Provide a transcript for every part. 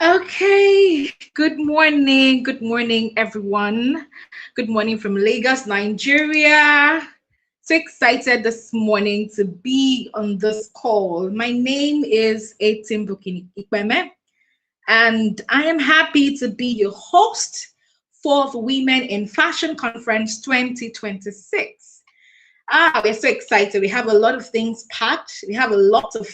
Okay, good morning. Good morning, everyone. Good morning from Lagos, Nigeria. So excited this morning to be on this call. My name is Buki Asehinde, and I am happy to be your host for the Women in Fashion Conference 2026. We're so excited. We have a lot of things packed. We have a lot of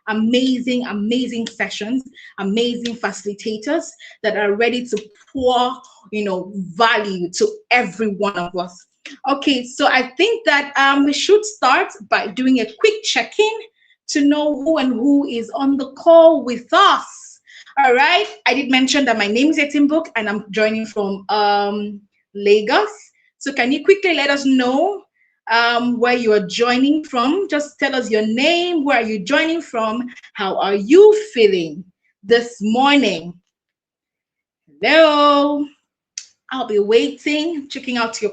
amazing sessions, amazing facilitators that are ready to pour, value to every one of us. Okay, so I think that we should start by doing a quick check-in to know who is on the call with us. All right, I did mention that my name is Etimbuk and I'm joining from Lagos. So can you quickly let us know where you are joining from? Just tell us your name, where are you joining from, how are you feeling this morning? Hello, I'll be waiting, checking out your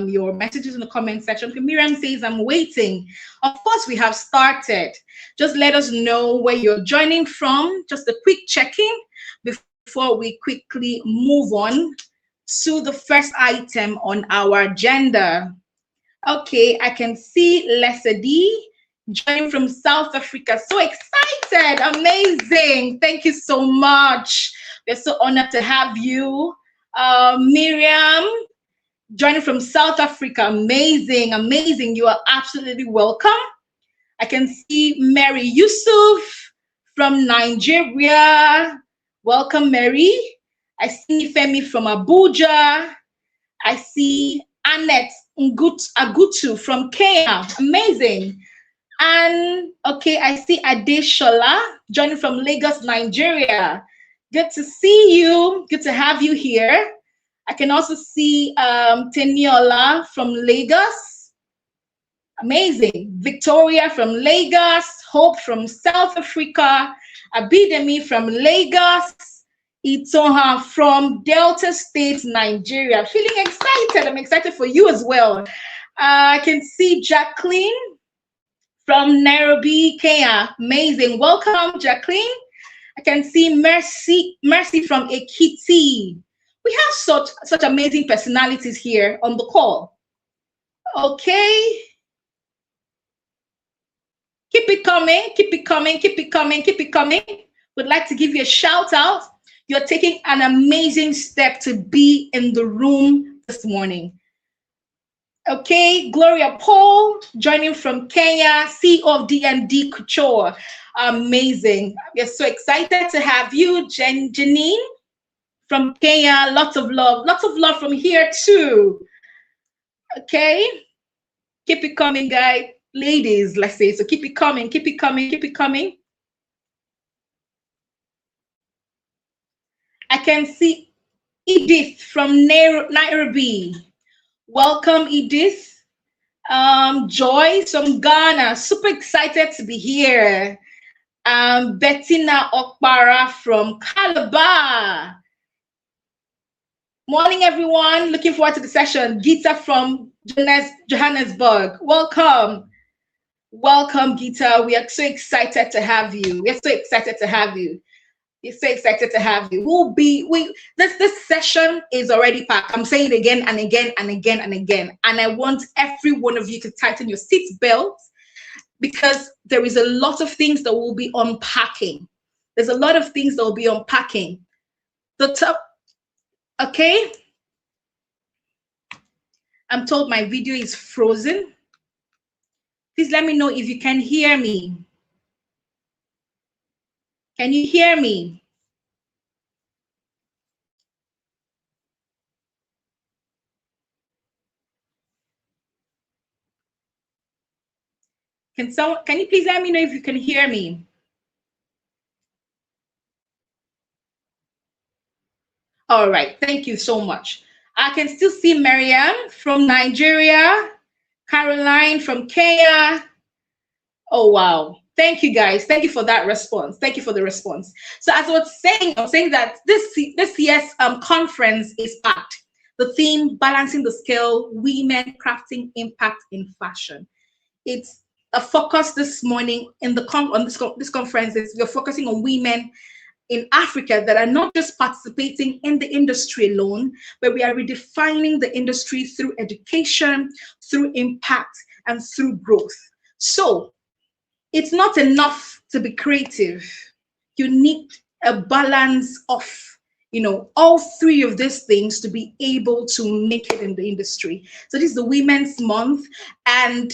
your messages in the comment section. Miriam says, I'm waiting. Of course, we have started. Just let us know where you're joining from. Just a quick check-in before we quickly move on to the first item on our agenda. Okay, I can see Lesedi joining from South Africa. So excited, amazing. Thank you so much. We're so honored to have you. Miriam joining from South Africa, amazing. You are absolutely welcome. I can see Mary Yusuf from Nigeria. Welcome, Mary. I see Femi from Abuja. I see Annette Agutu from Kenya, amazing. And okay, I see Adeshola joining from Lagos, Nigeria. Good to see you, good to have you here. I can also see Teniola from Lagos, amazing. Victoria from Lagos, Hope from South Africa, Abidemi from Lagos, Itoha from Delta State, Nigeria. Feeling excited. I'm excited for you as well. I can see Jacqueline from Nairobi, Kenya. Amazing. Welcome, Jacqueline. I can see Mercy from Ekiti. We have such amazing personalities here on the call. Okay. Keep it coming, keep it coming, keep it coming, keep it coming. Would like to give you a shout out. You're taking an amazing step to be in the room this morning. Okay, Gloria Paul joining from Kenya, CEO of D&D Couture. Amazing. We're so excited to have you, Janine from Kenya. Lots of love from here too. Okay, keep it coming, guys. Ladies, let's say, so keep it coming, keep it coming, keep it coming. I can see Edith from Nairobi. Welcome, Edith. Joy from Ghana. Super excited to be here. Bettina Okpara from Calabar. Morning, everyone. Looking forward to the session. Gita from Johannesburg. Welcome. Welcome, Gita. We are so excited to have you. We're so excited to have you. We're so excited to have you. This session is already packed. I'm saying it again and again and again and again. And I want every one of you to tighten your seat belts because there is a lot of things that we'll be unpacking. There's a lot of things that we'll be unpacking. Okay. I'm told my video is frozen. Please let me know if you can hear me. Can you hear me? Can you please let me know if you can hear me? All right, thank you so much. I can still see Mariam from Nigeria, Caroline from Kenya. Oh, wow. Thank you, guys. Thank you for that response. Thank you for the response. So as I was saying that this year's conference is packed. The theme, Balancing the Scale, Women Crafting Impact in Fashion. It's a focus this morning in the this conference is we're focusing on women in Africa that are not just participating in the industry alone, but we are redefining the industry through education, through impact, and through growth. So it's not enough to be creative. You need a balance of, all three of these things to be able to make it in the industry. So this is the Women's Month, and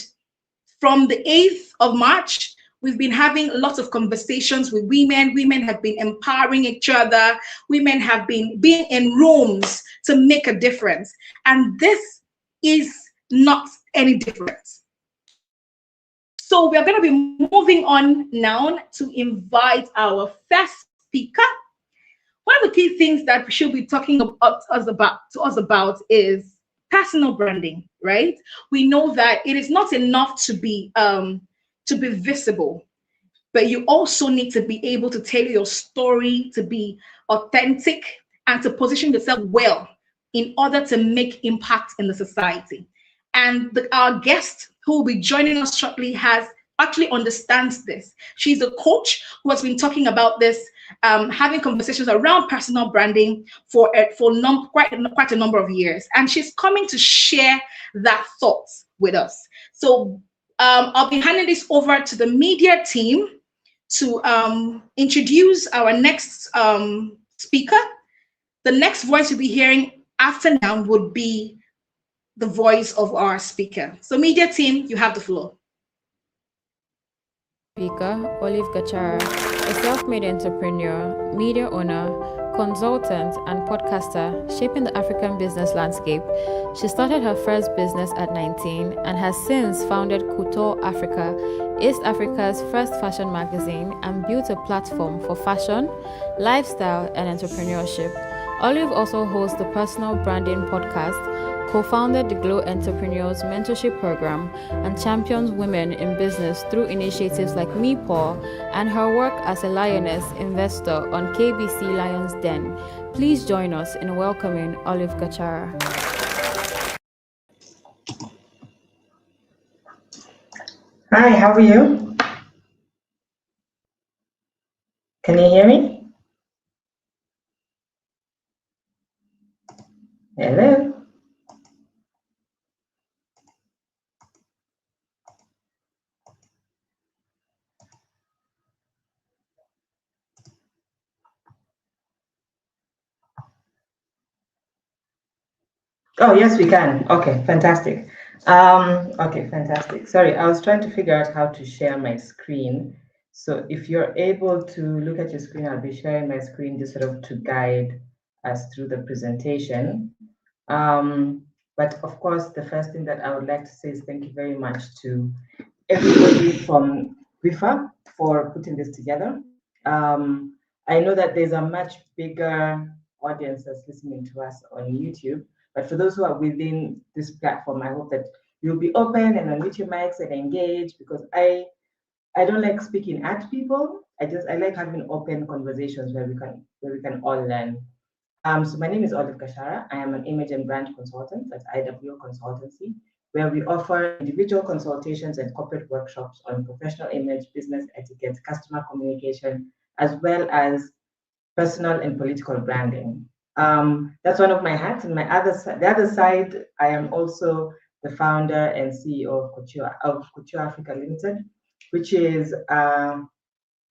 from the 8th of March, we've been having lots of conversations with women. Women have been empowering each other. Women have been being in rooms to make a difference. And this is not any different. So we're going to be moving on now to invite our first speaker. One of the key things that we should be talking about to us about is personal branding, right? We know that it is not enough to be visible, but you also need to be able to tell your story, to be authentic, and to position yourself well in order to make impact in the society. And our guest who will be joining us shortly actually understands this. She's a coach who has been talking about this, having conversations around personal branding for quite a number of years, and she's coming to share that thoughts with us. So I'll be handing this over to the media team to introduce our next speaker. The next voice you'll be hearing after now would be the voice of our speaker. So media team, you have the floor. Speaker, Gachara, a self-made entrepreneur, media owner, consultant, and podcaster shaping the African business landscape. She started her first business at 19 and has since founded Couture Africa, East Africa's first fashion magazine, and built a platform for fashion, lifestyle, and entrepreneurship. Olive also hosts the Personal Branding Podcast, co-founded the Glow Entrepreneurs Mentorship Program, and champions women in business through initiatives like Me Poor and her work as a lioness investor on KBC Lions Den. Please join us in welcoming Olive Gachara. Hi, how are you? Can you hear me? Hello? Oh, yes, we can. Okay, fantastic. Okay, fantastic. Sorry, I was trying to figure out how to share my screen. So if you're able to look at your screen, I'll be sharing my screen just sort of to guide us through the presentation. But of course, the first thing that I would like to say is thank you very much to everybody from WIFA for putting this together. I know that there's a much bigger audience that's listening to us on YouTube, but for those who are within this platform, I hope that you'll be open and unmute your mics and engage, because I don't like speaking at people. I like having open conversations where we can all learn. So my name is Olive Gachara. I am an image and brand consultant at IW Consultancy, where we offer individual consultations and corporate workshops on professional image, business etiquette, customer communication, as well as personal and political branding. That's one of my hats. And the other side, I am also the founder and CEO of Couture Africa Limited, which is a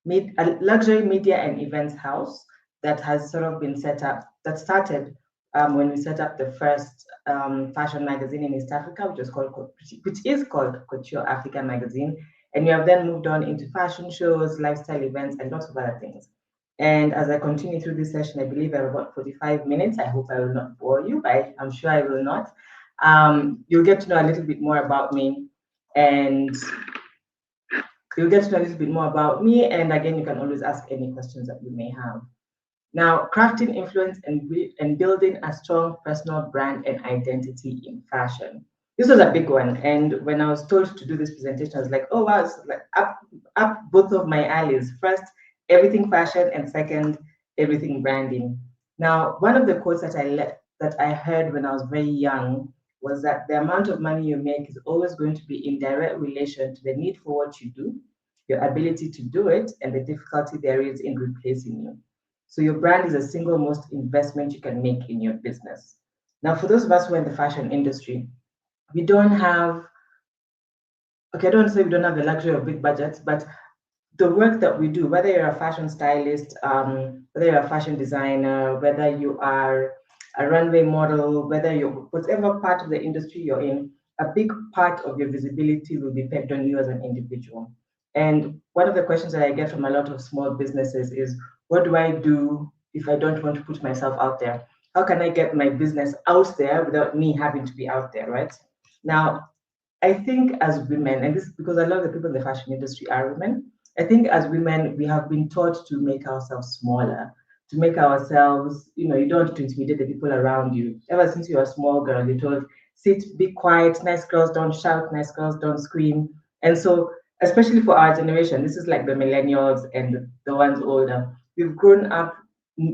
luxury media and events house that has sort of been set up, that started when we set up the first fashion magazine in East Africa, which is called Couture Africa Magazine. And we have then moved on into fashion shows, lifestyle events, and lots of other things. And as I continue through this session, I believe I have about 45 minutes. I hope I will not bore you, but I'm sure I will not. You'll get to know a little bit more about me, and again, you can always ask any questions that you may have. Now, crafting influence and building a strong personal brand and identity in fashion. This was a big one. And when I was told to do this presentation, I was like, oh, wow, it's like up both of my alleys. First, everything fashion, and second, everything branding. Now, one of the quotes that I heard when I was very young was that the amount of money you make is always going to be in direct relation to the need for what you do, your ability to do it, and the difficulty there is in replacing you. So your brand is the single most investment you can make in your business. Now, for those of us who are in the fashion industry, we don't have, okay, I don't say we don't have the luxury of big budgets, but the work that we do, whether you're a fashion stylist, whether you're a fashion designer, whether you are a runway model, whether you're whatever part of the industry you're in, a big part of your visibility will be pegged on you as an individual. And one of the questions that I get from a lot of small businesses is, what do I do if I don't want to put myself out there? How can I get my business out there without me having to be out there, right? Now, I think as women, and this is because a lot of the people in the fashion industry are women, I think as women, we have been taught to make ourselves smaller, to make ourselves, you don't want to intimidate the people around you. Ever since you're a small girl, you're told, sit, be quiet, nice girls don't shout, nice girls don't scream. And so, especially for our generation, this is like the millennials and the ones older, we've grown up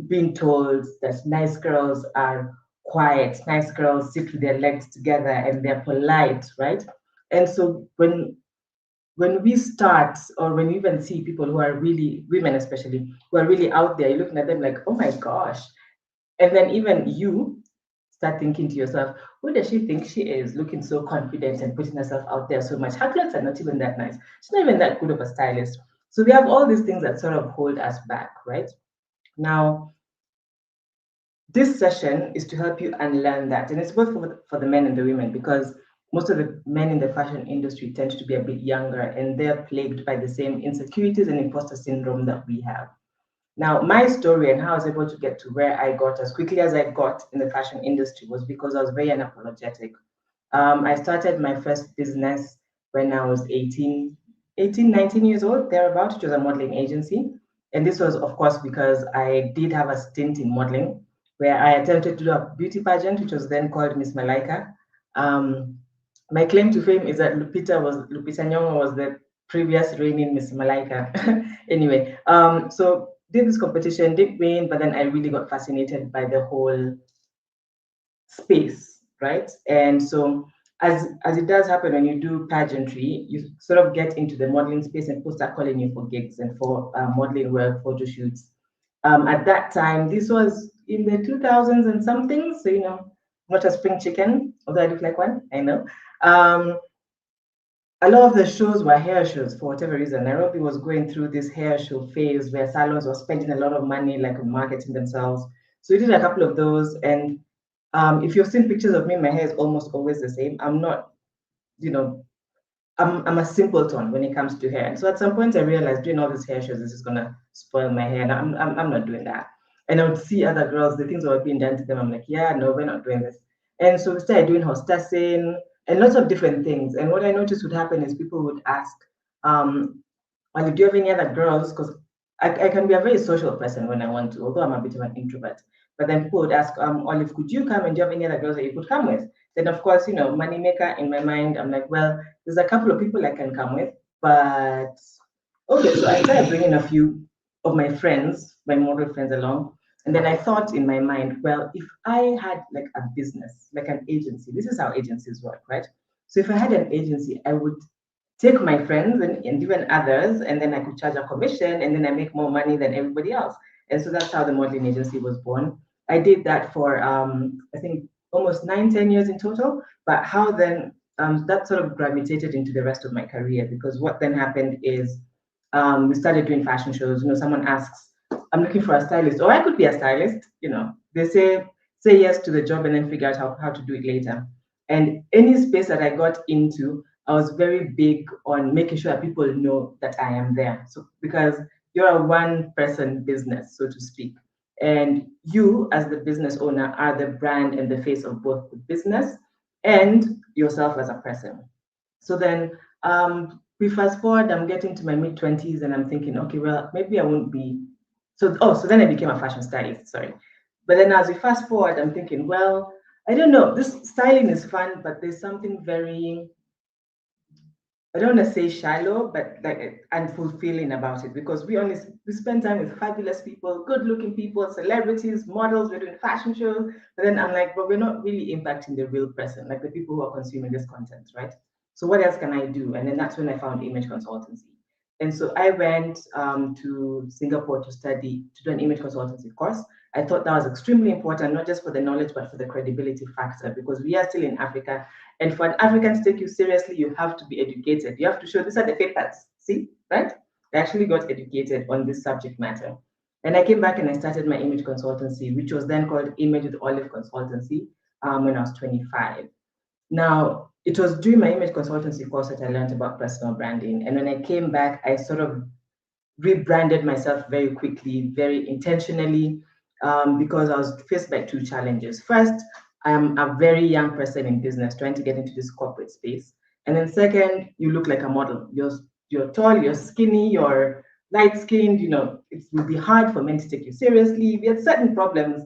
being told that nice girls are quiet, nice girls sit with their legs together and they're polite, right? And so when we start, or when you even see people who are really, women especially, who are really out there, you're looking at them like, oh my gosh. And then even you start thinking to yourself, who does she think she is, looking so confident and putting herself out there so much? Her clothes are not even that nice. She's not even that good of a stylist. So we have all these things that sort of hold us back, right? Now, this session is to help you unlearn that. And it's both for the men and the women, because most of the men in the fashion industry tend to be a bit younger and they're plagued by the same insecurities and imposter syndrome that we have. Now, my story and how I was able to get to where I got as quickly as I got in the fashion industry was because I was very unapologetic. I started my first business when I was 19 years old, thereabout, which was a modeling agency. And this was, of course, because I did have a stint in modeling where I attempted to do a beauty pageant, which was then called Miss Malaika. My claim to fame is that Lupita Nyong'o was the previous reigning Miss Malaika. Anyway, so did this competition, did win, but then I really got fascinated by the whole space, right? And so as it does happen when you do pageantry, you sort of get into the modeling space and people start calling you for gigs and for modeling work, photo shoots. At that time, this was in the 2000s and something, so not a spring chicken, although I look like one, I know. A lot of the shows were hair shows for whatever reason. Nairobi was going through this hair show phase where salons were spending a lot of money like on marketing themselves. So we did a couple of those, and if you've seen pictures of me, my hair is almost always the same. I'm not, I'm a simpleton when it comes to hair. And so at some point I realized doing all these hair shows is just gonna spoil my hair. And I'm not doing that. And I would see other girls, the things that were being done to them. I'm like, yeah, no, we're not doing this. And so we started doing hostessing and lots of different things. And what I noticed would happen is people would ask, well, do you have any other girls? Because I can be a very social person when I want to, although I'm a bit of an introvert. But then people would ask, Olive, could you come and do you have any other girls that you could come with? Then of course, money maker in my mind, I'm like, well, there's a couple of people I can come with, but okay. So I started bringing a few of my friends, my model friends along. And then I thought in my mind, well, if I had like a business, like an agency, this is how agencies work, right? So if I had an agency, I would take my friends and even others, and then I could charge a commission, and then I make more money than everybody else. And so that's how the modeling agency was born. I did that for I think almost 9-10 years in total. But how then that sort of gravitated into the rest of my career, because what then happened is we started doing fashion shows. Someone asks, I'm looking for a stylist, or I could be a stylist. They say yes to the job and then figure out how to do it later. And any space that I got into, I was very big on making sure that people know that I am there. So because you're a one-person business, so to speak, and you as the business owner are the brand and the face of both the business and yourself as a person. So then we fast forward, I'm getting to my mid-20s and I'm thinking, okay, well, maybe I won't be. So then I became a fashion stylist, sorry. But then as we fast forward, I'm thinking, well, I don't know, this styling is fun, but there's something very, I don't want to say shallow, but like unfulfilling about it, because we spend time with fabulous people, good-looking people, celebrities, models. We're doing fashion shows, but then I'm like, but we're not really impacting the real person, like the people who are consuming this content, right? So what else can I do? And then that's when I found image consultancy. And so I went to Singapore to do an image consultancy course. I thought that was extremely important, not just for the knowledge, but for the credibility factor, because we are still in Africa. And for an African to take you seriously, you have to be educated. You have to show, these are the papers, see, right? I actually got educated on this subject matter. And I came back and I started my image consultancy, which was then called Image with Olive Consultancy when I was 25. Now, it was during my image consultancy course that I learned about personal branding. And when I came back, I sort of rebranded myself very quickly, very intentionally, because I was faced by two challenges. First, I'm a very young person in business trying to get into this corporate space. And then second, you look like a model. You're tall, you're skinny, you're light-skinned, it would be hard for men to take you seriously. We had certain problems.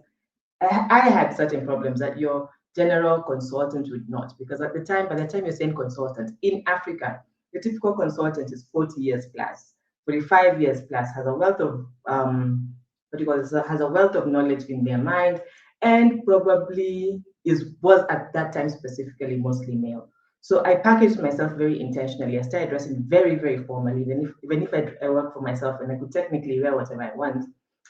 I had certain problems that your general consultant would not, because by the time you're saying consultant, in Africa, the typical consultant is 40 years plus, 45 years plus, has a wealth of has a wealth of knowledge in their mind, and probably was at that time specifically mostly male. So I packaged myself very intentionally. I started dressing very, very formally. Even if I work for myself and I could technically wear whatever I want,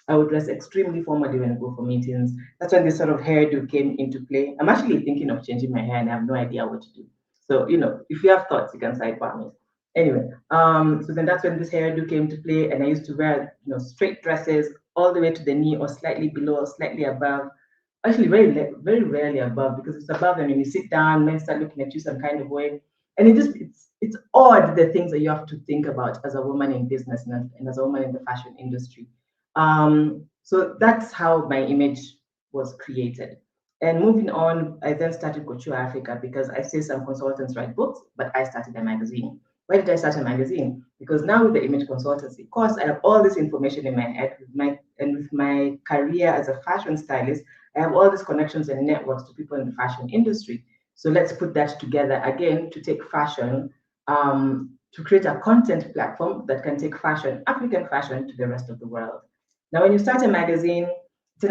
I would dress extremely formally when I go for meetings. That's when this sort of hairdo came into play. I'm actually thinking of changing my hair and I have no idea what to do. So, if you have thoughts, you can sidebar me. Anyway, so then that's when this hairdo came to play, and I used to wear, straight dresses all the way to the knee or slightly below or slightly above. Actually, very rarely above, because it's above, and when you sit down, men start looking at you some kind of way. And it's odd, the things that you have to think about as a woman in business and as a woman in the fashion industry. So that's how my image was created. And moving on, I then started Couture Africa, because I see some consultants write books, but I started a magazine. Why did I start a magazine? Because now with the image consultancy course, I have all this information in my head with my career as a fashion stylist. I have all these connections and networks to people in the fashion industry. So let's put that together again to take fashion, to create a content platform that can take fashion, African fashion, to the rest of the world. Now, when you start a magazine, it's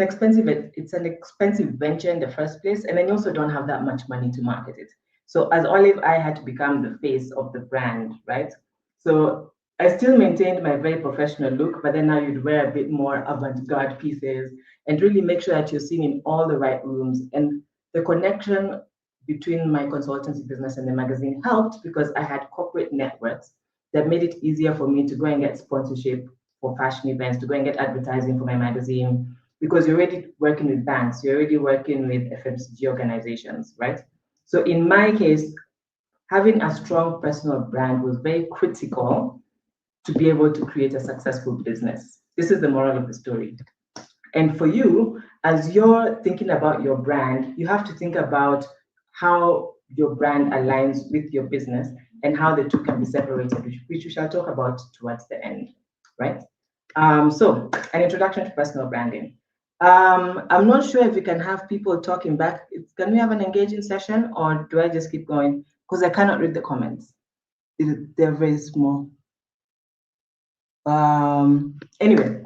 an expensive venture in the first place, and then you also don't have that much money to market it. So as Olive, I had to become the face of the brand, right? So I still maintained my very professional look, but then now you'd wear a bit more avant-garde pieces and really make sure that you're seen in all the right rooms. And the connection between my consultancy business and the magazine helped, because I had corporate networks that made it easier for me to go and get sponsorship for fashion events, to go and get advertising for my magazine, because you're already working with banks, you're already working with FMCG organizations, right? So in my case, having a strong personal brand was very critical to be able to create a successful business. This is the moral of the story. And for you, as you're thinking about your brand, you have to think about how your brand aligns with your business and how the two can be separated, which we shall talk about towards the end, right? So an introduction to personal branding. I'm not sure if we can have people talking back. Can we have an engaging session, or do I just keep going? Because I cannot read the comments. They're very small. Anyway,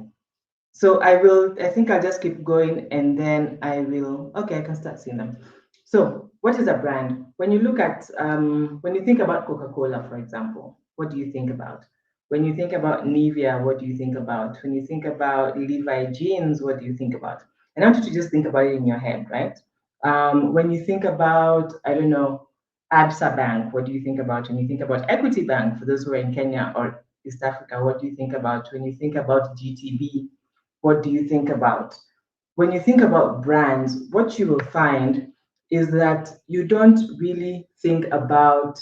so I think I'll just keep going, and then okay, I can start seeing them. So what is a brand? When you look at, when you think about Coca-Cola, for example, what do you think about? When you think about Nivea, what do you think about? When you think about Levi jeans, what do you think about? And I want you to just think about it in your head, right? When you think about, I don't know, Absa Bank, what do you think about? When you think about Equity Bank, for those who are in Kenya or East Africa, what do you think about? When you think about GTB, what do you think about? When you think about brands, what you will find is that you don't really think about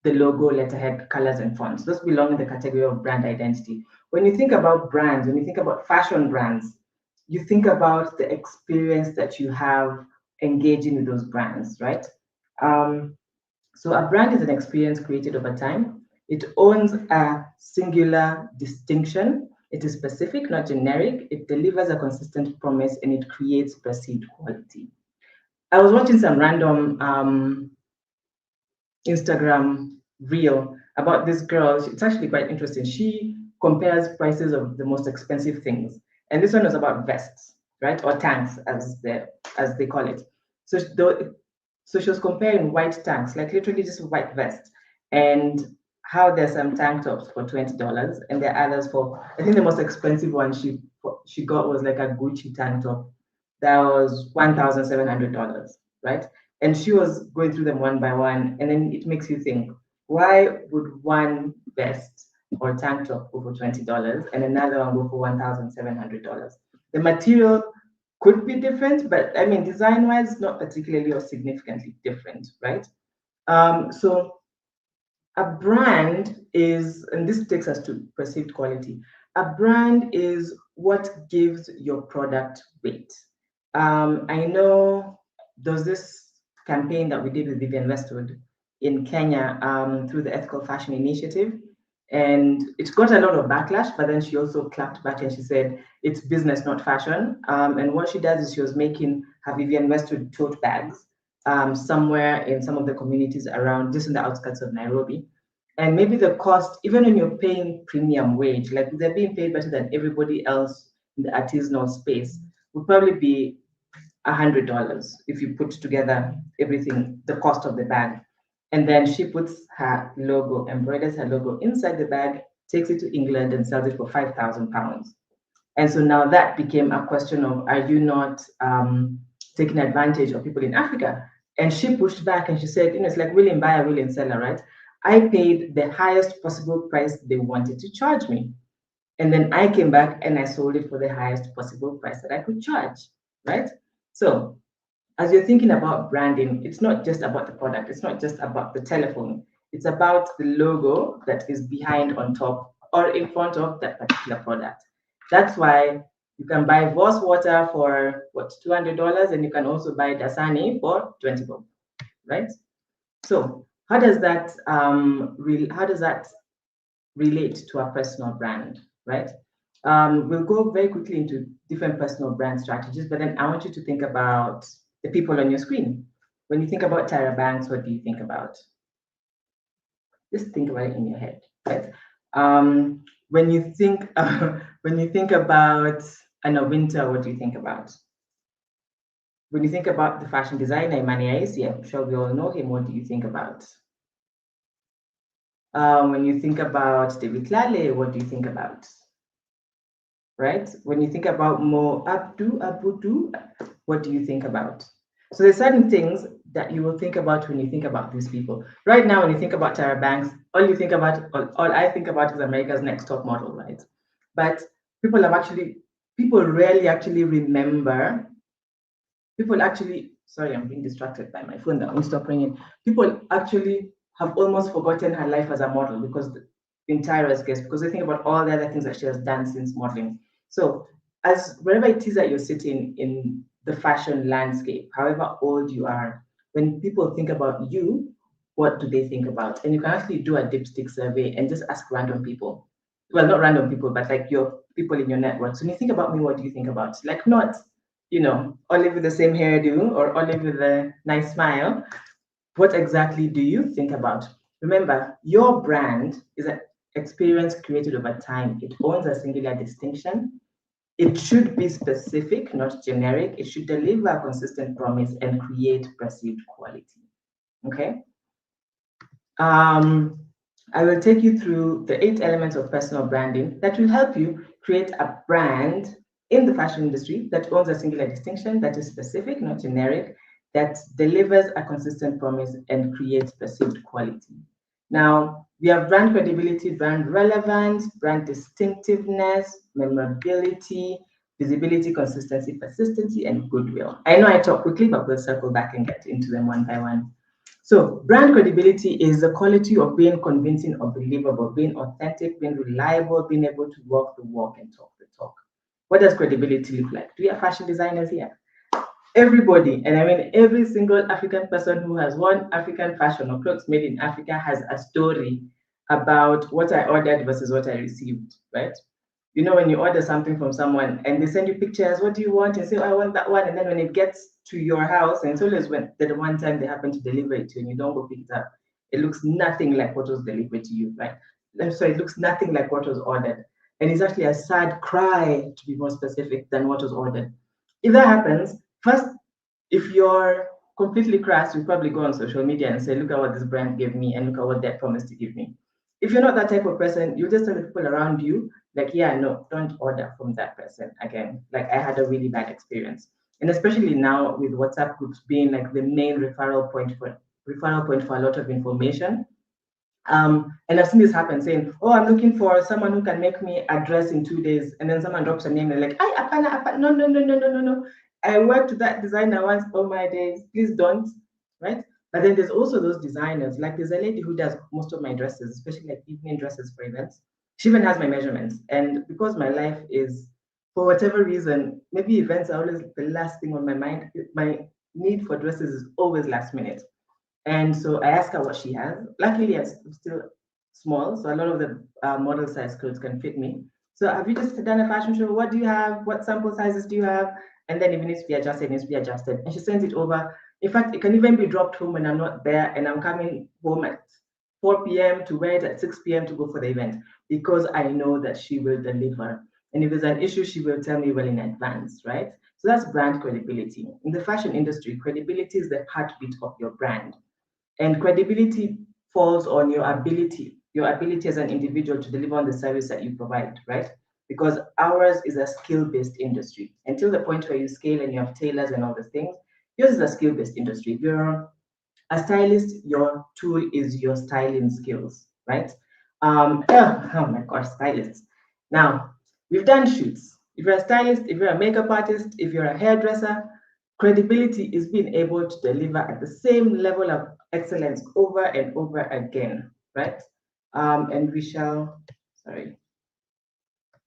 the logo, letterhead, colors, and fonts. Those belong in the category of brand identity. When you think about brands, when you think about fashion brands, you think about the experience that you have engaging with those brands, right? So a brand is an experience created over time. It owns a singular distinction. It is specific, not generic. It delivers a consistent promise, and it creates perceived quality. I was watching some random Instagram reel about this girl. It's actually quite interesting. She compares prices of the most expensive things. And this one was about vests, right? Or tanks, as they call it. So she was comparing white tanks, like literally just white vests, and how there's some tank tops for $20 and there are others for, I think the most expensive one she got was like a Gucci tank top that was $1,700, right? And she was going through them one by one, and then it makes you think, why would one vest or tank top go for $20 and another one go for $1,700? The material could be different, but I mean, design-wise, not particularly or significantly different, right? So a brand is, and this takes us to perceived quality. A brand is what gives your product weight. I know there's this campaign that we did with Vivian Westwood in Kenya through the Ethical Fashion Initiative. And it got a lot of backlash, but then she also clapped back and she said, it's business, not fashion. And what she does is she was making her Vivian Westwood tote bags somewhere in some of the communities around, just in the outskirts of Nairobi. And maybe the cost, even when you're paying premium wage, like they're being paid better than everybody else in the artisanal space, would probably be $100 if you put together everything, the cost of the bag. And then she puts her logo, embroiders her logo inside the bag, takes it to England and sells it for £5,000. And so now that became a question of, are you not taking advantage of people in Africa? And she pushed back and she said, it's like willing buyer, willing seller, right? I paid the highest possible price they wanted to charge me. And then I came back and I sold it for the highest possible price that I could charge, right? So as you're thinking about branding, it's not just about the product. It's not just about the telephone. It's about the logo that is behind, on top, or in front of that particular product. That's why you can buy Voss water for what, $200, and you can also buy Dasani for $20, right? So how does that relate to a personal brand, right? We'll go very quickly into different personal brand strategies, but then I want you to think about the people on your screen. When you think about Tyra Banks, what do you think about? Just think about it in your head, right? When you think about Anna Winter, what do you think about? When you think about the fashion designer Imani Aisi, I'm sure we all know him. What do you think about? When you think about David Lale, what do you think about? Right? When you think about Mo Abudu, what do you think about? So there's certain things that you will think about when you think about these people. Right now, when you think about Tyra Banks, all I think about is America's Next Top Model, right? But people rarely actually remember. Sorry, I'm being distracted by my phone. That won't stop ringing. People actually have almost forgotten her life as a model in Tyra's case, because they think about all the other things that she has done since modeling. So as wherever it is that you're sitting in the fashion landscape, however old you are, when people think about you, what do they think about? And you can actually do a dipstick survey and just ask random people. Well, not random people, but like your people in your network. So when you think about me, what do you think about? Like not, Olive with the same hairdo or Olive with a nice smile. What exactly do you think about? Remember, your brand is an experience created over time. It owns a singular distinction. It should be specific, not generic. It should deliver a consistent promise and create perceived quality. Okay? I will take you through the 8 elements of personal branding that will help you create a brand in the fashion industry that owns a singular distinction, that is specific, not generic, that delivers a consistent promise and creates perceived quality. Now, we have brand credibility, brand relevance, brand distinctiveness, memorability, visibility, consistency, persistency, and goodwill. I know I talk quickly, but we'll circle back and get into them one by one. So brand credibility is the quality of being convincing or believable, being authentic, being reliable, being able to walk the walk and talk the talk. What does credibility look like? Do we have fashion designers here? Everybody, and I mean every single African person who has worn African fashion or clothes made in Africa has a story about what I ordered versus what I received, right? When you order something from someone and they send you pictures, what do you want? And say, oh, I want that one. And then when it gets to your house, and it's always when the one time they happen to deliver it to you and you don't go pick it up, it looks nothing like what was delivered to you, right? So it looks nothing like what was ordered. And it's actually a sad cry, to be more specific, than what was ordered. If that happens, first, if you're completely crass, you probably go on social media and say, look at what this brand gave me and look at what they promised to give me. if you're not that type of person, you just tell the people around you, like, yeah, no, don't order from that person again. Like, I had a really bad experience. And especially now with WhatsApp groups being like the main referral point for a lot of information. And I've seen this happen, saying, "Oh, I'm looking for someone who can make me a dress in 2 days," and then someone drops a name, and they're like, "I, apana, no, no, no, no, no, no, no. I worked with that designer once. Oh my days, please don't." Right? But then there's also those designers. Like, there's a lady who does most of my dresses, especially like evening dresses for events. She even has my measurements, and because my life is, for whatever reason, maybe events are always the last thing on my mind. My need for dresses is always last minute. And so I asked her what she has. Luckily, I'm still small, so a lot of the model size clothes can fit me. So have you just done a fashion show? What do you have? What sample sizes do you have? And then if it needs to be adjusted, it needs to be adjusted. And she sends it over. In fact, it can even be dropped home when I'm not there and I'm coming home at 4 p.m. to wear it at 6 p.m. to go for the event, because I know that she will deliver. And if there's an issue, she will tell me well in advance, right? So that's brand credibility. In the fashion industry, credibility is the heartbeat of your brand. And credibility falls on your ability as an individual to deliver on the service that you provide, right? Because ours is a skill-based industry. Until the point where you scale and you have tailors and all the things, yours is a skill-based industry. If you're a stylist, your tool is your styling skills, right? Oh my gosh, stylists. Now, we've done shoots. If you're a stylist, if you're a makeup artist, if you're a hairdresser, credibility is being able to deliver at the same level of excellence over and over again, right? And we shall, sorry.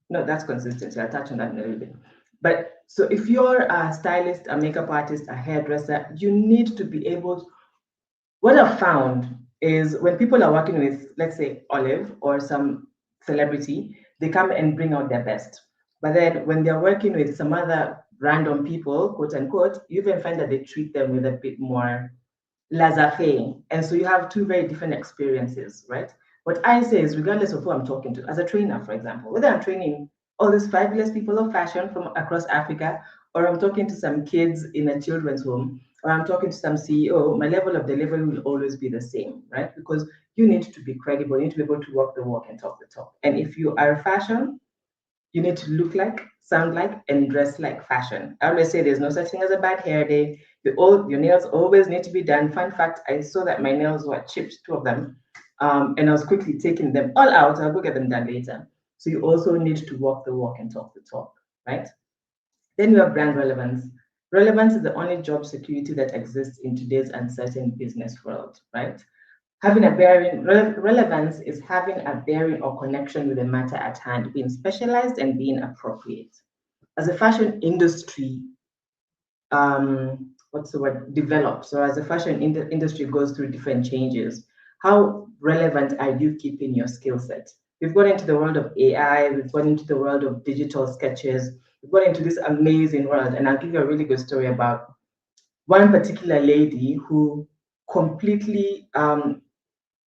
No, that's consistency. I'll touch on that in a little bit. But so if you're a stylist, a makeup artist, a hairdresser, you need to be able to, what I've found is when people are working with, let's say, Olive or some celebrity, they come and bring out their best. But then when they're working with some other random people, quote unquote, you even find that they treat them with a bit more laissez-faire. And so you have two very different experiences, right? What I say is, regardless of who I'm talking to, as a trainer, for example, whether I'm training all these fabulous people of fashion from across Africa, or I'm talking to some kids in a children's home, or I'm talking to some CEO, my level of delivery will always be the same, right? Because you need to be credible, you need to be able to walk the walk and talk the talk. And if you are fashion, you need to look like, sound like, and dress like fashion. I always say there's no such thing as a bad hair day. Your nails always need to be done. Fun fact, I saw that my nails were chipped, 2 of them, and I was quickly taking them all out. I'll go get them done later. So you also need to walk the walk and talk the talk, right? Then you have brand relevance. Relevance is the only job security that exists in today's uncertain business world, right? Having a bearing, relevance is having a bearing or connection with the matter at hand, being specialized and being appropriate. As the fashion industry, develops, or as the fashion industry goes through different changes, how relevant are you keeping your skill set? We've gone into the world of AI, we've gone into the world of digital sketches, we've gone into this amazing world, and I'll give you a really good story about one particular lady who completely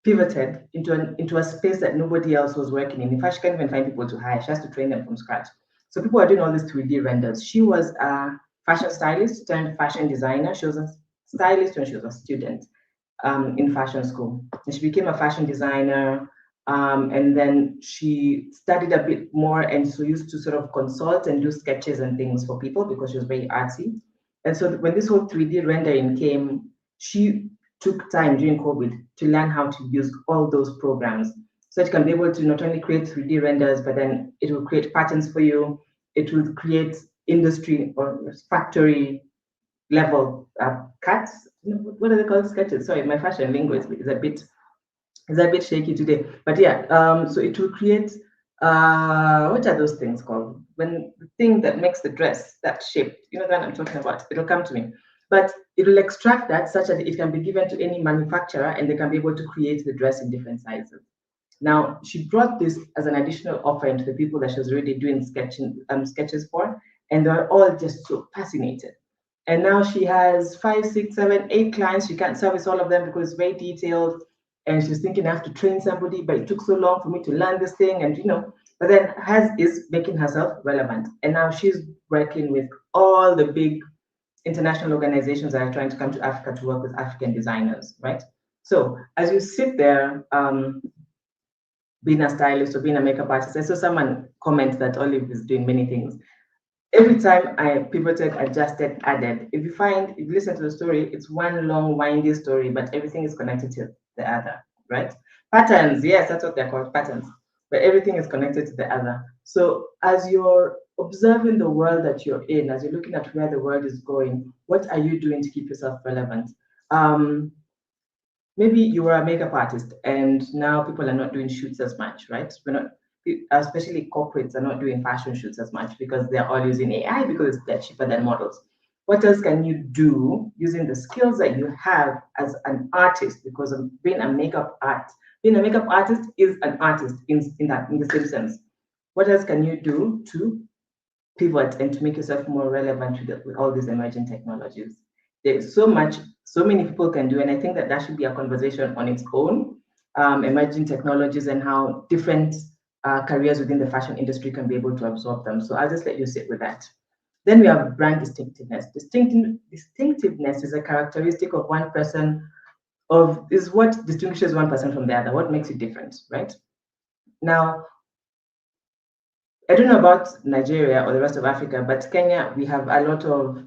pivoted into a space that nobody else was working in. In fact, she can't even find people to hire. She has to train them from scratch. So people are doing all these 3D renders. She was a fashion stylist turned fashion designer. She was a stylist when she was a student in fashion school. And she became a fashion designer. And then she studied a bit more and so used to sort of consult and do sketches and things for people because she was very artsy. And so when this whole 3D rendering came, she took time during COVID to learn how to use all those programs. So it can be able to not only create 3D renders, but then it will create patterns for you. It will create industry or factory level cuts. What are they called? Sketches. Sorry, my fashion lingo is a bit shaky today. But yeah, so it will create, what are those things called? When the thing that makes the dress, that shape, you know that I'm talking about, it'll come to me. But it will extract that such that it can be given to any manufacturer and they can be able to create the dress in different sizes. Now, she brought this as an additional offering to the people that she was already doing sketches for, and they're all just so fascinated. And now she has 5, 6, 7, 8 clients. She can't service all of them because it's very detailed. And she's thinking I have to train somebody, but it took so long for me to learn this thing. And but then is making herself relevant. And now she's working with all the big international organizations that are trying to come to Africa to work with African designers, right? So as you sit there, being a stylist or being a makeup artist. I saw someone comment that Olive is doing many things. Every time I pivoted, adjusted, added. If you listen to the story, it's one long, windy story, but everything is connected to the other, right? Patterns, yes, that's what they're called, patterns. But everything is connected to the other. So as you're observing the world that you're in, as you're looking at where the world is going, what are you doing to keep yourself relevant? Maybe you were a makeup artist and now people are not doing shoots as much, right? We're not, especially corporates are not doing fashion shoots as much because they're all using AI because they're cheaper than models. What else can you do using the skills that you have as an artist? Because being a makeup artist is an artist in the same sense. What else can you do to pivot and to make yourself more relevant with all these emerging technologies? There's so many people can do, and I think that should be a conversation on its own. Emerging technologies and how different careers within the fashion industry can be able to absorb them. So I'll just let you sit with that. Then we have brand distinctiveness. Distinctiveness is a characteristic of one person, is what distinguishes one person from the other, what makes it different, right? Now, I don't know about Nigeria or the rest of Africa, but Kenya, we have a lot of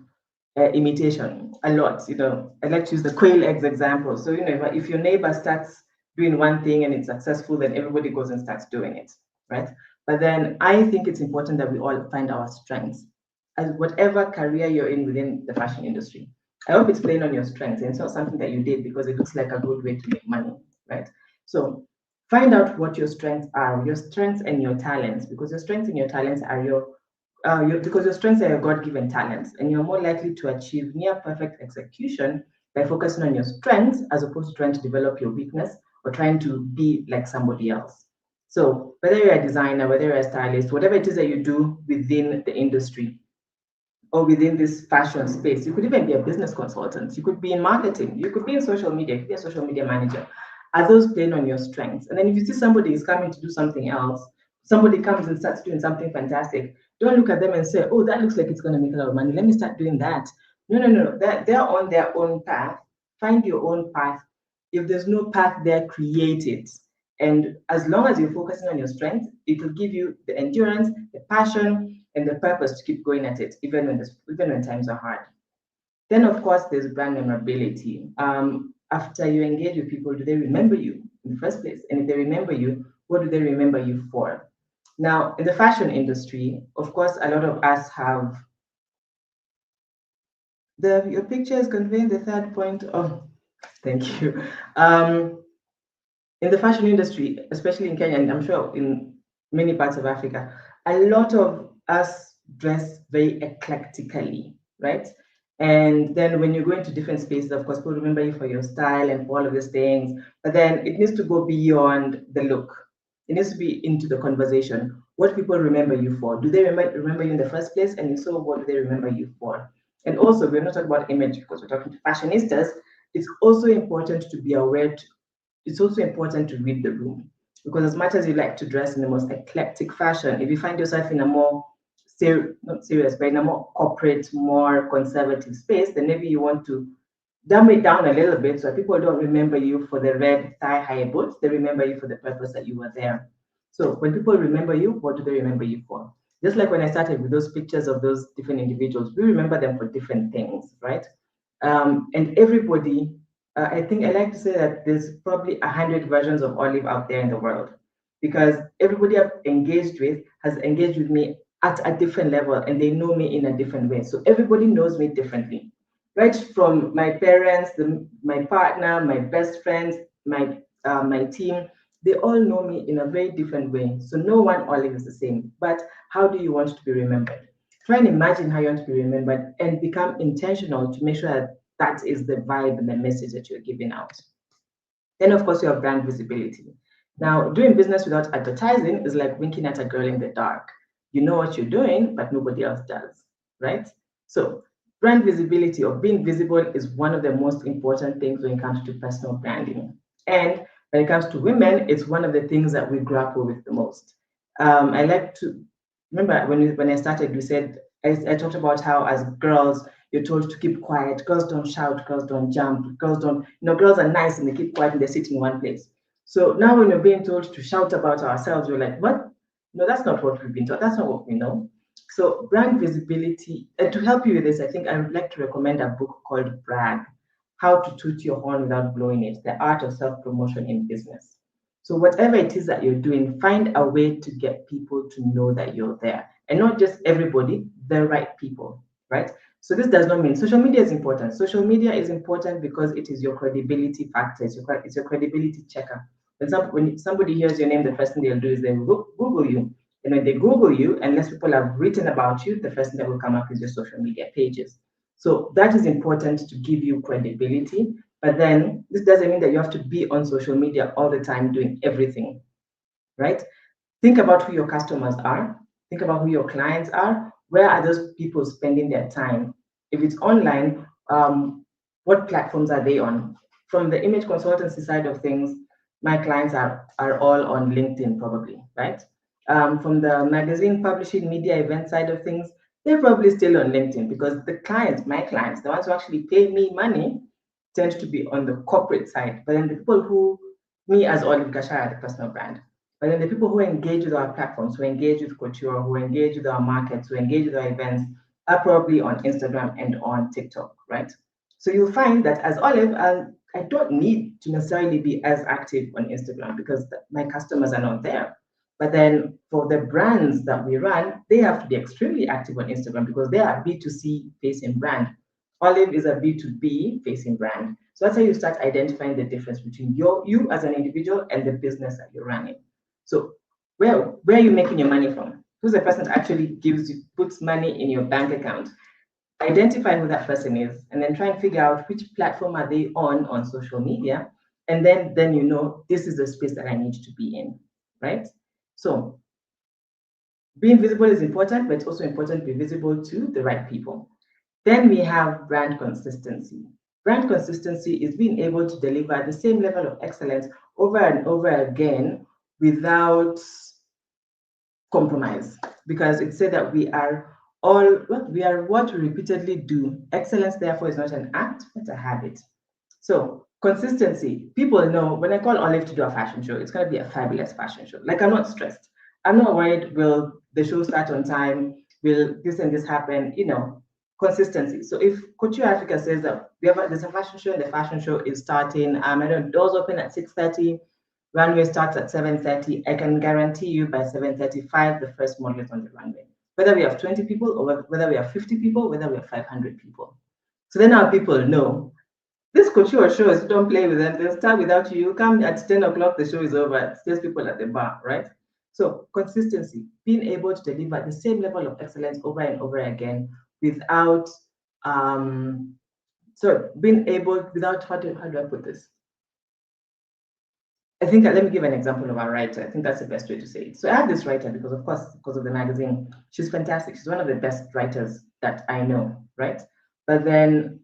imitation, a lot. I like to use the quail eggs example. So, if your neighbor starts doing one thing and it's successful, then everybody goes and starts doing it, right? But then I think it's important that we all find our strengths. As whatever career you're in within the fashion industry, I hope it's playing on your strengths and it's not something that you did because it looks like a good way to make money, right? So find out what your strengths are, your strengths and your talents, because your strengths and your talents are because your strengths are your God-given talents, and you're more likely to achieve near perfect execution by focusing on your strengths as opposed to trying to develop your weakness or trying to be like somebody else. So whether you're a designer, whether you're a stylist, whatever it is that you do within the industry or within this fashion space, you could even be a business consultant, you could be in marketing, you could be in social media, you could be a social media manager. Are those playing on your strengths? And then if you see somebody is coming to do something else, somebody comes and starts doing something fantastic, don't look at them and say, oh, that looks like it's going to make a lot of money, let me start doing that. No. They're on their own path. Find your own path. If there's no path there, create it. And as long as you're focusing on your strengths, it will give you the endurance, the passion, and the purpose to keep going at it, even when times are hard. Then, of course, there's brand memorability. After you engage with people, do they remember you in the first place? And if they remember you, what do they remember you for? Now, in the fashion industry, of course, a lot of us have your picture is conveying the third point. Oh, thank you. In the fashion industry, especially in Kenya, and I'm sure in many parts of Africa, a lot of us dress very eclectically, right? And then when you go into different spaces, of course, people remember you for your style and for all of these things, but then it needs to go beyond the look. It needs to be into the conversation. What people remember you for? Do they remember you in the first place? And if so, what do they remember you for? And also, we're not talking about image because we're talking to fashionistas. It's also important to be aware. It's also important to read the room, because as much as you like to dress in the most eclectic fashion, if you find yourself in a more not serious, but in a more corporate, more conservative space, then maybe you want to dumb it down a little bit so people don't remember you for the red thigh-high boots. They remember you for the purpose that you were there. So when people remember you, what do they remember you for? Just like when I started with those pictures of those different individuals, we remember them for different things, right? And everybody, I think I like to say that there's probably 100 versions of Olive out there in the world, because everybody I've engaged with has engaged with me at a different level and they know me in a different way. So everybody knows me differently, right? From my parents, my partner, my best friends, my team, they all know me in a very different way. So no one Olive is the same. But how do you want to be remembered? Try and imagine how you want to be remembered and become intentional to make sure that that is the vibe and the message that you're giving out. Then, of course, you have brand visibility. Now, doing business without advertising is like winking at a girl in the dark. You know what you're doing, but nobody else does, right? So brand visibility, or being visible, is one of the most important things when it comes to personal branding. And when it comes to women, it's one of the things that we grapple with the most. I like to remember when I started, we said, I talked about how as girls, you're told to keep quiet. Girls don't shout, girls don't jump, girls are nice and they keep quiet and they sit in one place. So now when you're being told to shout about ourselves, you're like, what? No, that's not what we've been taught. That's not what we know. So brand visibility, and to help you with this, I think I would like to recommend a book called Brag, How to Toot Your Horn Without Blowing It, The Art of Self-Promotion in Business. So whatever it is that you're doing, find a way to get people to know that you're there. And not just everybody, the right people, right? So this does not mean social media is important. Social media is important because it is your credibility factor. It's your credibility checker. For example, when somebody hears your name, the first thing they'll do is they will Google you. And when they Google you, unless people have written about you, the first thing that will come up is your social media pages. So that is important to give you credibility. But then this doesn't mean that you have to be on social media all the time doing everything, right? Think about who your customers are. Think about who your clients are. Where are those people spending their time? If it's online, what platforms are they on? From the image consultancy side of things, my clients are all on LinkedIn probably, right? From the magazine publishing media event side of things, they're probably still on LinkedIn because the clients, my clients, the ones who actually pay me money, tend to be on the corporate side. But then the people who, me as Olive Gachara, the personal brand, but then the people who engage with our platforms, who engage with Couture, who engage with our markets, who engage with our events, are probably on Instagram and on TikTok, right? So you'll find that as Olive, I don't need to necessarily be as active on Instagram because my customers are not there. But then for the brands that we run, they have to be extremely active on Instagram because they are B2C facing brand. Olive is a B2B facing brand. So that's how you start identifying the difference between you as an individual and the business that you're running. So where are you making your money from? Who's the person that actually puts money in your bank account? Identify who that person is, and then try and figure out which platform are they on social media, and then you know this is the space that I need to be in, right? So being visible is important, but it's also important to be visible to the right people. Then we have brand consistency. Brand consistency is being able to deliver the same level of excellence over and over again without compromise, because it said that we are what we repeatedly do. Excellence, therefore, is not an act, but a habit. So consistency. People know when I call Olive to do a fashion show, it's going to be a fabulous fashion show. Like, I'm not stressed. I'm not worried, will the show start on time? Will this and this happen? You know, consistency. So if Couture Africa says that there's a fashion show and the fashion show is starting, I don't know, doors open at 6:30, runway starts at 7:30, I can guarantee you by 7:35, the first model is on the runway. Whether we have 20 people or whether we have 50 people, whether we have 500 people. So then our people know this Couture shows, don't play with them. They'll start without you. You come at 10 o'clock, the show is over. It's just people at the bar, right? So consistency, being able to deliver the same level of excellence over and over again without, being able, without, how do I put this? I think, let me give an example of a writer. I think that's the best way to say it. So I have this writer because of the magazine. She's fantastic. She's one of the best writers that I know, right? But then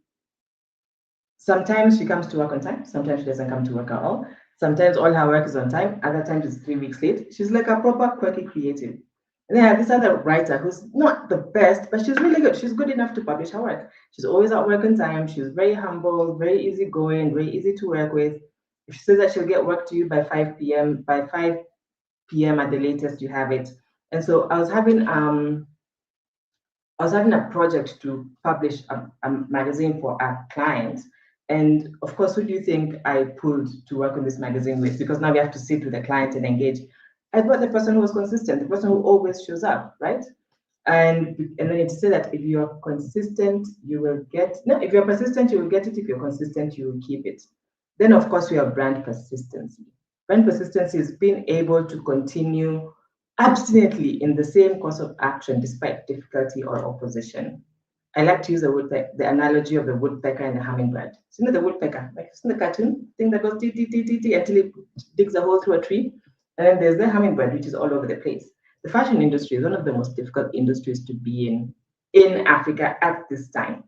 sometimes she comes to work on time. Sometimes she doesn't come to work at all. Sometimes all her work is on time. Other times it's 3 weeks late. She's like a proper quirky creative. And then I have this other writer who's not the best, but she's really good. She's good enough to publish her work. She's always at work on time. She's very humble, very easygoing, very easy to work with. If she says that she'll get work to you by 5 p.m., by 5 p.m. at the latest, you have it. And so I was having a project to publish a magazine for a client. And of course, who do you think I pulled to work on this magazine with? Because now we have to sit with the client and engage. I brought the person who was consistent, the person who always shows up, right? And then it said that if you're consistent, you will get, no, if you're persistent, you will get it. If you're consistent, you will keep it. Then, of course, we have brand persistency. Brand persistency is being able to continue abstinently in the same course of action despite difficulty or opposition. I like to use the analogy of the woodpecker and the hummingbird. So, you know the woodpecker, like it's in the cartoon, thing that goes tee, tee, tee, tee, tee, until it digs a hole through a tree. And then there's the hummingbird, which is all over the place. The fashion industry is one of the most difficult industries to be in Africa at this time.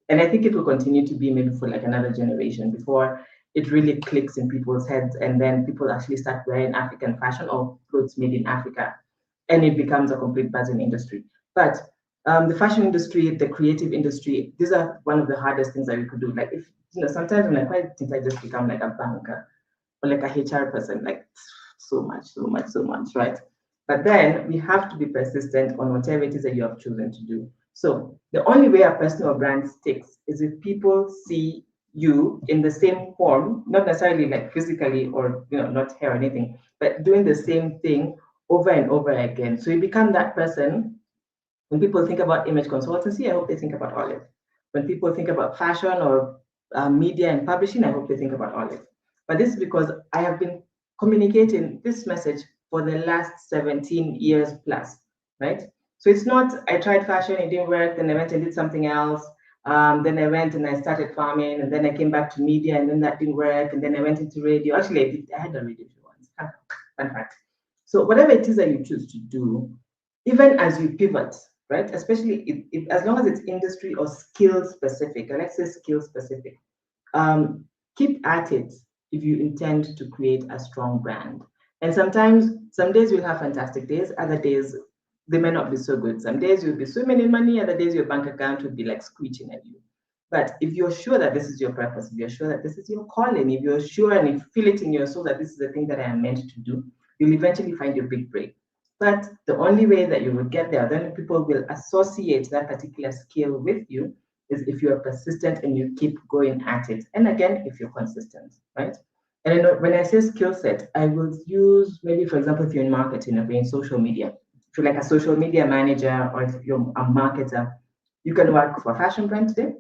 And I think it will continue to be maybe for like another generation before it really clicks in people's heads and then people actually start wearing African fashion or clothes made in Africa and it becomes a complete buzzing industry. But the fashion industry, the creative industry, these are one of the hardest things that we could do. Like if, sometimes when I quite think I just become like a banker. or like a HR person, like so much, right? But then we have to be persistent on whatever it is that you have chosen to do. So the only way a personal brand sticks is if people see you in the same form, not necessarily like physically or not hair or anything, but doing the same thing over and over again. So you become that person. When people think about image consultancy, I hope they think about Olive. When people think about fashion or media and publishing, I hope they think about Olive. But this is because I have been communicating this message for the last 17 years plus, right? So it's not, I tried fashion, it didn't work, then I went and did something else. Then I went and I started farming, and then I came back to media, and then that didn't work, and then I went into radio. Actually, I had a radio show once. Fun fact. So whatever it is that you choose to do, even as you pivot, right? Especially if as long as it's industry or skill specific, and let's say skill specific, keep at it if you intend to create a strong brand. And sometimes, some days you'll have fantastic days, other days they may not be so good. Some days you'll be swimming in money, other days your bank account will be like screeching at you. But if you're sure that this is your purpose, if you're sure that this is your calling, if you're sure and you feel it in your soul that this is the thing that I am meant to do, you'll eventually find your big break. But the only way that you will get there, then people will associate that particular skill with you, is if you are persistent and you keep going at it. And again, if you're consistent, right? And then when I say skill set, I will use maybe, for example, if you're in marketing, if you're in social media, if you're like a social media manager or if you're a marketer, you can work for a fashion brand today.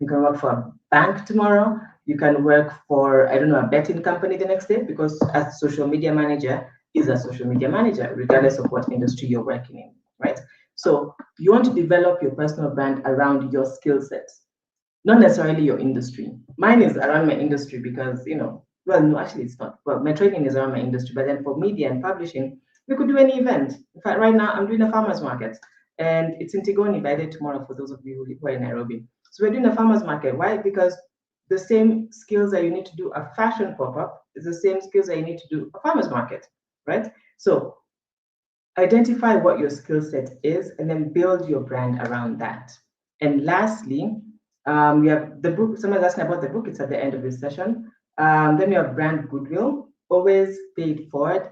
You can work for a bank tomorrow. You can work for, I don't know, a betting company the next day, because as a social media manager is a social media manager, regardless of what industry you're working in, right? So you want to develop your personal brand around your skill set, not necessarily your industry. Mine is around my industry because, well, no, actually it's not. Well, my training is around my industry, but then for media and publishing, we could do any event. In fact, right now I'm doing a farmer's market, and it's in Tigoni by the tomorrow for those of you who are in Nairobi. So we're doing a farmer's market. Why? Because the same skills that you need to do a fashion pop-up is the same skills that you need to do a farmer's market, right? So identify what your skill set is and then build your brand around that. And lastly, we have the book. Someone's asking about the book. It's at the end of this session. Then we have brand goodwill. Always pay it forward.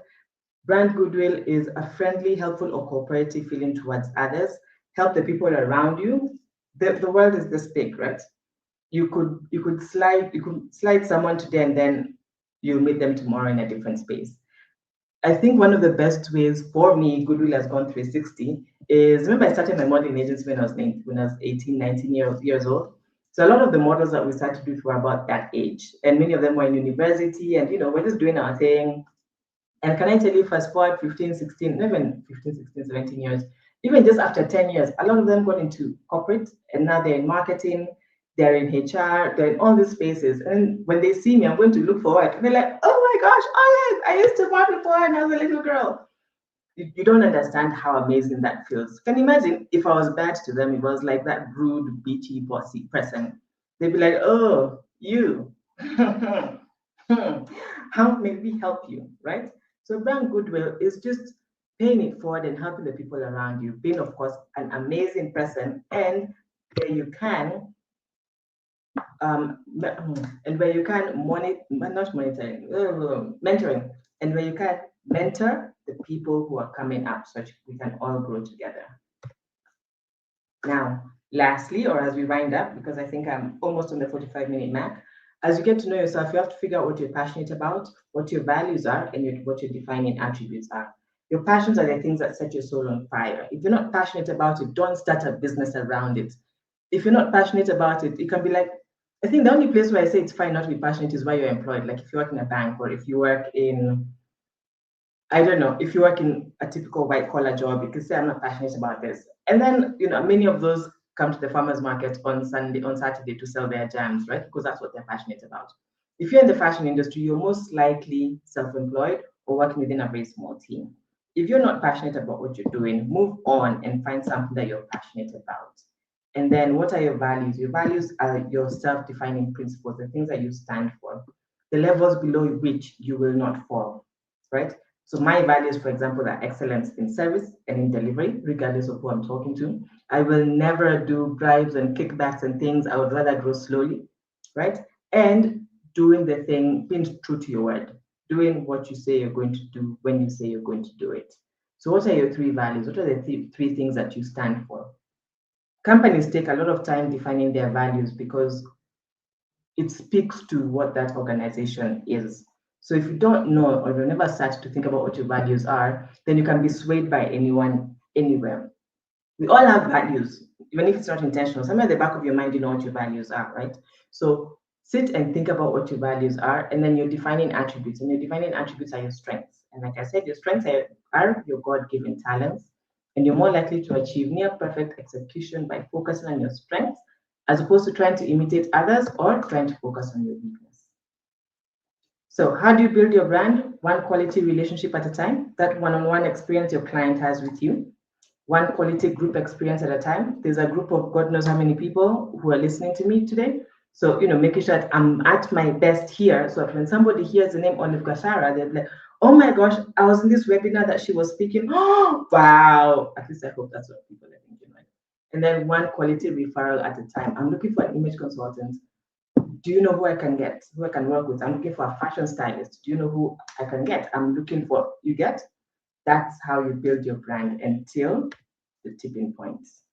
Brand goodwill is a friendly, helpful, or cooperative feeling towards others. Help the people around you. The world is this big, right? You could slide someone today and then you'll meet them tomorrow in a different space. I think one of the best ways for me, goodwill has gone 360, is, remember I started my modeling agency when I was 18, 19 years old. So a lot of the models that we started with were about that age. And many of them were in university and, we're just doing our thing. And can I tell you, fast forward 15, 16, even 15, 16, 17 years, even just after 10 years, a lot of them got into corporate and now they're in marketing, they're in HR, they're in all these spaces. And when they see me, I'm going to look forward. They're like, oh my gosh, Olive, I used to model before when I was a little girl. You don't understand how amazing that feels. Can you imagine if I was bad to them, it was like that rude, bitchy, bossy person. They'd be like, oh, you. How may we help you, right? So brand goodwill is just paying it forward and helping the people around you, being, of course, an amazing person, and where you can, and where you can mentoring, and where you can mentor the people who are coming up so we can all grow together. Now, lastly, or as we wind up, because I think I'm almost on the 45-minute mark, as you get to know yourself, you have to figure out what you're passionate about, what your values are, and what your defining attributes are. Your passions are the things that set your soul on fire. If you're not passionate about it, don't start a business around it. If you're not passionate about it, it can be like, I think the only place where I say it's fine not to be passionate is where you're employed. Like if you work in a bank, or if you work in, I don't know, if you work in a typical white collar job, you can say, I'm not passionate about this. And then, many of those come to the farmers market on Saturday to sell their jams, right? Because that's what they're passionate about. If you're in the fashion industry, you're most likely self-employed or working within a very small team. If you're not passionate about what you're doing, move on and find something that you're passionate about. And then what are your values? Your values are your self-defining principles, the things that you stand for, the levels below which you will not fall, right? So my values, for example, are excellence in service and in delivery, regardless of who I'm talking to. I will never do bribes and kickbacks and things. I would rather grow slowly, right? And doing the thing, being true to your word, doing what you say you're going to do when you say you're going to do it. So what are your 3 values? What are the three things that you stand for? Companies take a lot of time defining their values because it speaks to what that organization is. So if you don't know or you never start to think about what your values are, then you can be swayed by anyone, anywhere. We all have values, even if it's not intentional. Somewhere at the back of your mind, you know what your values are, right? So sit and think about what your values are, and then you're defining attributes. And your defining attributes are your strengths. And like I said, your strengths are your God-given talents, and you're more likely to achieve near perfect execution by focusing on your strengths as opposed to trying to imitate others or trying to focus on your weakness. So how do you build your brand? One quality relationship at a time, that one-on-one experience your client has with you. One quality group experience at a time. There's a group of God knows how many people who are listening to me today. So, making sure that I'm at my best here. So that when somebody hears the name Olive Gachara, they're like, oh my gosh, I was in this webinar that she was speaking. Oh, wow. At least I hope that's what people are thinking, right? And then one quality referral at a time. I'm looking for an image consultant. Do you know who I can get, who I can work with? I'm looking for a fashion stylist. Do you know who I can get? I'm looking for, you get? That's how you build your brand until the tipping points.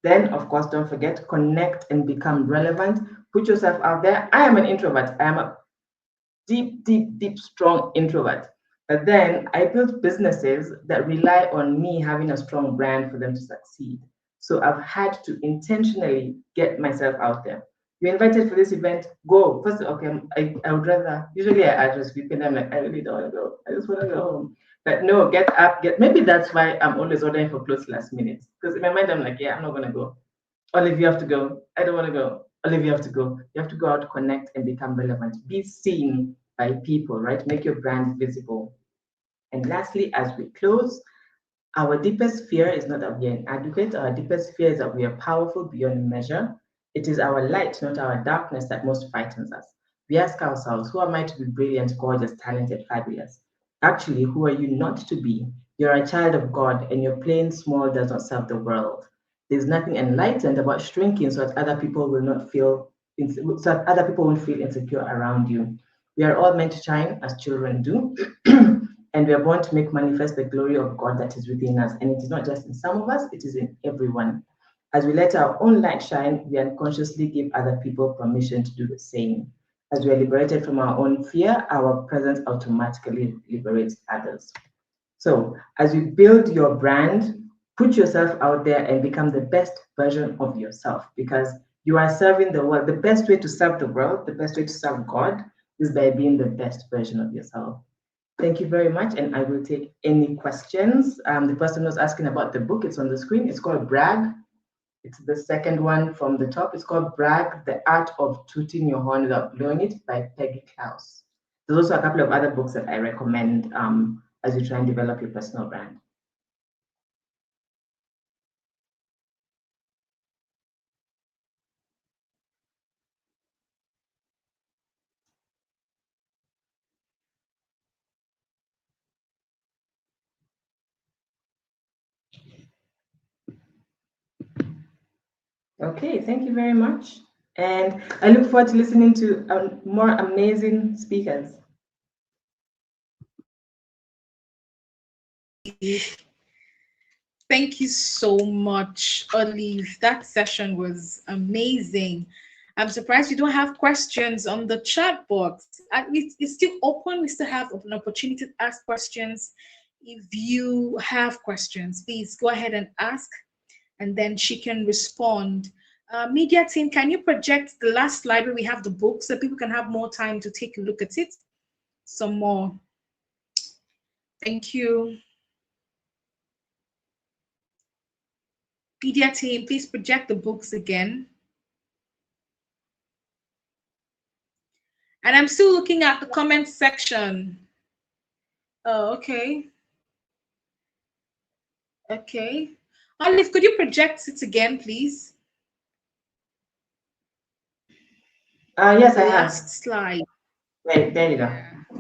Then, of course, don't forget, connect and become relevant. Put yourself out there. I am an introvert. I am a deep, strong introvert. But then I built businesses that rely on me having a strong brand for them to succeed. So I've had to intentionally get myself out there. You're invited for this event, go. First, okay, I would rather, usually I just sleep and I'm like, I really don't want to go. I just want to go home. But no, get up, maybe that's why I'm always ordering for clothes last minute. Because in my mind, I'm like, yeah, I'm not going to go. Olive, you have to go. I don't want to go. Olive, you have to go. You have to go out, connect, and become relevant. Be seen by people, right? Make your brand visible. And lastly, as we close, our deepest fear is not that we are inadequate. Our deepest fear is that we are powerful beyond measure. It is our light, not our darkness, that most frightens us. We ask ourselves, who am I to be brilliant, gorgeous, talented, fabulous? Actually, who are you not to be? You're a child of God, and your playing small does not serve the world. There's nothing enlightened about shrinking so that other people will not feel, so that other people won't feel insecure around you. We are all meant to shine as children do. And we are born to make manifest the glory of God that is within us. And it is not just in some of us, it is in everyone. As we let our own light shine, we unconsciously give other people permission to do the same. As we are liberated from our own fear, our presence automatically liberates others. So as you build your brand, put yourself out there and become the best version of yourself, because you are serving the world. The best way to serve the world, the best way to serve God is by being the best version of yourself. Thank you very much, and I will take any questions. The person was asking about the book. It's on the screen. It's called Brag. It's the second one from the top. It's called Brag, The Art of Tooting Your Horn Without Blowing It by Peggy Klaus. There's also a couple of other books that I recommend as you try and develop your personal brand. Okay, thank you very much. And I look forward to listening to more amazing speakers. Thank you so much, Olive. That session was amazing. I'm surprised you don't have questions on the chat box. It's still open. We still have an opportunity to ask questions. If you have questions, please go ahead and ask, and then she can respond. Media team, can you project the last slide where we have the book so people can have more time to take a look at it? Some more. Thank you. Media team, please project the books again. And I'm still looking at the comment section. Oh, okay. Okay. Olive, could you project it again, please? Yes, I have. Last slide. Wait, there you go.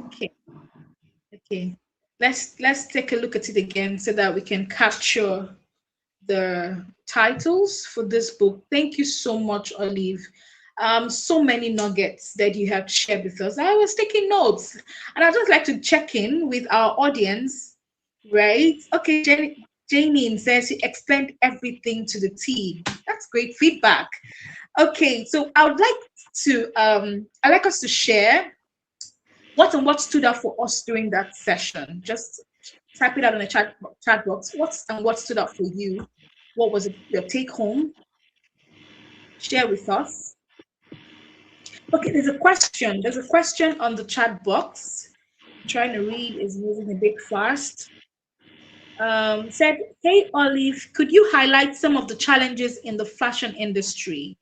Okay. Okay. Let's take a look at it again so that we can capture the titles for this book. Thank you so much, Olive. So many nuggets that you have shared with us. I was taking notes, and I'd just like to check in with our audience, right? Okay, Janie says she explained everything to the T. That's great feedback. Okay, so I would like to I'd like us to share what stood out for us during that session. Just type it out in the chat box. What stood out for you? What was your take home? Share with us. Okay, there's a question. There's a question on the chat box. I'm trying to read, is moving a bit fast. Said, hey Olive, could you highlight some of the challenges in the fashion industry?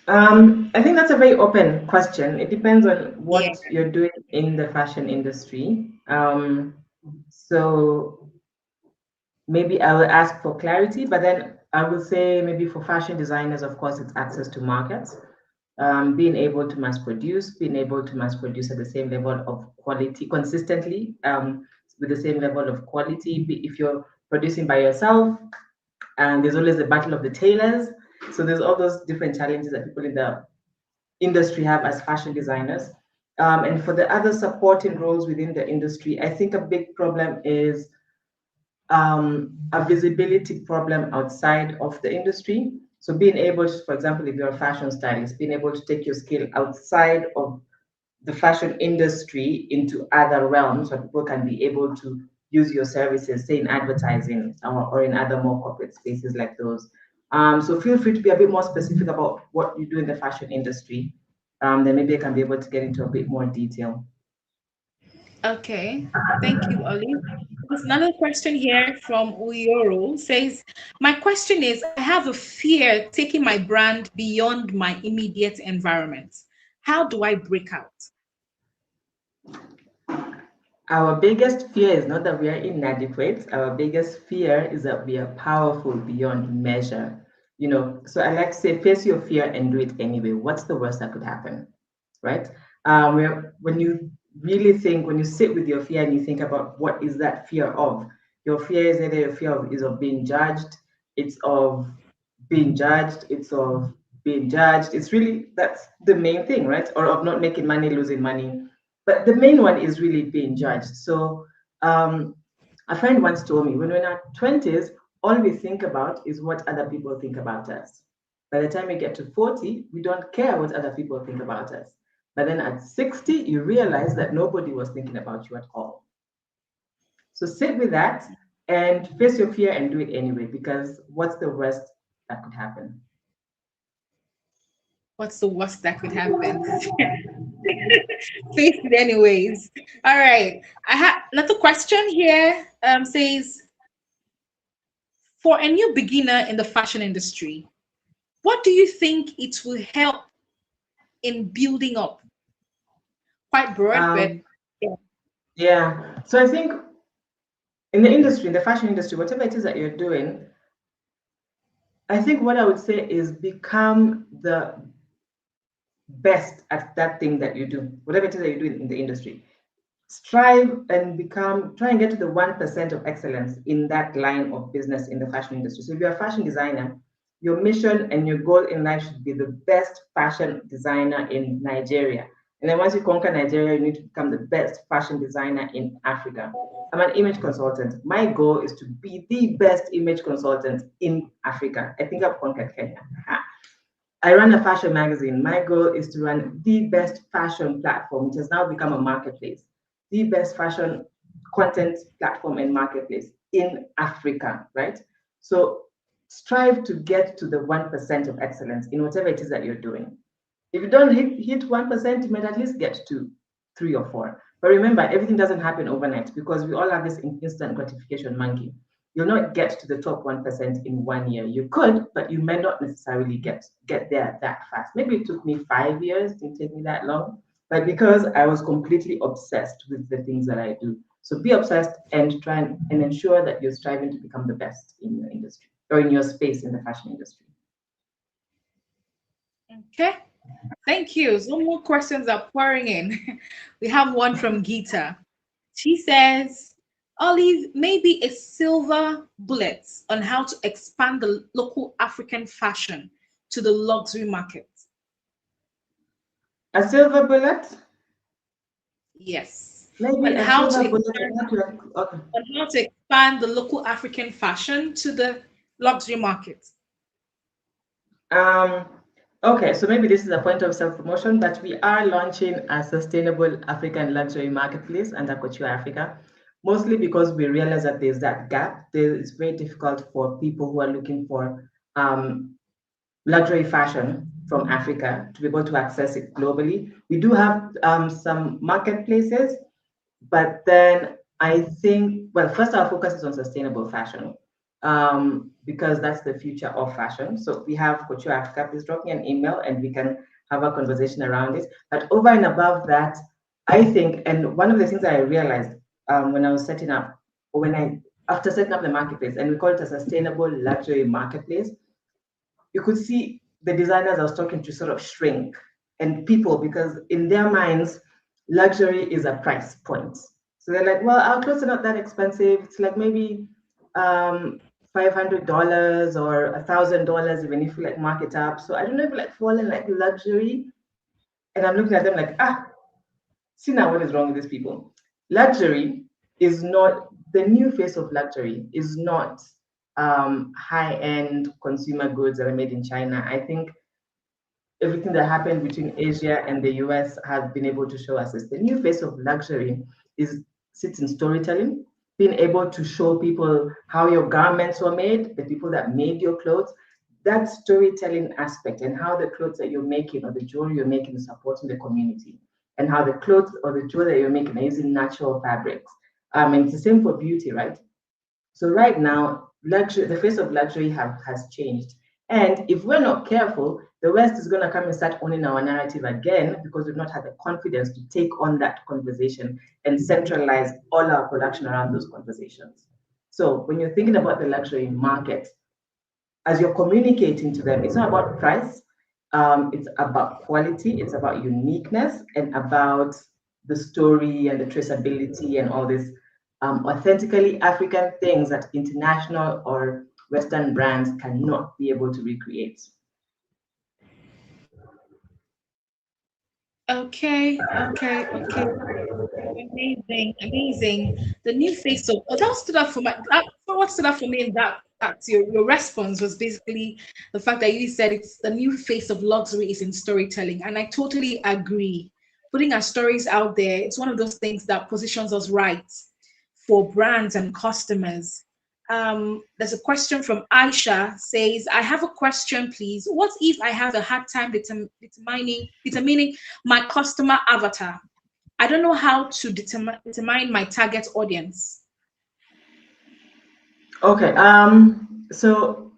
I think that's a very open question. It depends on Yeah. what you're doing in the fashion industry. So maybe I will ask for clarity, but then I will say maybe for fashion designers, of course, it's access to markets, being able to mass produce, being able to mass produce at the same level of quality consistently, with the same level of quality. If you're producing by yourself, and there's always the battle of the tailors. So there's all those different challenges that people in the industry have as fashion designers. And for the other supporting roles within the industry, I think a big problem is a visibility problem outside of the industry. So being able to, for example, if you're a fashion stylist, being able to take your skill outside of the fashion industry into other realms where people can be able to use your services, say in advertising or in other more corporate spaces like those. So feel free to be a bit more specific about what you do in the fashion industry. Then maybe I can be able to get into a bit more detail. Okay, thank you, Olive. There's another question here from Uyoro says, my question is, I have a fear taking my brand beyond my immediate environment. How do I break out? Our biggest fear is not that we are inadequate. Our biggest fear is that we are powerful beyond measure. So I like to say, face your fear and do it anyway. What's the worst that could happen, right? When you really think, when you sit with your fear and you think about what is that fear of, your fear is either your fear is of being judged, it's of being judged, it's of being judged. It's really, that's the main thing, right? Or of not making money, losing money, but the main one is really being judged. So a friend once told me, when we're in our 20s, all we think about is what other people think about us. By the time we get to 40, we don't care what other people think about us. But then at 60, you realize that nobody was thinking about you at all. So sit with that and face your fear and do it anyway, because what's the worst that could happen? What's the worst that could happen? Face it anyways. All right. I have another question here. Says, for a new beginner in the fashion industry, what do you think it will help in building up? Quite broad, but Um, yeah. So I think in the industry, in the fashion industry, whatever it is that you're doing, I think what I would say is become the best at that thing that you do, whatever it is that you do in the industry. Strive and try and get to the 1% of excellence in that line of business in the fashion industry. So if you're a fashion designer, your mission and your goal in life should be the best fashion designer in Nigeria. And then once you conquer Nigeria, you need to become the best fashion designer in Africa. I'm an image consultant. My goal is to be the best image consultant in Africa. I think I've conquered Kenya. I run a fashion magazine. My goal is to run the best fashion platform, which has now become a marketplace, the best fashion content platform and marketplace in Africa, right? So strive to get to the 1% of excellence in whatever it is that you're doing. If you don't hit 1%, you might at least get to 3 or 4. But remember, everything doesn't happen overnight because we all have this instant gratification monkey. You'll not get to the top 1% in 1 year. You could, but you may not necessarily get there that fast. Maybe it took me 5 years, it didn't take me that long, but because I was completely obsessed with the things that I do. So be obsessed and try and ensure that you're striving to become the best in your industry or in your space in the fashion industry. okay. Thank you. Some more questions are pouring in. We have one from Geeta. She says, Olive, maybe a silver bullet on how to expand the local African fashion to the luxury market. A silver bullet? Yes. Maybe On a how to silver bullet. expand, Okay. on how to expand the local African fashion to the luxury market. Okay, so maybe this is a point of self-promotion, but we are launching a sustainable African luxury marketplace under Couture Africa, mostly because we realize that there's that gap. It's very difficult for people who are looking for luxury fashion from Africa to be able to access it globally. We do have some marketplaces, but then I think, well, first our focus is on sustainable fashion because that's the future of fashion. So we have Couture Africa. Please drop me an email and we can have a conversation around it. But over and above that, I think, and one of the things that I realized when I was setting up, or after setting up the marketplace, and we call it a sustainable luxury marketplace, you could see the designers I was talking to sort of shrink, and people, because in their minds, luxury is a price point. So they're like, well, our clothes are not that expensive. It's like maybe $500 or $1,000, even if you like mark it up. So I don't know if you like fall in like luxury. And I'm looking at them like, see now what is wrong with these people. Luxury is not, the new face of luxury is not high-end consumer goods that are made in China. I think everything that happened between Asia and the US has been able to show us is the new face of luxury sits in storytelling, being able to show people how your garments were made, the people that made your clothes, that storytelling aspect, and how the clothes that you're making or the jewelry you're making is supporting the community, and how the clothes or the jewelry that you're making are using natural fabrics. And it's the same for beauty, right? So right now, luxury, the face of luxury has changed. And if we're not careful, the West is going to come and start owning our narrative again because we've not had the confidence to take on that conversation and centralize all our production around those conversations. So when you're thinking about the luxury market, as you're communicating to them, it's not about price, it's about quality, it's about uniqueness, and about the story and the traceability and all this authentically African things that international or Western brands cannot be able to recreate. Okay. Amazing. The new face of that stood up for what stood up for me in that your response was basically the fact that you said it's the new face of luxury is in storytelling. And I totally agree. Putting our stories out there, it's one of those things that positions us right for brands and customers. There's a question from Aisha says, I have a question, please. What if I have a hard time determining my customer avatar? I don't know how to determine my target audience. Okay, so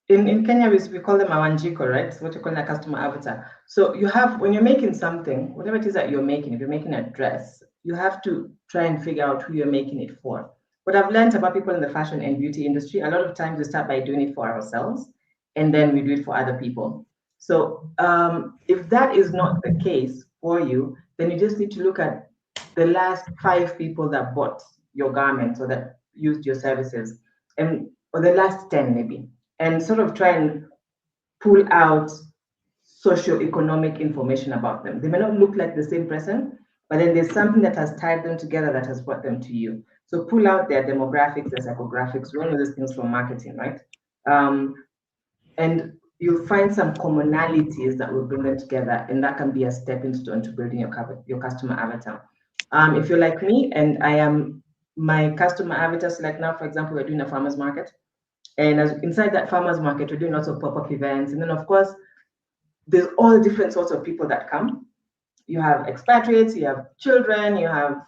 in Kenya, we call them awanjiko, right? So what you call a customer avatar. So you have, when you're making something, whatever it is that you're making, if you're making a dress, you have to try and figure out who you're making it for. What I've learned about people in the fashion and beauty industry, a lot of times we start by doing it for ourselves, and then we do it for other people. So if that is not the case for you, then you just need to look at the last 5 people that bought your garments or that used your services, and or the last 10 maybe, and sort of try and pull out socioeconomic information about them. They may not look like the same person, but then there's something that has tied them together that has brought them to you. So pull out their demographics, their psychographics, one of those things from marketing, right? And you'll find some commonalities that will bring them together, and that can be a stepping stone to building your customer avatar. If you're like me, and I am my customer avatars, like now, for example, we're doing a farmer's market, and inside that farmer's market, we're doing lots of pop-up events, and then of course, there's all different sorts of people that come. You have expatriates, you have children, you have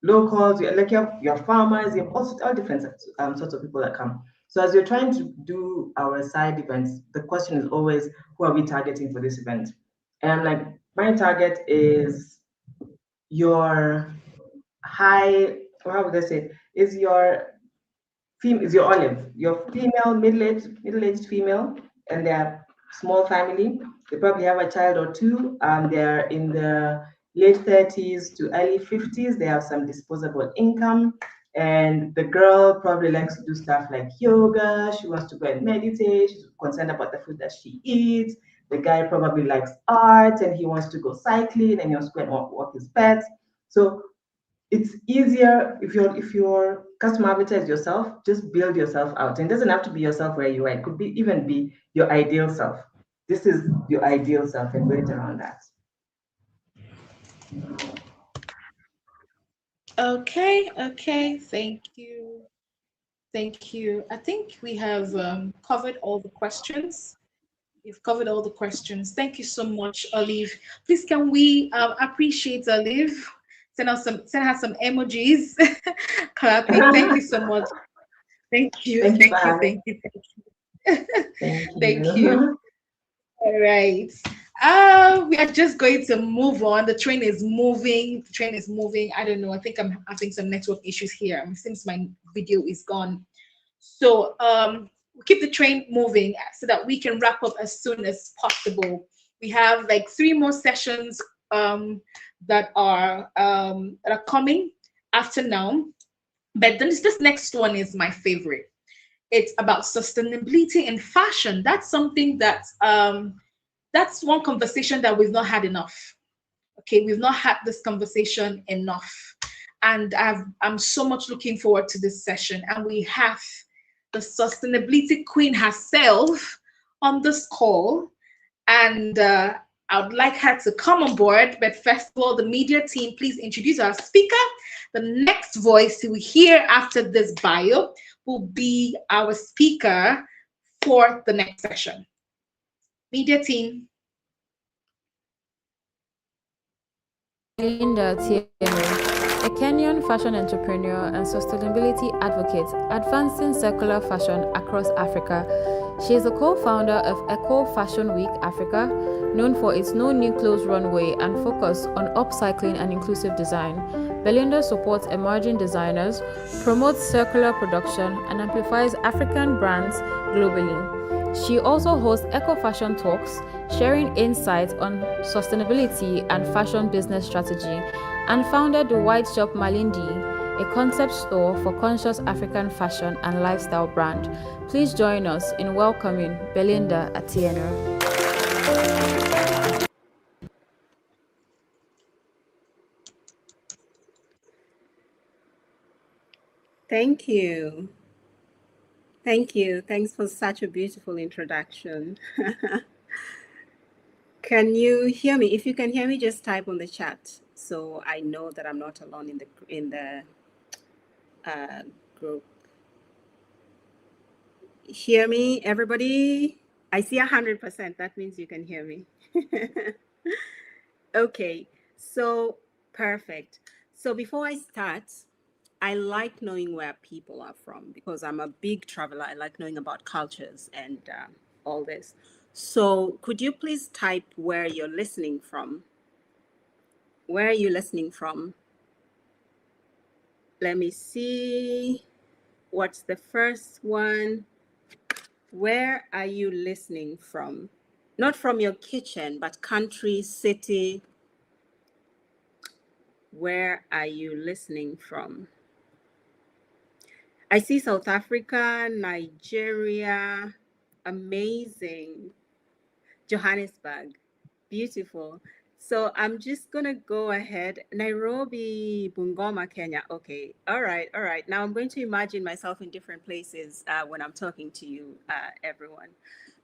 locals, you have farmers, you have all different sorts of people that come. So as you're trying to do our side events, the question is always, who are we targeting for this event? And I'm like, my target is your how would I say, is your olive, your female, middle-aged female, and they're small family. They probably have a child or two. They're in the late 30s to early 50s. They have some disposable income. And the girl probably likes to do stuff like yoga. She wants to go and meditate. She's concerned about the food that she eats. The guy probably likes art and he wants to go cycling and he wants to go and walk his pets. So it's easier if your customer avatar is yourself, just build yourself out. And it doesn't have to be yourself where you are. It could be even be your ideal self. This is your ideal self and build around that. Okay, thank you. Thank you. I think we have covered all the questions. We've covered all the questions. Thank you so much, Olive. Please, can we appreciate Olive? Send her some emojis. Clapping. Thank you so much. Thank you. Thank you for Thank you. having. Thank you. Thank you. Thank Thank you. you. All right. We are just going to move on. The train is moving. The train is moving. I don't know. I think I'm having some network issues here since my video is gone. So we'll keep the train moving so that we can wrap up as soon as possible. We have like 3 more sessions that are coming after now. But then this next one is my favorite. It's about sustainability in fashion. That's something that's one conversation that we've not had enough. Okay, we've not had this conversation enough. And I'm so much looking forward to this session. And we have the sustainability queen herself on this call. And I would like her to come on board. But first of all, the media team, please introduce our speaker. The next voice we hear after this bio will be our speaker for the next session. Media team. Belinda Atieno, a Kenyan fashion entrepreneur and sustainability advocate advancing circular fashion across Africa. She is the co-founder of Eco Fashion Week Africa, known for its No New Clothes runway and focus on upcycling and inclusive design. Belinda supports emerging designers, promotes circular production, and amplifies African brands globally. She also hosts Eco Fashion Talks, sharing insights on sustainability and fashion business strategy, and founded the White Shop Malindi, a concept store for conscious African fashion and lifestyle brand. Please join us in welcoming Belinda Atieno. Thank you. Thank you. Thanks for such a beautiful introduction. Can you hear me? If you can hear me, just type on the chat so I know that I'm not alone in the group. Hear me, everybody? I see 100%. That means you can hear me. Okay, so perfect. So before I start, I like knowing where people are from because I'm a big traveler. I like knowing about cultures and all this. So could you please type where you're listening from? Where are you listening from? Let me see. What's the first one? Where are you listening from? Not from your kitchen, but country, city. Where are you listening from? I see South Africa, Nigeria, amazing. Johannesburg, beautiful. So I'm just gonna go ahead. Nairobi, Bungoma, Kenya. Okay, all right. Now I'm going to imagine myself in different places when I'm talking to you, everyone.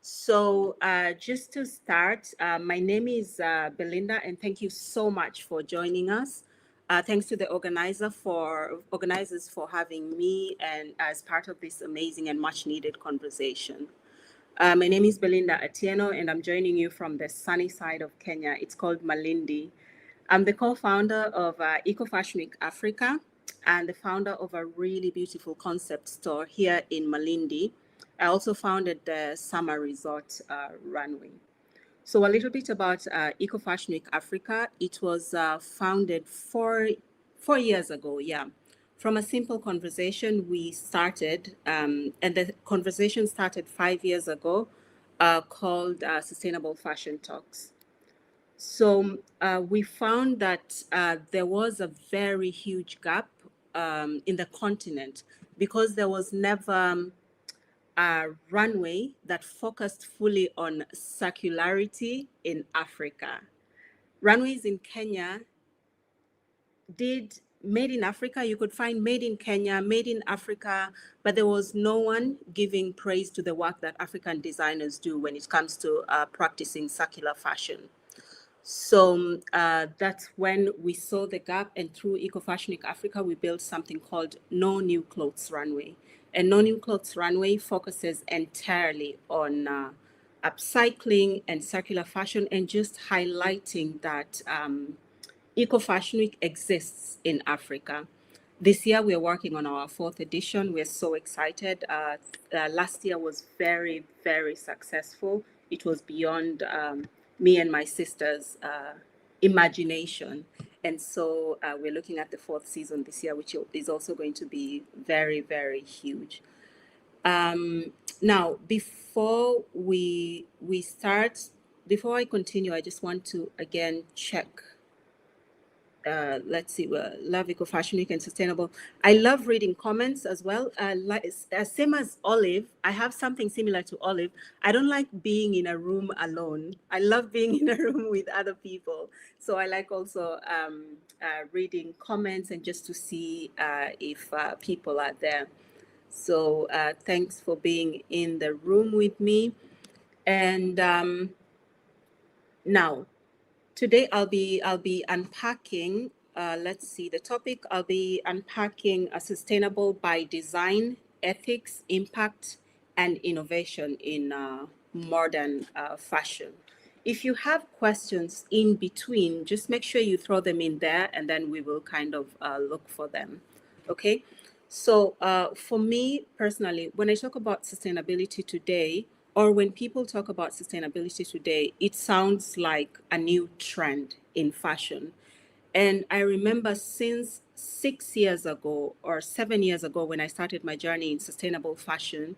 So just to start, my name is Belinda, and thank you so much for joining us. Thanks to the organizers for having me and as part of this amazing and much needed conversation. My name is Belinda Atieno, and I'm joining you from the sunny side of Kenya. It's called Malindi. I'm the co-founder of Eco Fashion Week Africa and the founder of a really beautiful concept store here in Malindi. I also founded the Summer Resort runway. So a little bit about Eco Fashion Week Africa. It was founded 4 years ago, yeah. From a simple conversation we started, and the conversation started 5 years ago, called Sustainable Fashion Talks. So we found that there was a very huge gap in the continent because there was never a runway that focused fully on circularity in Africa. Runways in Kenya did made in Africa. You could find made in Kenya, made in Africa, but there was no one giving praise to the work that African designers do when it comes to practicing circular fashion. So that's when we saw the gap, and through Eco-Fashion Week Africa, we built something called No New Clothes Runway. And No New Clothes Runway focuses entirely on upcycling and circular fashion, and just highlighting that Eco-Fashion Week exists in Africa. This year, we're working on our 4th edition. We're so excited. Last year was very, very successful. It was beyond me and my sister's imagination. And so we're looking at the 4th season this year, which is also going to be very, very huge. Now, before I continue, I just want to again check. Let's see, love Eco-Fashion Week and sustainable. I love reading comments as well. Same as Olive, I have something similar to Olive. I don't like being in a room alone. I love being in a room with other people. So I like also reading comments and just to see if people are there. So thanks for being in the room with me. And now, today I'll be unpacking. Let's see the topic. I'll be unpacking a sustainable by design, ethics, impact, and innovation in modern fashion. If you have questions in between, just make sure you throw them in there, and then we will kind of look for them. Okay. So for me personally, when I talk about sustainability today, or when people talk about sustainability today, it sounds like a new trend in fashion. And I remember since 6 years ago or 7 years ago, when I started my journey in sustainable fashion,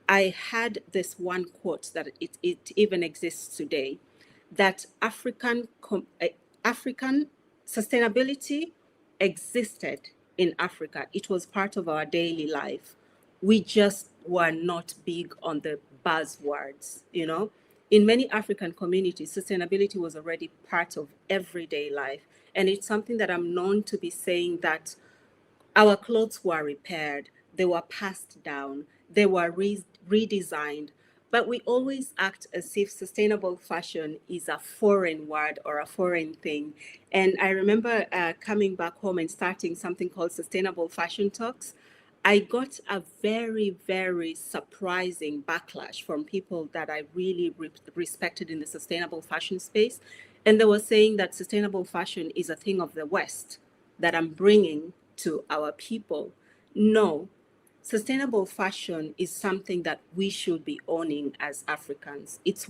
I had this one quote that it even exists today, that African sustainability existed in Africa. It was part of our daily life. We just were not big on the buzzwords, you know. In many African communities, sustainability was already part of everyday life. And it's something that I'm known to be saying, that our clothes were repaired, they were passed down, they were redesigned, but we always act as if sustainable fashion is a foreign word or a foreign thing. And I remember coming back home and starting something called Sustainable Fashion Talks. I got a very, very surprising backlash from people that I really respected in the sustainable fashion space. And they were saying that sustainable fashion is a thing of the West that I'm bringing to our people. No, sustainable fashion is something that we should be owning as Africans. It's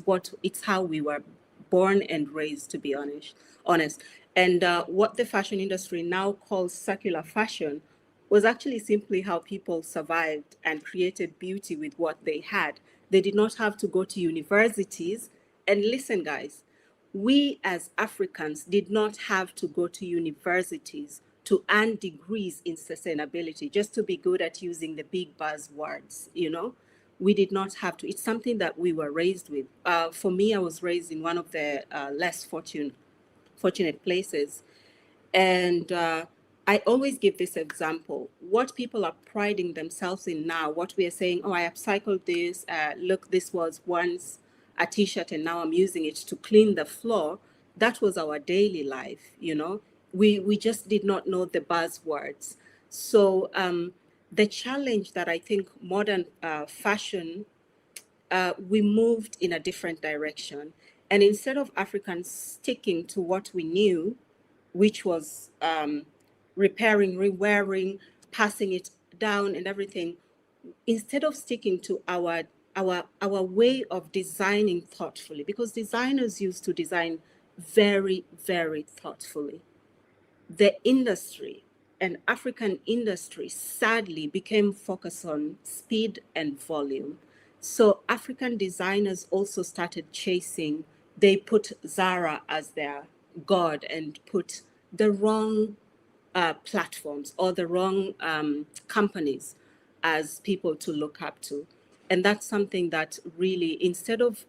how we were born and raised, to be honest. And what the fashion industry now calls circular fashion was actually simply how people survived and created beauty with what they had. They did not have to go to universities. And listen, guys, we as Africans did not have to go to universities to earn degrees in sustainability just to be good at using the big buzzwords, you know. We did not have to. It's something that we were raised with. For me, I was raised in one of the less fortunate places. And I always give this example. What people are priding themselves in now, what we are saying, oh, I upcycled this. Look, this was once a t-shirt and now I'm using it to clean the floor. That was our daily life, you know. We just did not know the buzzwords. So the challenge that I think modern fashion, we moved in a different direction. And instead of Africans sticking to what we knew, which was repairing, rewearing, passing it down and everything, instead of sticking to our way of designing thoughtfully, because designers used to design very, very thoughtfully. The industry and African industry sadly became focused on speed and volume. So African designers also started chasing they put Zara as their god and put the wrong platforms or the wrong companies as people to look up to. And that's something that really, instead of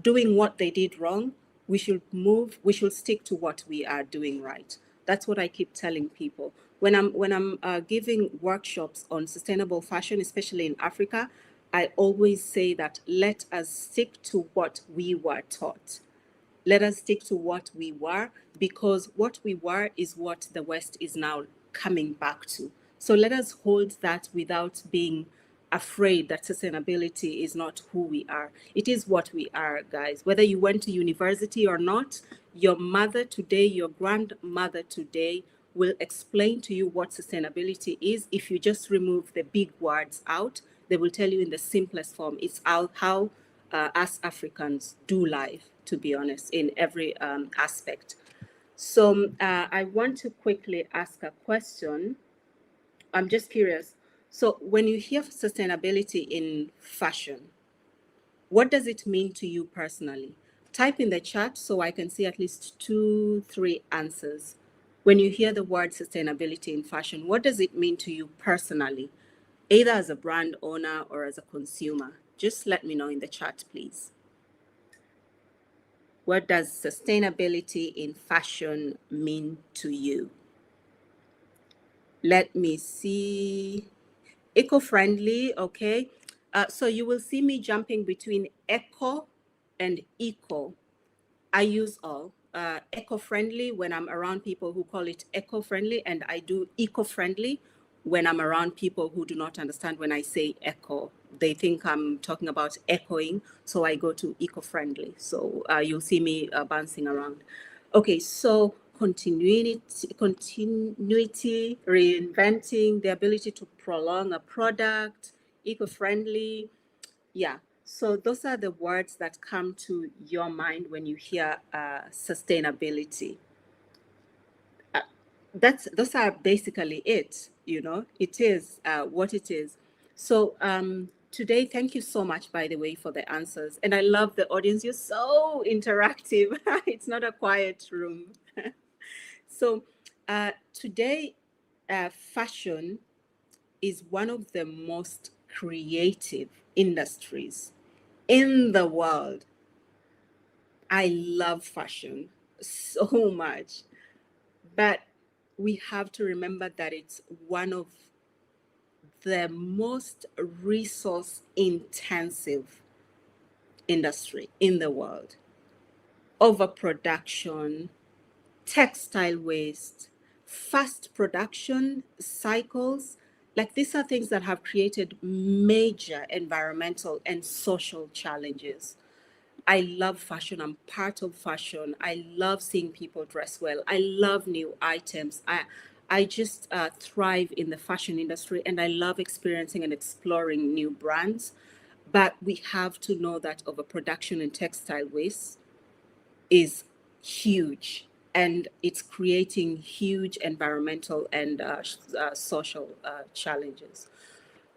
doing what they did wrong, we should stick to what we are doing right. That's what I keep telling people. When I'm giving workshops on sustainable fashion, especially in Africa, I always say that let us stick to what we were taught. Let us stick to what we were, because what we were is what the West is now coming back to. So let us hold that without being afraid that sustainability is not who we are. It is what we are, guys. Whether you went to university or not, your mother today, your grandmother today will explain to you what sustainability is. If you just remove the big words out, they will tell you in the simplest form. It's how us Africans do life, to be honest, in every aspect. So I want to quickly ask a question. I'm just curious. So when you hear sustainability in fashion, what does it mean to you personally? Type in the chat so I can see at least 2-3 answers. When you hear the word sustainability in fashion, what does it mean to you personally, either as a brand owner or as a consumer? Just let me know in the chat, please. What does sustainability in fashion mean to you? Let me see. Eco-friendly, okay. So you will see me jumping between eco and eco. I use all. Eco-friendly when I'm around people who call it eco-friendly, and I do eco-friendly when I'm around people who do not understand when I say eco. They think I'm talking about echoing, so I go to eco-friendly. So you'll see me bouncing around. Okay, so continuity, reinventing, the ability to prolong a product, eco-friendly. Yeah. So those are the words that come to your mind when you hear sustainability. Those are basically it. You know, it is what it is. So today, thank you so much, by the way, for the answers. And I love the audience. You're so interactive. It's not a quiet room. So today, fashion is one of the most creative industries in the world. I love fashion so much, but we have to remember that it's one of the most resource intensive industry in the world. Overproduction, textile waste, fast production cycles, like these are things that have created major environmental and social challenges. I love fashion. I'm part of fashion. I love seeing people dress well. I love new items. I just thrive in the fashion industry, and I love experiencing and exploring new brands. But we have to know that overproduction and textile waste is huge, and it's creating huge environmental and social challenges.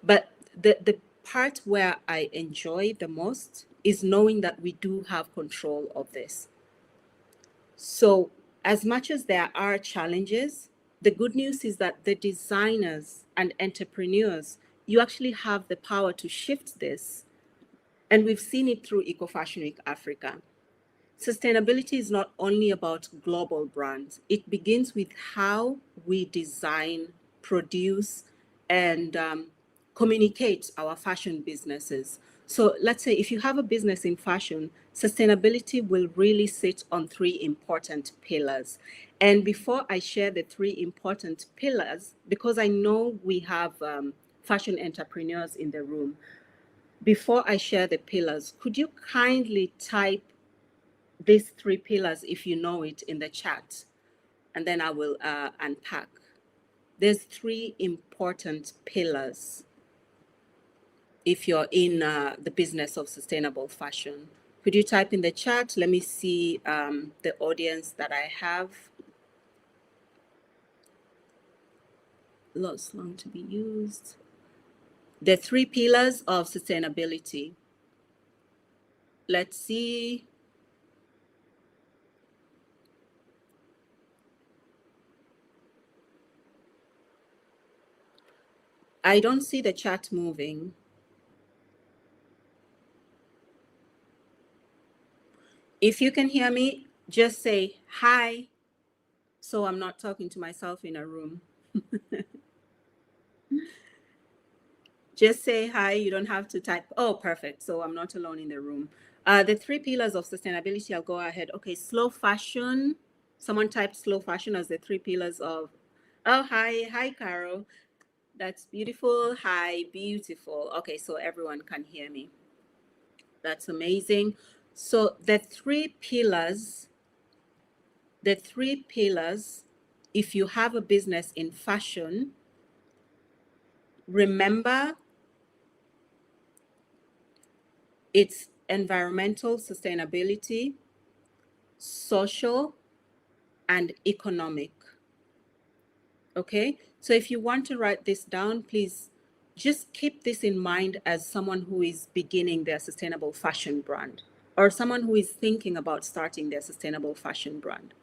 But the part where I enjoy the most is knowing that we do have control of this. So as much as there are challenges, the good news is that the designers and entrepreneurs, you actually have the power to shift this. And we've seen it through Eco Fashion Week Africa. Sustainability is not only about global brands. It begins with how we design, produce, and communicate our fashion businesses. So let's say if you have a business in fashion, sustainability will really sit on 3 important pillars. And before I share the 3 important pillars, because I know we have fashion entrepreneurs in the room, before I share the pillars, could you kindly type these 3 pillars, if you know it, in the chat, and then I will unpack. There's 3 important pillars if you're in the business of sustainable fashion. Could you type in the chat? Let me see the audience that I have. Lots long to be used. The 3 pillars of sustainability. Let's see. I don't see the chat moving. If you can hear me, just say hi, so I'm not talking to myself in a room. Just say hi. You don't have to type. Oh, perfect. So I'm not alone in the room. The 3 pillars of sustainability, I'll go ahead. Okay, slow fashion. Someone typed slow fashion as the 3 pillars of. Oh, hi. Hi, Carol. That's beautiful. Hi, beautiful. Okay, so everyone can hear me. That's amazing. So the 3 pillars, if you have a business in fashion, remember it's environmental sustainability, social, and economic. Okay, so if you want to write this down, please just keep this in mind as someone who is beginning their sustainable fashion brand, or someone who is thinking about starting their sustainable fashion brand.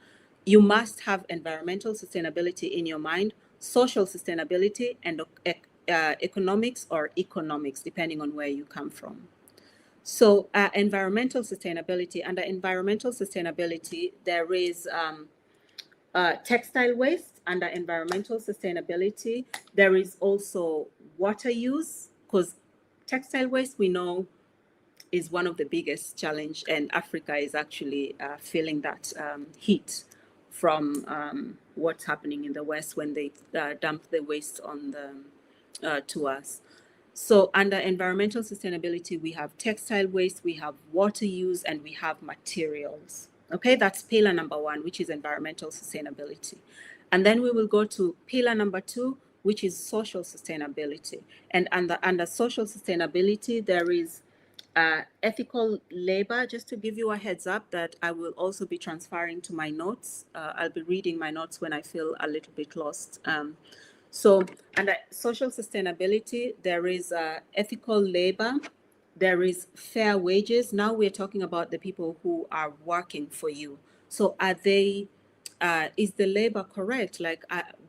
You must have environmental sustainability in your mind, social sustainability, and economics or economics, depending on where you come from. So environmental sustainability, under environmental sustainability, there is textile waste. Under environmental sustainability, there is also water use, because textile waste, we know, is one of the biggest challenge, and Africa is actually feeling that heat from what's happening in the West when they dump the waste on the to us. So under environmental sustainability, we have textile waste, we have water use, and we have materials. Okay, that's pillar number 1, which is environmental sustainability. And then we will go to pillar number 2, which is social sustainability. And under social sustainability, there is ethical labor. Just to give you a heads up that I will also be transferring to my notes. I'll be reading my notes when I feel a little bit lost. So under social sustainability, there is ethical labor, there is fair wages. Now we're talking about the people who are working for you. So are they, is the labor correct? Like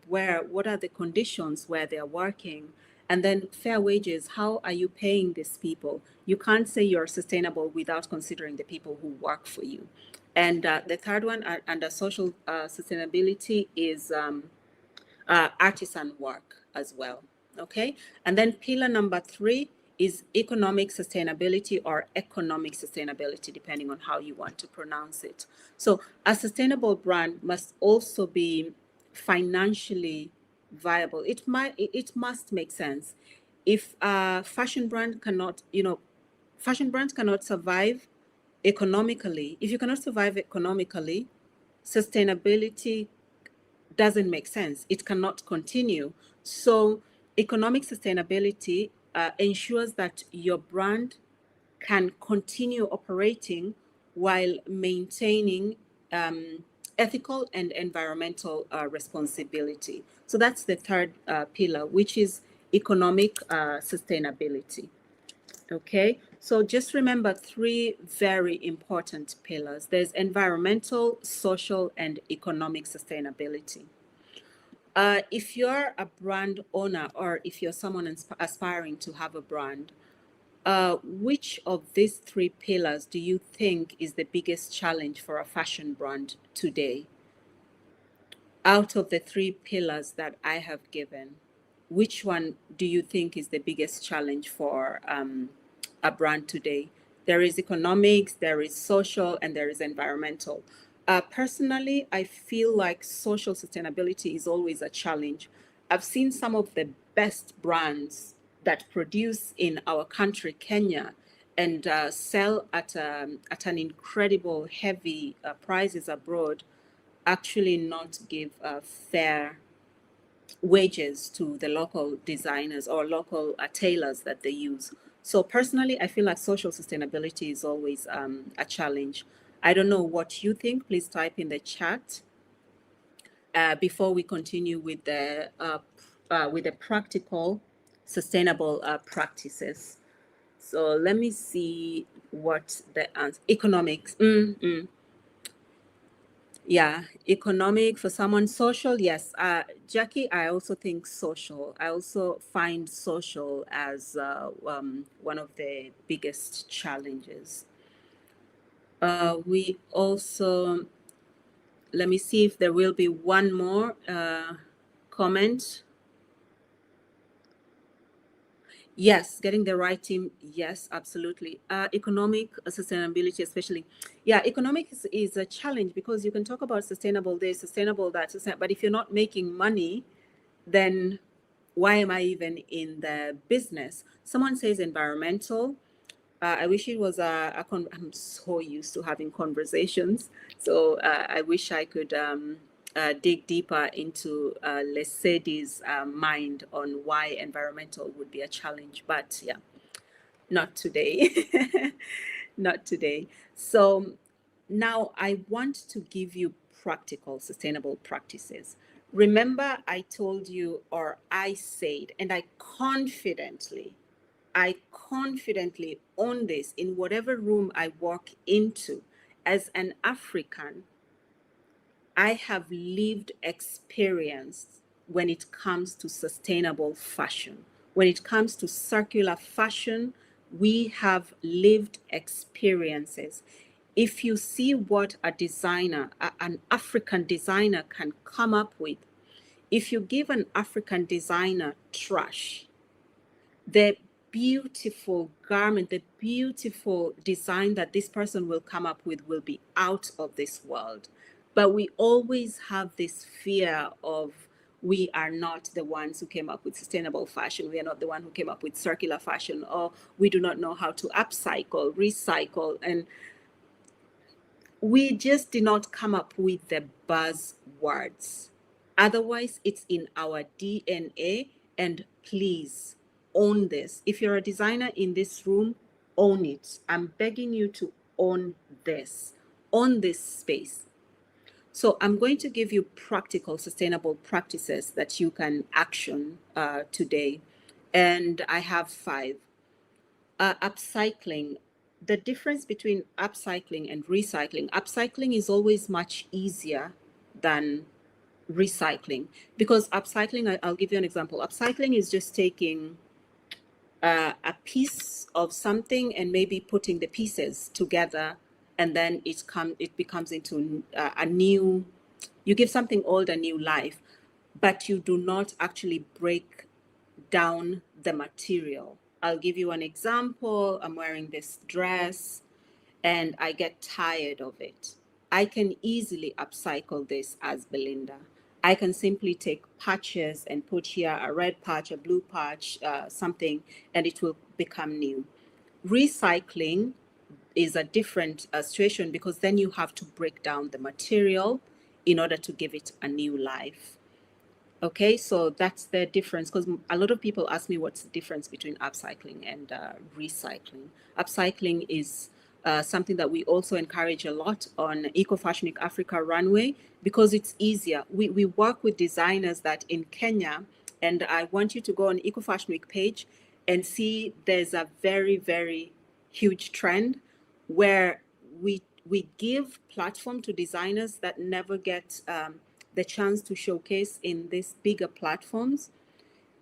what are the conditions where they're working? And then fair wages, how are you paying these people? You can't say you're sustainable without considering the people who work for you. And the third one under social sustainability is artisan work as well. Okay. And then pillar number 3 is economic sustainability or economic sustainability, depending on how you want to pronounce it. So a sustainable brand must also be financially viable. It must make sense. If a fashion brand cannot, fashion brands cannot survive economically. If you cannot survive economically, sustainability doesn't make sense. It cannot continue. So economic sustainability ensures that your brand can continue operating while maintaining ethical and environmental responsibility. So that's the third pillar, which is economic sustainability. Okay, so just remember 3 very important pillars. There's environmental, social, and economic sustainability. If you're a brand owner or if you're someone aspiring to have a brand, which of these 3 pillars do you think is the biggest challenge for a fashion brand today? Out of the 3 pillars that I have given, which one do you think is the biggest challenge for a brand today? There is economics, there is social, and there is environmental. Personally, I feel like social sustainability is always a challenge. I've seen some of the best brands that produce in our country, Kenya, and sell at an incredible heavy prices abroad, actually not give fair wages to the local designers or local tailors that they use. So personally, I feel like social sustainability is always a challenge. I don't know what you think. Please type in the chat before we continue with the practical sustainable practices. So let me see what the answer. Economics. Yeah, economic for someone, social, yes. Jackie, I also think social. I also find social as one of the biggest challenges. We also, let me see if there will be one more comment. Yes, getting the right team. Yes, absolutely. Economic sustainability, especially. Yeah, economic is a challenge because you can talk about sustainable this, sustainable that, but if you're not making money, then why am I even in the business? Someone says environmental. I wish it was I'm so used to having conversations. So I wish I could dig deeper into Lesedi's mind on why environmental would be a challenge. But yeah, not today. Not today. So now I want to give you practical, sustainable practices. Remember, I told you, or I said, and I confidently own this in whatever room I walk into. As an African, I have lived experience when it comes to sustainable fashion. When it comes to circular fashion, we have lived experiences. If you see what a designer, an African designer can come up with, if you give an African designer trash, the beautiful garment, the beautiful design that this person will come up with will be out of this world. But we always have this fear of we are not the ones who came up with sustainable fashion. We are not the one who came up with circular fashion, or we do not know how to upcycle, recycle. And we just did not come up with the buzzwords. Otherwise, it's in our DNA. And please own this. If you're a designer in this room, own it. I'm begging you to own this, own this space. So I'm going to give you practical, sustainable practices that you can action today. And I have 5. Upcycling. The difference between upcycling and upcycling is always much easier than recycling, because upcycling, I'll give you an example. Upcycling is just taking a piece of something and maybe putting the pieces together, and then it becomes into a new, you give something old a new life, but you do not actually break down the material. I'll give you an example. I'm wearing this dress and I get tired of it. I can easily upcycle this as Belinda. I can simply take patches and put here a red patch, a blue patch, something, and it will become new. Recycling is a different situation, because then you have to break down the material in order to give it a new life. Okay, so that's the difference, because a lot of people ask me what's the difference between upcycling and recycling. Upcycling is something that we also encourage a lot on Fashion Week Africa runway, because it's easier. We work with designers that in Kenya, and I want you to go on Fashion Week page and see there's a very, very huge trend where we give platform to designers that never get the chance to showcase in these bigger platforms,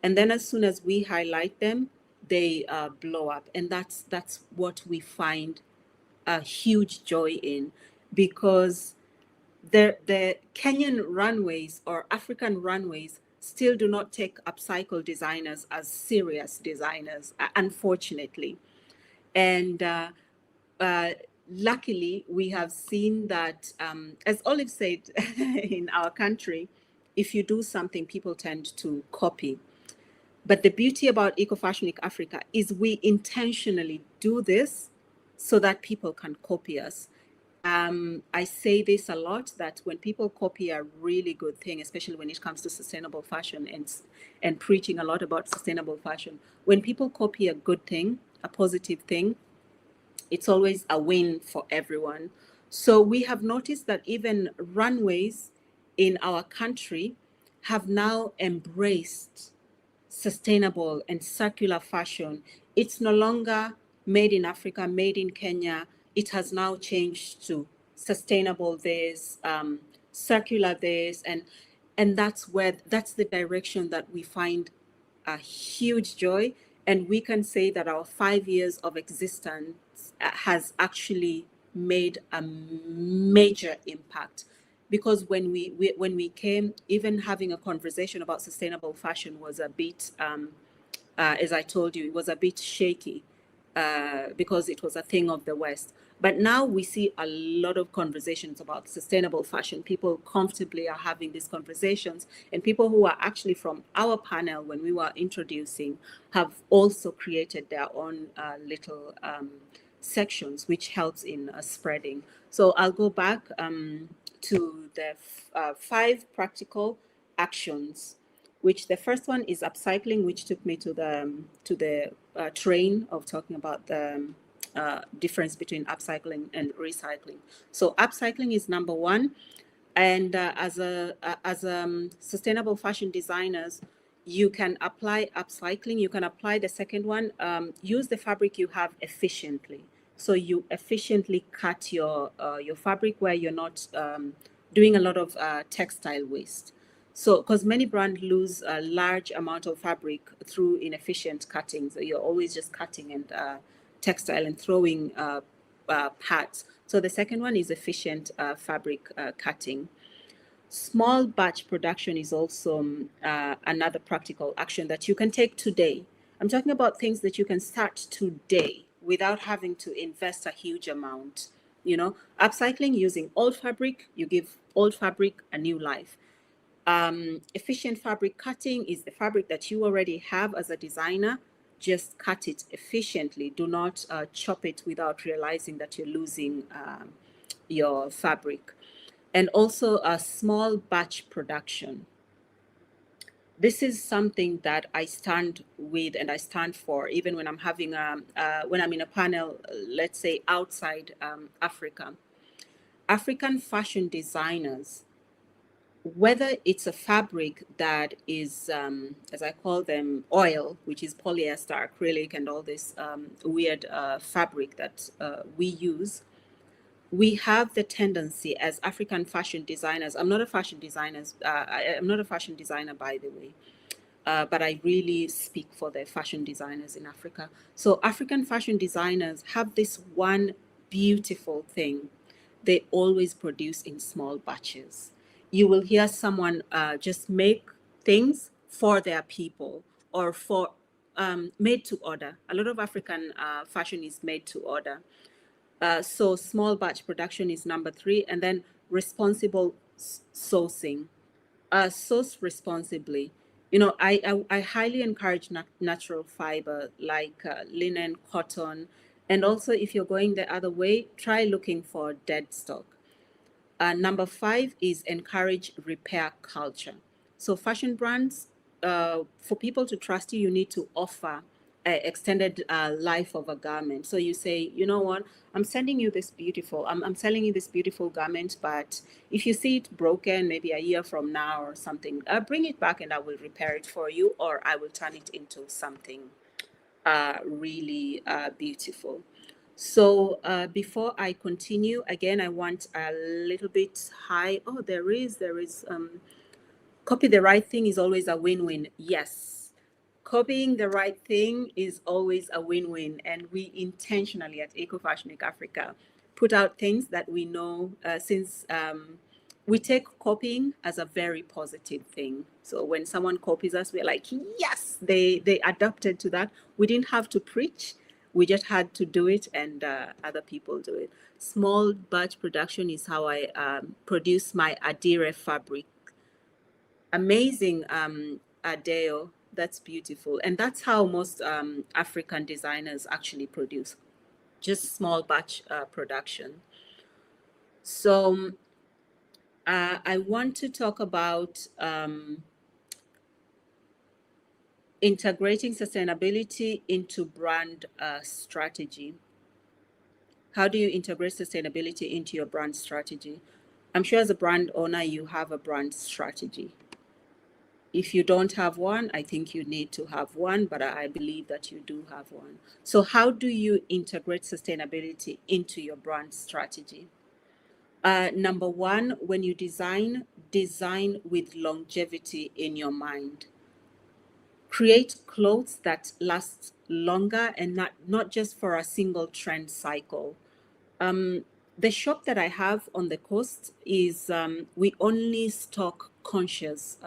and then as soon as we highlight them, they blow up. And that's what we find a huge joy in, because the Kenyan runways or African runways still do not take upcycle designers as serious designers, unfortunately. And luckily, we have seen that, as Olive said, in our country, if you do something, people tend to copy. But the beauty about Fashion Week Africa is we intentionally do this so that people can copy us. I say this a lot, that when people copy a really good thing, especially when it comes to sustainable fashion and preaching a lot about sustainable fashion, when people copy a good thing, a positive thing, it's always a win for everyone. So we have noticed that even runways in our country have now embraced sustainable and circular fashion. It's no longer made in Africa, made in Kenya. It has now changed to sustainable this, circular this, and that's the direction that we find a huge joy. And we can say that our 5 years of existence has actually made a major impact, because when we came, even having a conversation about sustainable fashion was a bit as I told you, it was a bit shaky because it was a thing of the West. But now we see a lot of conversations about sustainable fashion. People comfortably are having these conversations, and people who are actually from our panel when we were introducing have also created their own little sections, which helps in spreading. So I'll go back to the 5 practical actions, which the first one is upcycling, which took me to the train of talking about the difference between upcycling and recycling. So upcycling is number 1, and as sustainable fashion designers, you can apply upcycling. You can apply the second one. Use the fabric you have efficiently. So you efficiently cut your fabric where you're not doing a lot of textile waste. So, because many brands lose a large amount of fabric through inefficient cutting. So you're always just cutting and textile and throwing parts. So the second one is efficient fabric cutting. Small batch production is also another practical action that you can take today. I'm talking about things that you can start today without having to invest a huge amount. You know, upcycling using old fabric, you give old fabric a new life. Efficient fabric cutting is the fabric that you already have as a designer. Just cut it efficiently. Do not chop it without realizing that you're losing your fabric. And also a small batch production. This is something that I stand with and I stand for, even when I'm having when I'm in a panel, let's say outside Africa. African fashion designers, whether it's a fabric that is, as I call them, oil, which is polyester, acrylic, and all this weird fabric that we use, we have the tendency as African fashion designers. I'm not a fashion designer. I'm not a fashion designer, by the way, but I really speak for the fashion designers in Africa. So African fashion designers have this one beautiful thing. They always produce in small batches. You will hear someone just make things for their people or for made to order. A lot of African fashion is made to order. So small batch production is number 3, and then responsible sourcing. Source responsibly. You know, I highly encourage natural fiber like linen, cotton, and also if you're going the other way, try looking for dead stock. Number 5 is encourage repair culture. So fashion brands, for people to trust you, you need to offer extended life of a garment. So you say, you know what, I'm selling you this beautiful garment, but if you see it broken maybe a year from now or something, bring it back and I will repair it for you, or I will turn it into something really beautiful. So before I continue, again, I want a little bit high. Oh, there is copy the right thing is always a win-win. Yes, copying the right thing is always a win-win. And we intentionally at Ecofashion Africa put out things that we know since we take copying as a very positive thing. So when someone copies us, we're like, yes, they adapted to that. We didn't have to preach. We just had to do it, and other people do it. Small batch production is how I produce my Adire fabric. Amazing, Adeo. That's beautiful. And that's how most African designers actually produce, just small batch production. So I want to talk about integrating sustainability into brand strategy. How do you integrate sustainability into your brand strategy? I'm sure as a brand owner, you have a brand strategy. If you don't have one, I think you need to have one, but I believe that you do have one. So how do you integrate sustainability into your brand strategy? Number one, when you design with longevity in your mind. Create clothes that last longer and not just for a single trend cycle. The shop that I have on the coast is we only stock conscious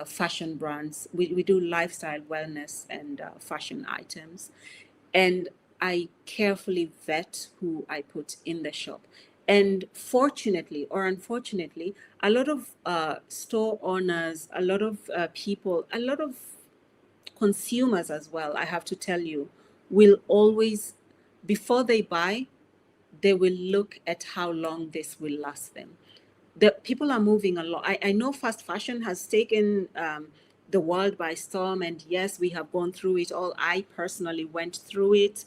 fashion brands. We do lifestyle, wellness, and fashion items. And I carefully vet who I put in the shop. And fortunately or unfortunately, a lot of store owners, a lot of people, a lot of consumers as well, I have to tell you, will always, before they buy, they will look at how long this will last them. The people are moving a lot. I know fast fashion has taken the world by storm, and yes, we have gone through it all. I personally went through it.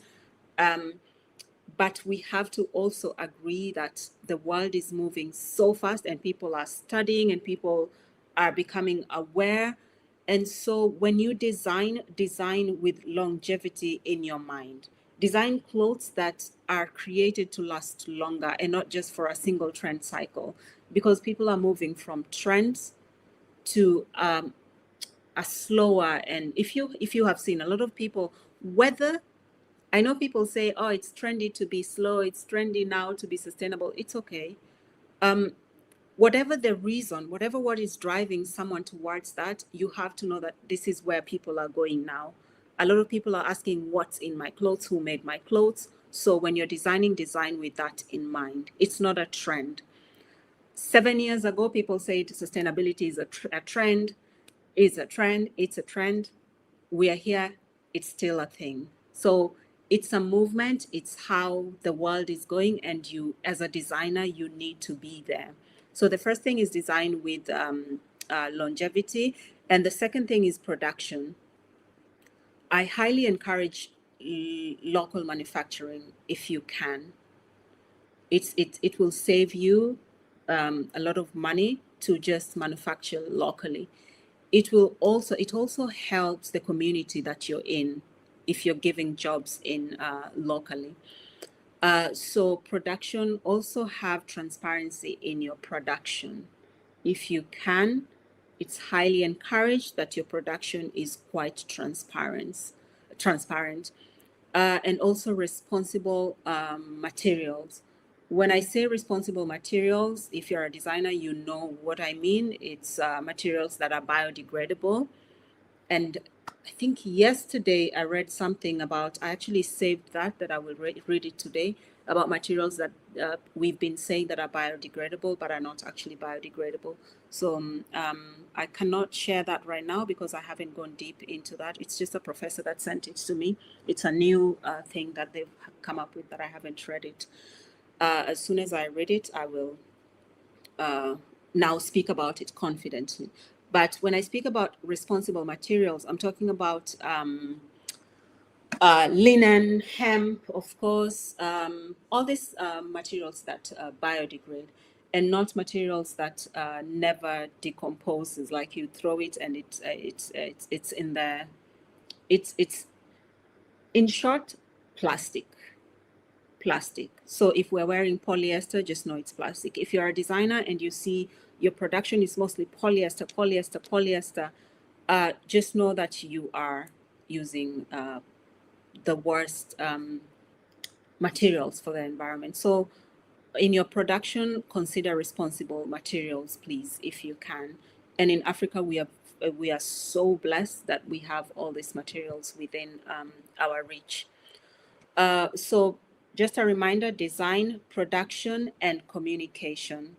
But we have to also agree that the world is moving so fast and people are studying and people are becoming aware. And so when you design with longevity in your mind. Design clothes that are created to last longer and not just for a single trend cycle, because people are moving from trends to a slower. And if you have seen a lot of people, whether I know people say, oh, it's trendy to be slow, it's trendy now to be sustainable. It's okay. Whatever the reason, whatever what is driving someone towards that, you have to know that this is where people are going now. A lot of people are asking what's in my clothes, who made my clothes. So when you're designing, design with that in mind. It's not a trend. 7 years ago, people said sustainability is a trend, it's a trend. We are here, it's still a thing. So it's a movement, it's how the world is going, and you, as a designer, you need to be there. So the first thing is design with longevity, and the second thing is production. I highly encourage local manufacturing if you can. It will save you a lot of money to just manufacture locally. It also helps the community that you're in if you're giving jobs in locally. So production, also have transparency in your production. If you can, it's highly encouraged that your production is quite transparent, and also responsible materials. When I say responsible materials, if you're a designer, you know what I mean. It's materials that are biodegradable. And I think yesterday I read something about, I actually saved that I will read it today, about materials that we've been saying that are biodegradable, but are not actually biodegradable. So I cannot share that right now because I haven't gone deep into that. It's just a professor that sent it to me. It's a new thing that they've come up with that I haven't read it. As soon as I read it, I will now speak about it confidently. But when I speak about responsible materials, I'm talking about linen, hemp, of course, all these materials that biodegrade, and not materials that never decomposes. Like you throw it and it's in there. It's in short, plastic. So if we're wearing polyester, just know it's plastic. If you're a designer and you see your production is mostly polyester, just know that you are using the worst materials for the environment. So in your production, consider responsible materials, please, if you can. And in Africa, we are so blessed that we have all these materials within our reach. So just a reminder, design, production, and communication.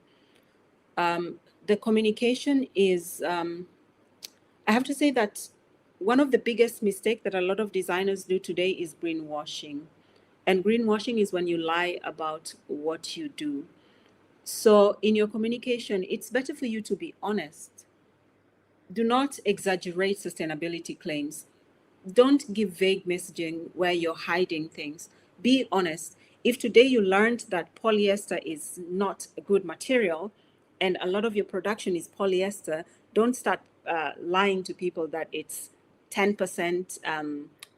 The communication is, I have to say that one of the biggest mistakes that a lot of designers do today is greenwashing. And greenwashing is when you lie about what you do. So in your communication, it's better for you to be honest. Do not exaggerate sustainability claims. Don't give vague messaging where you're hiding things. Be honest. If today you learned that polyester is not a good material and a lot of your production is polyester, don't start lying to people that it's 10%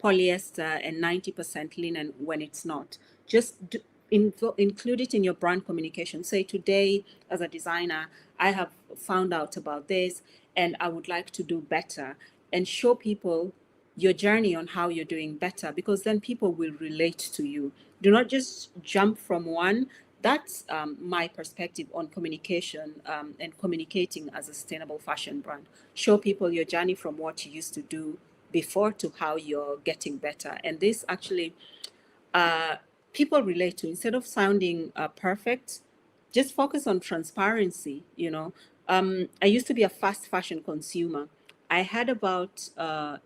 polyester and 90% linen when it's not. Just include it in your brand communication. Say today, as a designer, I have found out about this and I would like to do better, and show people your journey on how you're doing better, because then people will relate to you. Do not just jump from one. That's my perspective on communication, and communicating as a sustainable fashion brand. Show people your journey from what you used to do before to how you're getting better. And this actually, people relate to. Instead of sounding perfect, just focus on transparency. I used to be a fast fashion consumer. I had about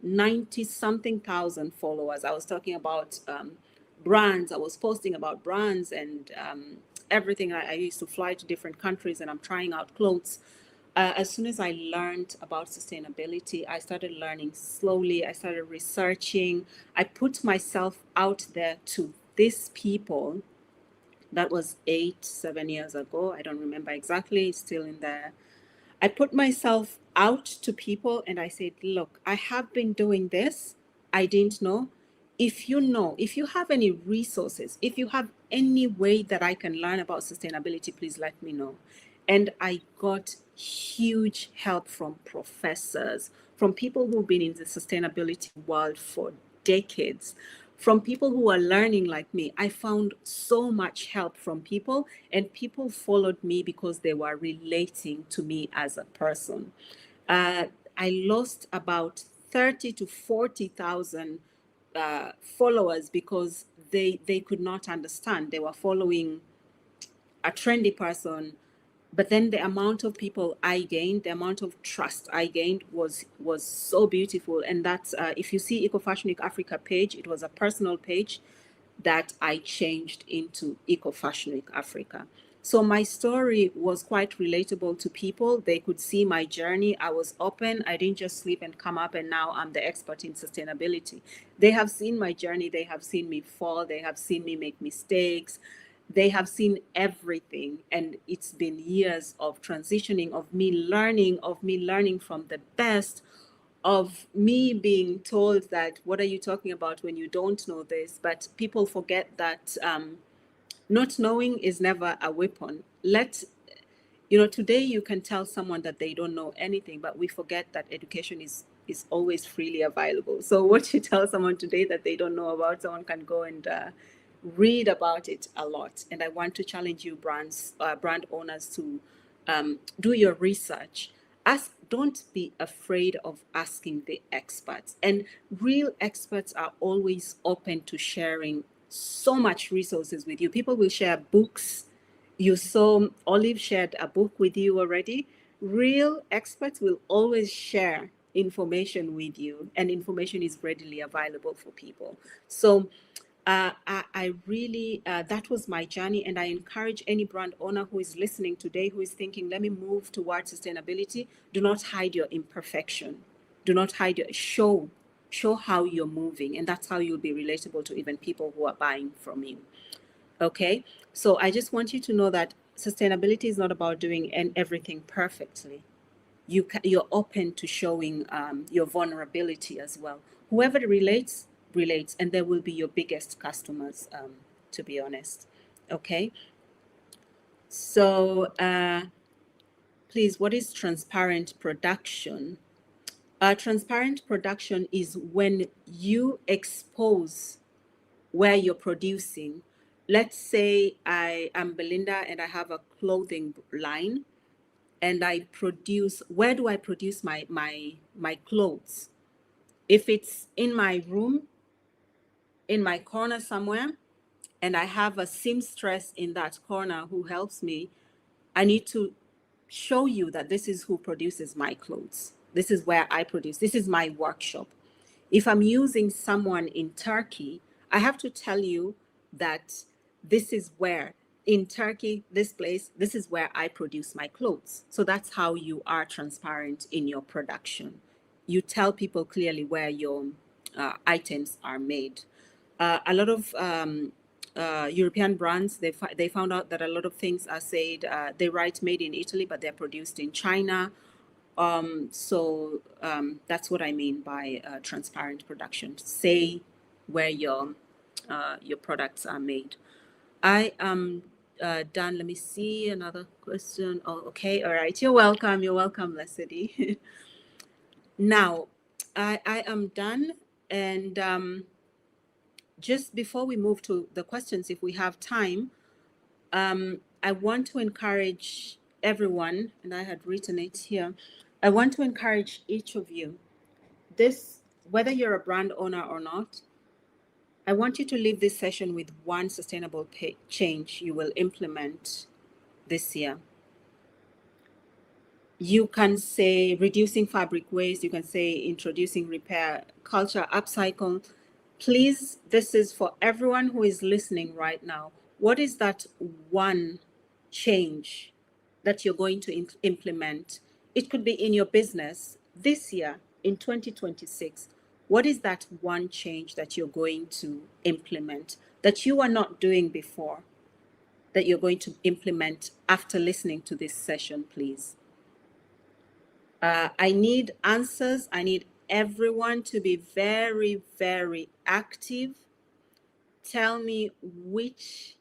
90 something thousand followers. I was talking about brands. I was posting about brands and everything. I used to fly to different countries and I'm trying out clothes. As soon as I learned about sustainability, I started learning slowly. I started researching. I put myself out there to these people. That was 7 years ago. I don't remember exactly. It's still in there. I put myself out to people and I said, look, I have been doing this. I didn't know. If you have any resources, if you have any way that I can learn about sustainability, please let me know. And I got huge help from professors, from people who've been in the sustainability world for decades, from people who are learning like me. I found so much help from people, and people followed me because they were relating to me as a person. I lost about 30 to 40,000 followers because they could not understand. They were following a trendy person, but then the amount of people I gained, the amount of trust I gained was so beautiful. And that's if you see Eco Fashion Week Africa page, it was a personal page that I changed into Eco Fashion Week Africa. So my story was quite relatable to people. They could see my journey. I was open. I didn't just sleep and come up and now I'm the expert in sustainability. They have seen my journey. They have seen me fall. They have seen me make mistakes. They have seen everything. And it's been years of transitioning, of me learning from the best, of me being told that, what are you talking about when you don't know this? But people forget that not knowing is never a weapon. Today you can tell someone that they don't know anything, but we forget that education is always freely available. So what you tell someone today that they don't know about, someone can go and read about it a lot. And I want to challenge you, brand owners, to do your research. Don't be afraid of asking the experts. And real experts are always open to sharing so much resources with you. People will share books. You saw Olive shared a book with you already. Real experts will always share information with you, and information is readily available for people. So I really, that was my journey. And I encourage any brand owner who is listening today, who is thinking, let me move towards sustainability. Do not hide your imperfection. Do not hide show how you're moving. And that's how you'll be relatable to even people who are buying from you. Okay. So I just want you to know that sustainability is not about doing everything perfectly. You're open to showing your vulnerability as well. Whoever relates, and they will be your biggest customers, to be honest. Okay. So please, what is transparent production? Transparent production is when you expose where you're producing. Let's say I am Belinda and I have a clothing line, and I produce. Where do I produce my clothes? If it's in my room, in my corner somewhere, and I have a seamstress in that corner who helps me, I need to show you that this is who produces my clothes. This is where I produce. This is my workshop. If I'm using someone in Turkey, I have to tell you that this is where, in Turkey, this place, this is where I produce my clothes. So that's how you are transparent in your production. You tell people clearly where your items are made. A lot of European brands, they found out that a lot of things are said, they write made in Italy, but they're produced in China. So that's what I mean by transparent production. Say where your products are made. I am done. Let me see another question. Oh, okay. All right. You're welcome. You're welcome, Leslie. Now, I am done. And just before we move to the questions, if we have time, I want to encourage everyone, and I had written it here. I want to encourage each of you, this, whether you're a brand owner or not, I want you to leave this session with one sustainable change you will implement this year. You can say reducing fabric waste, you can say introducing repair culture, upcycle. Please, this is for everyone who is listening right now. What is that one change that you're going to implement? It could be in your business this year, in 2026. What is that one change that you're going to implement that you are not doing before, that you're going to implement after listening to this session, please? I need answers. I need everyone to be very, very active. Tell me which.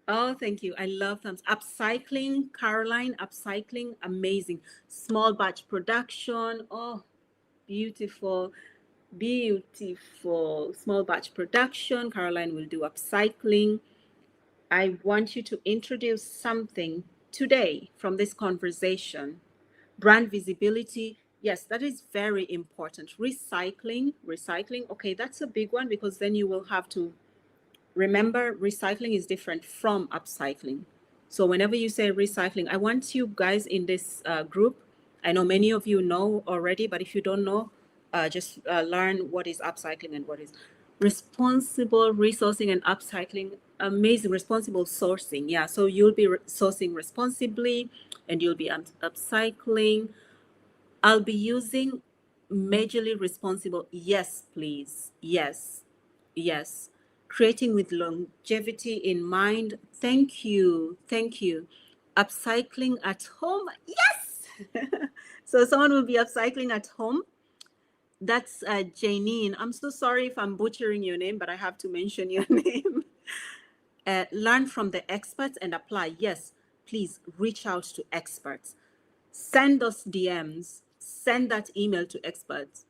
Oh, thank you. I love thumbs. Upcycling, Caroline, upcycling, amazing. Small batch production. Oh, beautiful. Beautiful. Small batch production. Caroline will do upcycling. I want you to introduce something today from this conversation. Brand visibility, yes, that is very important. Recycling, okay, that's a big one, because then you will have to remember recycling is different from upcycling. So whenever you say recycling, I want you guys in this group, I know many of you know already, but if you don't know, just learn what is upcycling and what is responsible resourcing and upcycling. Amazing. Responsible sourcing, yeah, so you'll be sourcing responsibly and you'll be upcycling. I'll be using majorly responsible. Yes, please. Yes. Yes. Creating with longevity in mind. Thank you. Thank you. Upcycling at home. Yes. So someone will be upcycling at home. That's Janine. I'm so sorry if I'm butchering your name, but I have to mention your name. Learn from the experts and apply. Yes, please reach out to experts. Send us DMs, send that email to experts.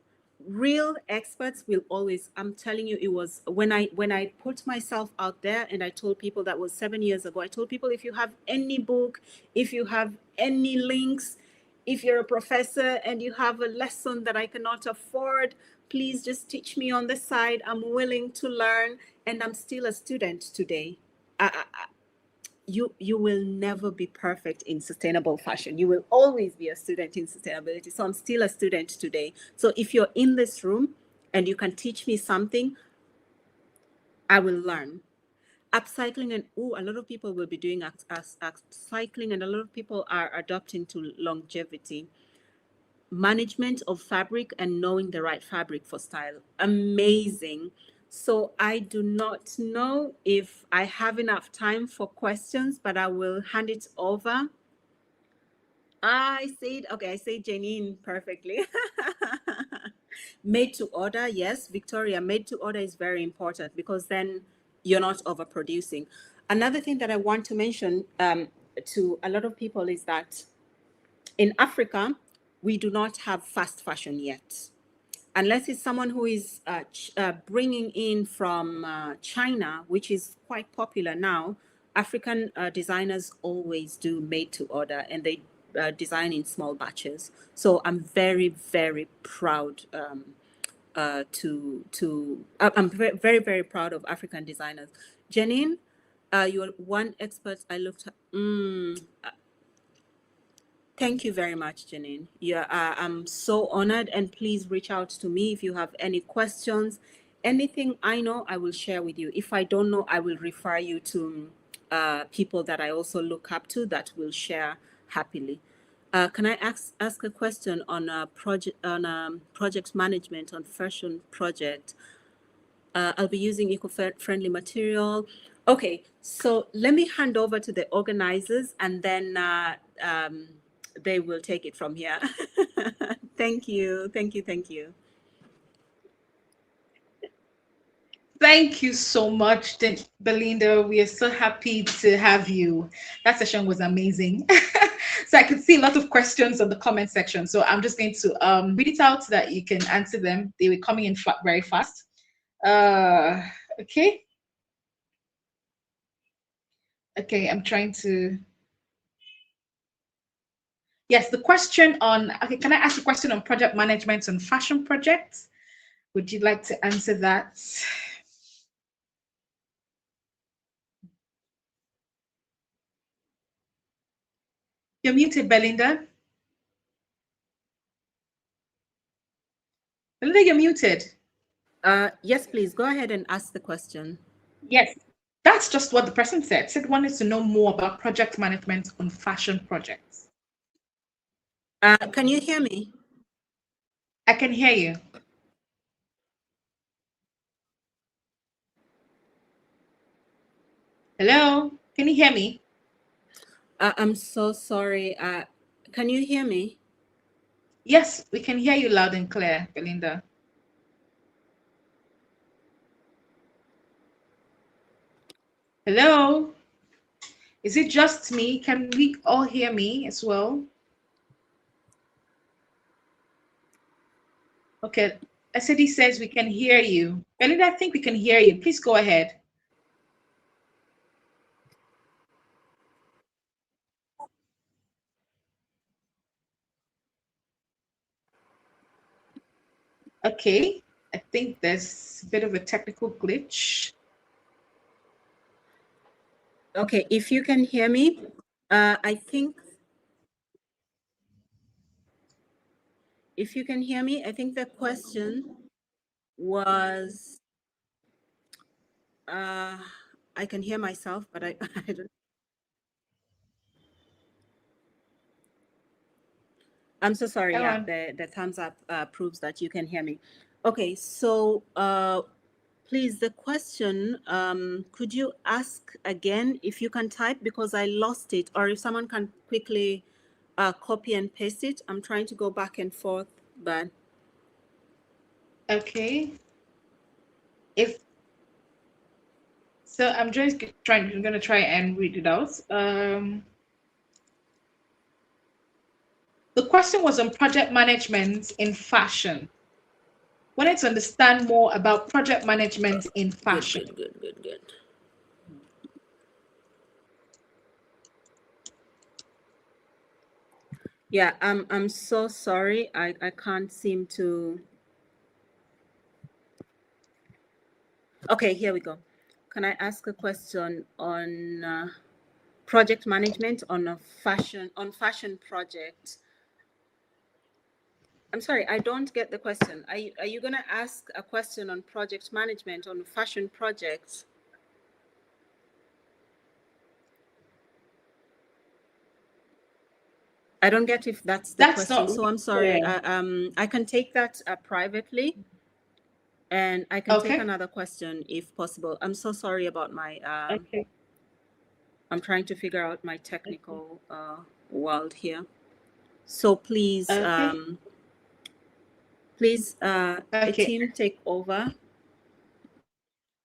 Real experts will always, I'm telling you, it was when I put myself out there and I told people, that was 7 years ago, I told people, if you have any book, if you have any links, if you're a professor and you have a lesson that I cannot afford, please just teach me on the side. I'm willing to learn, and I'm still a student today. You will never be perfect in sustainable fashion. You will always be a student in sustainability. So I'm still a student today. So if you're in this room and you can teach me something, I will learn. Upcycling, and a lot of people will be doing upcycling, and a lot of people are adopting to longevity. Management of fabric and knowing the right fabric for style. Amazing. So I do not know if I have enough time for questions, but I will hand it over. I said Janine perfectly. Made to order, yes, Victoria, made to order is very important, because then you're not overproducing. Another thing that I want to mention to a lot of people is that in Africa, we do not have fast fashion yet. Unless it's someone who is bringing in from China, which is quite popular now. African designers always do made to order, and they design in small batches. So I'm very, very proud I'm very, very, very proud of African designers. Janine, you're one expert I looked at. Thank you very much, Janine. Yeah, I'm so honored, and please reach out to me if you have any questions. Anything I know, I will share with you. If I don't know, I will refer you to people that I also look up to that will share happily. Can I ask a question on a project management on fashion project? I'll be using eco-friendly material. Okay, so let me hand over to the organizers, and then they will take it from here. Thank you, thank you, thank you. Thank you so much, Belinda. We are so happy to have you. That session was amazing. So I could see a lot of questions on the comment section. So I'm just going to read it out so that you can answer them. They were coming in very fast. Okay. Okay, I'm trying to. Yes, the question on. Okay, can I ask a question on project management on fashion projects? Would you like to answer that? You're muted, Belinda. Belinda, you're muted. Yes, please go ahead and ask the question. Yes, that's just what the person said. Said wanted to know more about project management on fashion projects. Can you hear me? I can hear you. Hello, can you hear me? I'm so sorry. Can you hear me? Yes, we can hear you loud and clear, Belinda. Hello, is it just me? Can we all hear me as well? Okay, SAD says we can hear you. Belinda, I think we can hear you. Please go ahead. Okay, I think there's a bit of a technical glitch. Okay, if you can hear me, I think if you can hear me, I think the question was, I can hear myself, but I don't. I'm so sorry. Go Yeah, on. the thumbs up proves that you can hear me. Okay, so please, the question, could you ask again if you can type, because I lost it, or if someone can quickly copy and paste it. I'm trying to go back and forth, but Okay. If so, I'm gonna try and read it out. The question was on project management in fashion. Wanted to understand more about project management in fashion. good. Yeah, I'm so sorry. I can't seem to. Okay, here we go. Can I ask a question on project management on a fashion project? I'm sorry, I don't get the question. Are you gonna ask a question on project management on fashion projects? I don't get if that's the That's question. not So really I'm sorry. clear. I can take that privately, and I can take Okay. another question if possible. I'm so sorry about my. Okay. I'm trying to figure out my technical world here. So please, Okay. please, a Okay. team take over.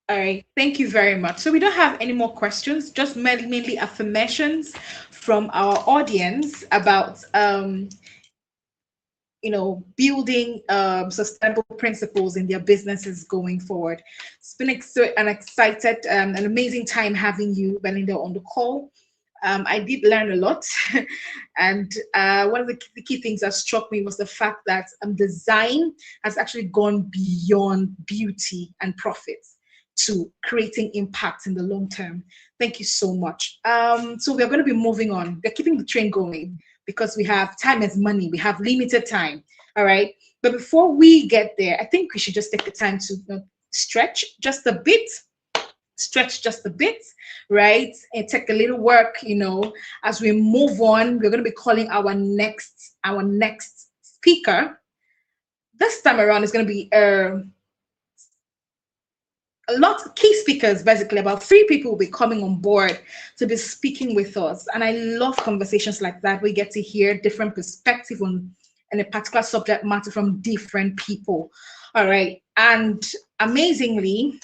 All right. Thank you very much. So we don't have any more questions, just mainly affirmations from our audience about building sustainable principles in their businesses going forward. It's been an excited, an amazing time having you, Belinda, on the call. I did learn a lot. And one of the key things that struck me was the fact that design has actually gone beyond beauty and profits to creating impact in the long term. Thank you so much. So we're going to be moving on. We're keeping the train going because we have time is money. We have limited time. All right. But before we get there, I think we should just take the time to stretch just a bit, right? And take a little work, as we move on. We're going to be calling our next speaker. This time around is going to be a lot of key speakers, basically about 3 people will be coming on board to be speaking with us. And I love conversations like that. We get to hear different perspectives on a particular subject matter from different people. All right. And amazingly,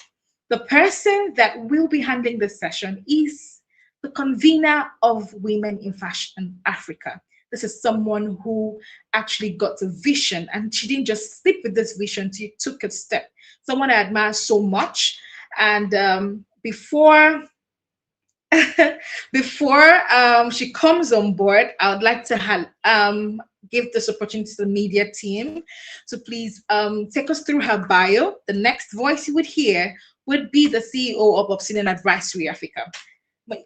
The person that will be handling this session is the convener of Women in Fashion Africa. This is someone who actually got a vision, and she didn't just stick with this vision, she took a step. Someone I admire so much. And before she comes on board, I would like to give this opportunity to the media team to please take us through her bio. The next voice you would hear would be the CEO of Obsidian Advisory Africa.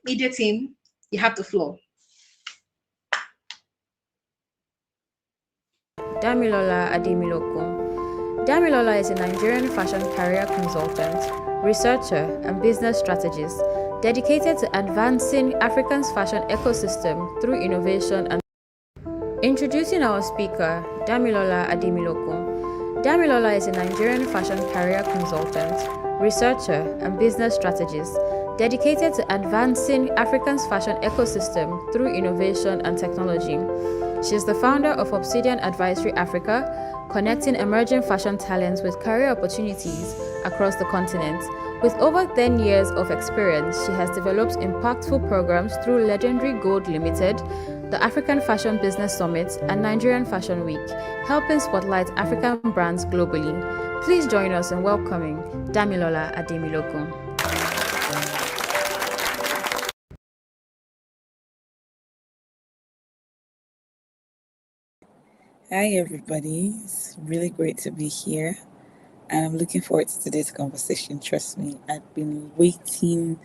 Media team, you have the floor. Damilola Ademilokun. Damilola is a Nigerian fashion career consultant, researcher, and business strategist dedicated to advancing Africa's fashion ecosystem through innovation and introducing our speaker, Damilola Ademilokun. Damilola is a Nigerian fashion career consultant, researcher, and business strategist dedicated to advancing Africa's fashion ecosystem through innovation and technology. She is the founder of Obsidian Advisory Africa, connecting emerging fashion talents with career opportunities across the continent. With over 10 years of experience, she has developed impactful programs through Legendary Gold Limited, the African Fashion Business Summit, and Nigerian Fashion Week, helping spotlight African brands globally. Please join us in welcoming Damilola Ademilokun. Hi, everybody. It's really great to be here. And I'm looking forward to today's conversation. Trust me, I've been waiting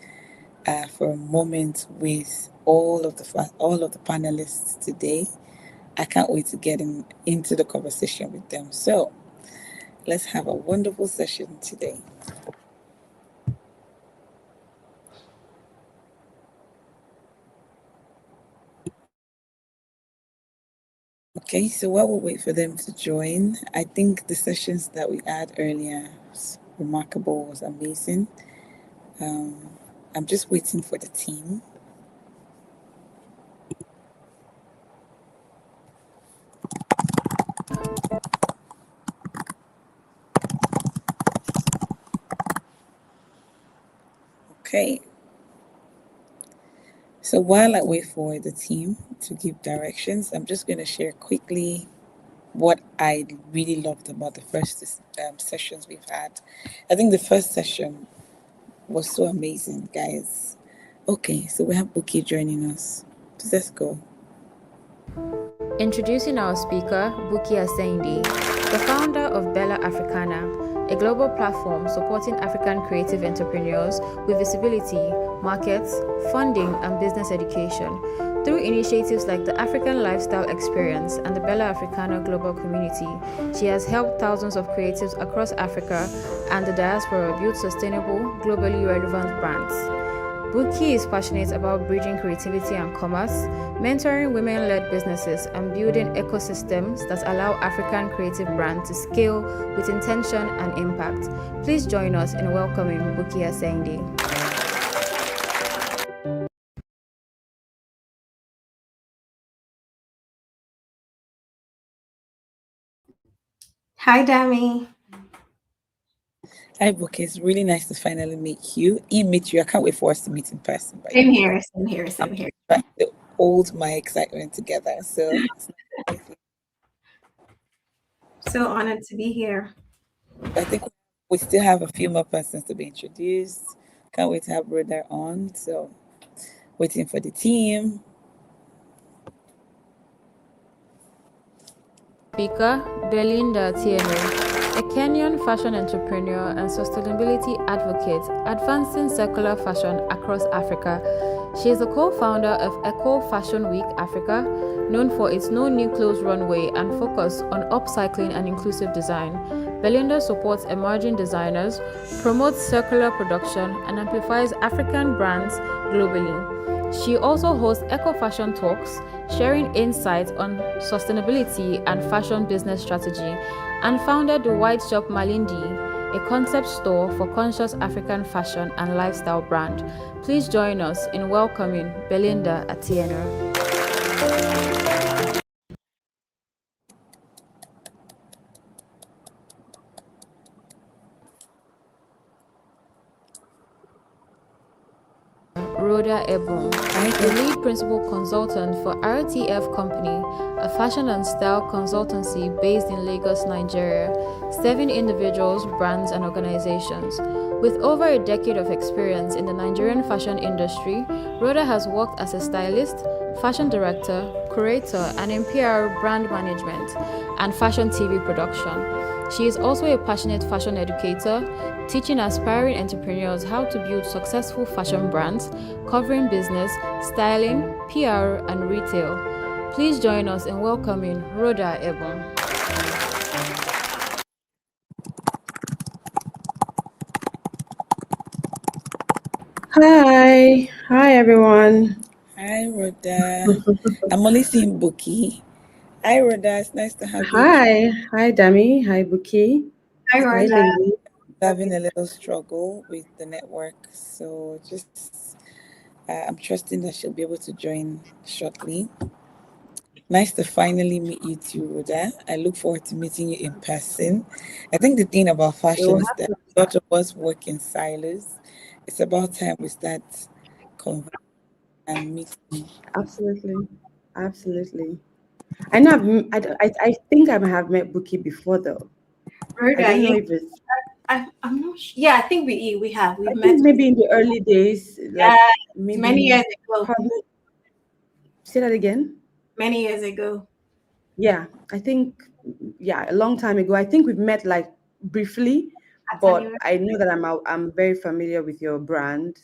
for a moment with all of the panelists today. I can't wait to get into the conversation with them. So let's have a wonderful session today. Okay, so while we wait for them to join, I think the sessions that we had earlier was remarkable, was amazing. I'm just waiting for the team. Okay. So while I wait for the team to give directions, I'm just going to share quickly what I really loved about the first sessions we've had. I think the first session was so amazing, guys. Okay, so we have Buki joining us. So let's go. Introducing our speaker, Buki Asehinde, the founder of Bella Africana, a global platform supporting African creative entrepreneurs with visibility, markets, funding, and business education. Through initiatives like the African Lifestyle Experience and the Bella Africana Global Community, she has helped thousands of creatives across Africa and the diaspora build sustainable, globally relevant brands. Buki is passionate about bridging creativity and commerce, mentoring women-led businesses, and building ecosystems that allow African creative brands to scale with intention and impact. Please join us in welcoming Buki Asehinde. Hi, Dami. Hi, Buki. It's really nice to finally meet you. Meet you. I can't wait for us to meet in person. Same here, same here, same here. Trying to hold my excitement together. So So honored to be here. I think we still have a few more persons to be introduced. Can't wait to have Rhoda on. So waiting for the team. Speaker, Belinda Atieno, a Kenyan fashion entrepreneur and sustainability advocate advancing circular fashion across Africa. She is the co-founder of Eco Fashion Week Africa, known for its no new clothes runway and focus on upcycling and inclusive design. Belinda supports emerging designers, promotes circular production, and amplifies African brands globally. She also hosts Eco Fashion Talks, sharing insights on sustainability and fashion business strategy, and founded the White Shop Malindi, a concept store for conscious African fashion and lifestyle brand. Please join us in welcoming Belinda Atieno. Rhoda Ebun, the lead principal consultant for RTF Company, a fashion and style consultancy based in Lagos, Nigeria, serving individuals, brands, and organizations. With over a decade of experience in the Nigerian fashion industry, Rhoda has worked as a stylist, fashion director, curator, and in PR brand management and fashion TV production. She is also a passionate fashion educator, teaching aspiring entrepreneurs how to build successful fashion brands, covering business, styling, PR, and retail. Please join us in welcoming Rhoda Ebun. Hi everyone. Hi, Rhoda. I'm only seeing Buki. Hi, Rhoda. It's nice to have you. Hi Dami. Hi Buki. Hi, Hi Rhoda. lady. Having a little struggle with the network, so just I'm trusting that she'll be able to join shortly. Nice to finally meet you too, Rhoda. I look forward to meeting you in person. I think the thing about fashion is that a lot of us work in silos. It's about time we start conversing and meeting. Absolutely. I know. I think I have met Buki before though. Rhoda, I don't know if it's. I'm not sure. Yeah, I think we have. I We've met think maybe in the early days, like maybe many years ago. probably. Say that again. Many years ago. Yeah, I think. Yeah, a long time ago. I think we've met like briefly, At but anniversary. I know that I'm very familiar with your brand.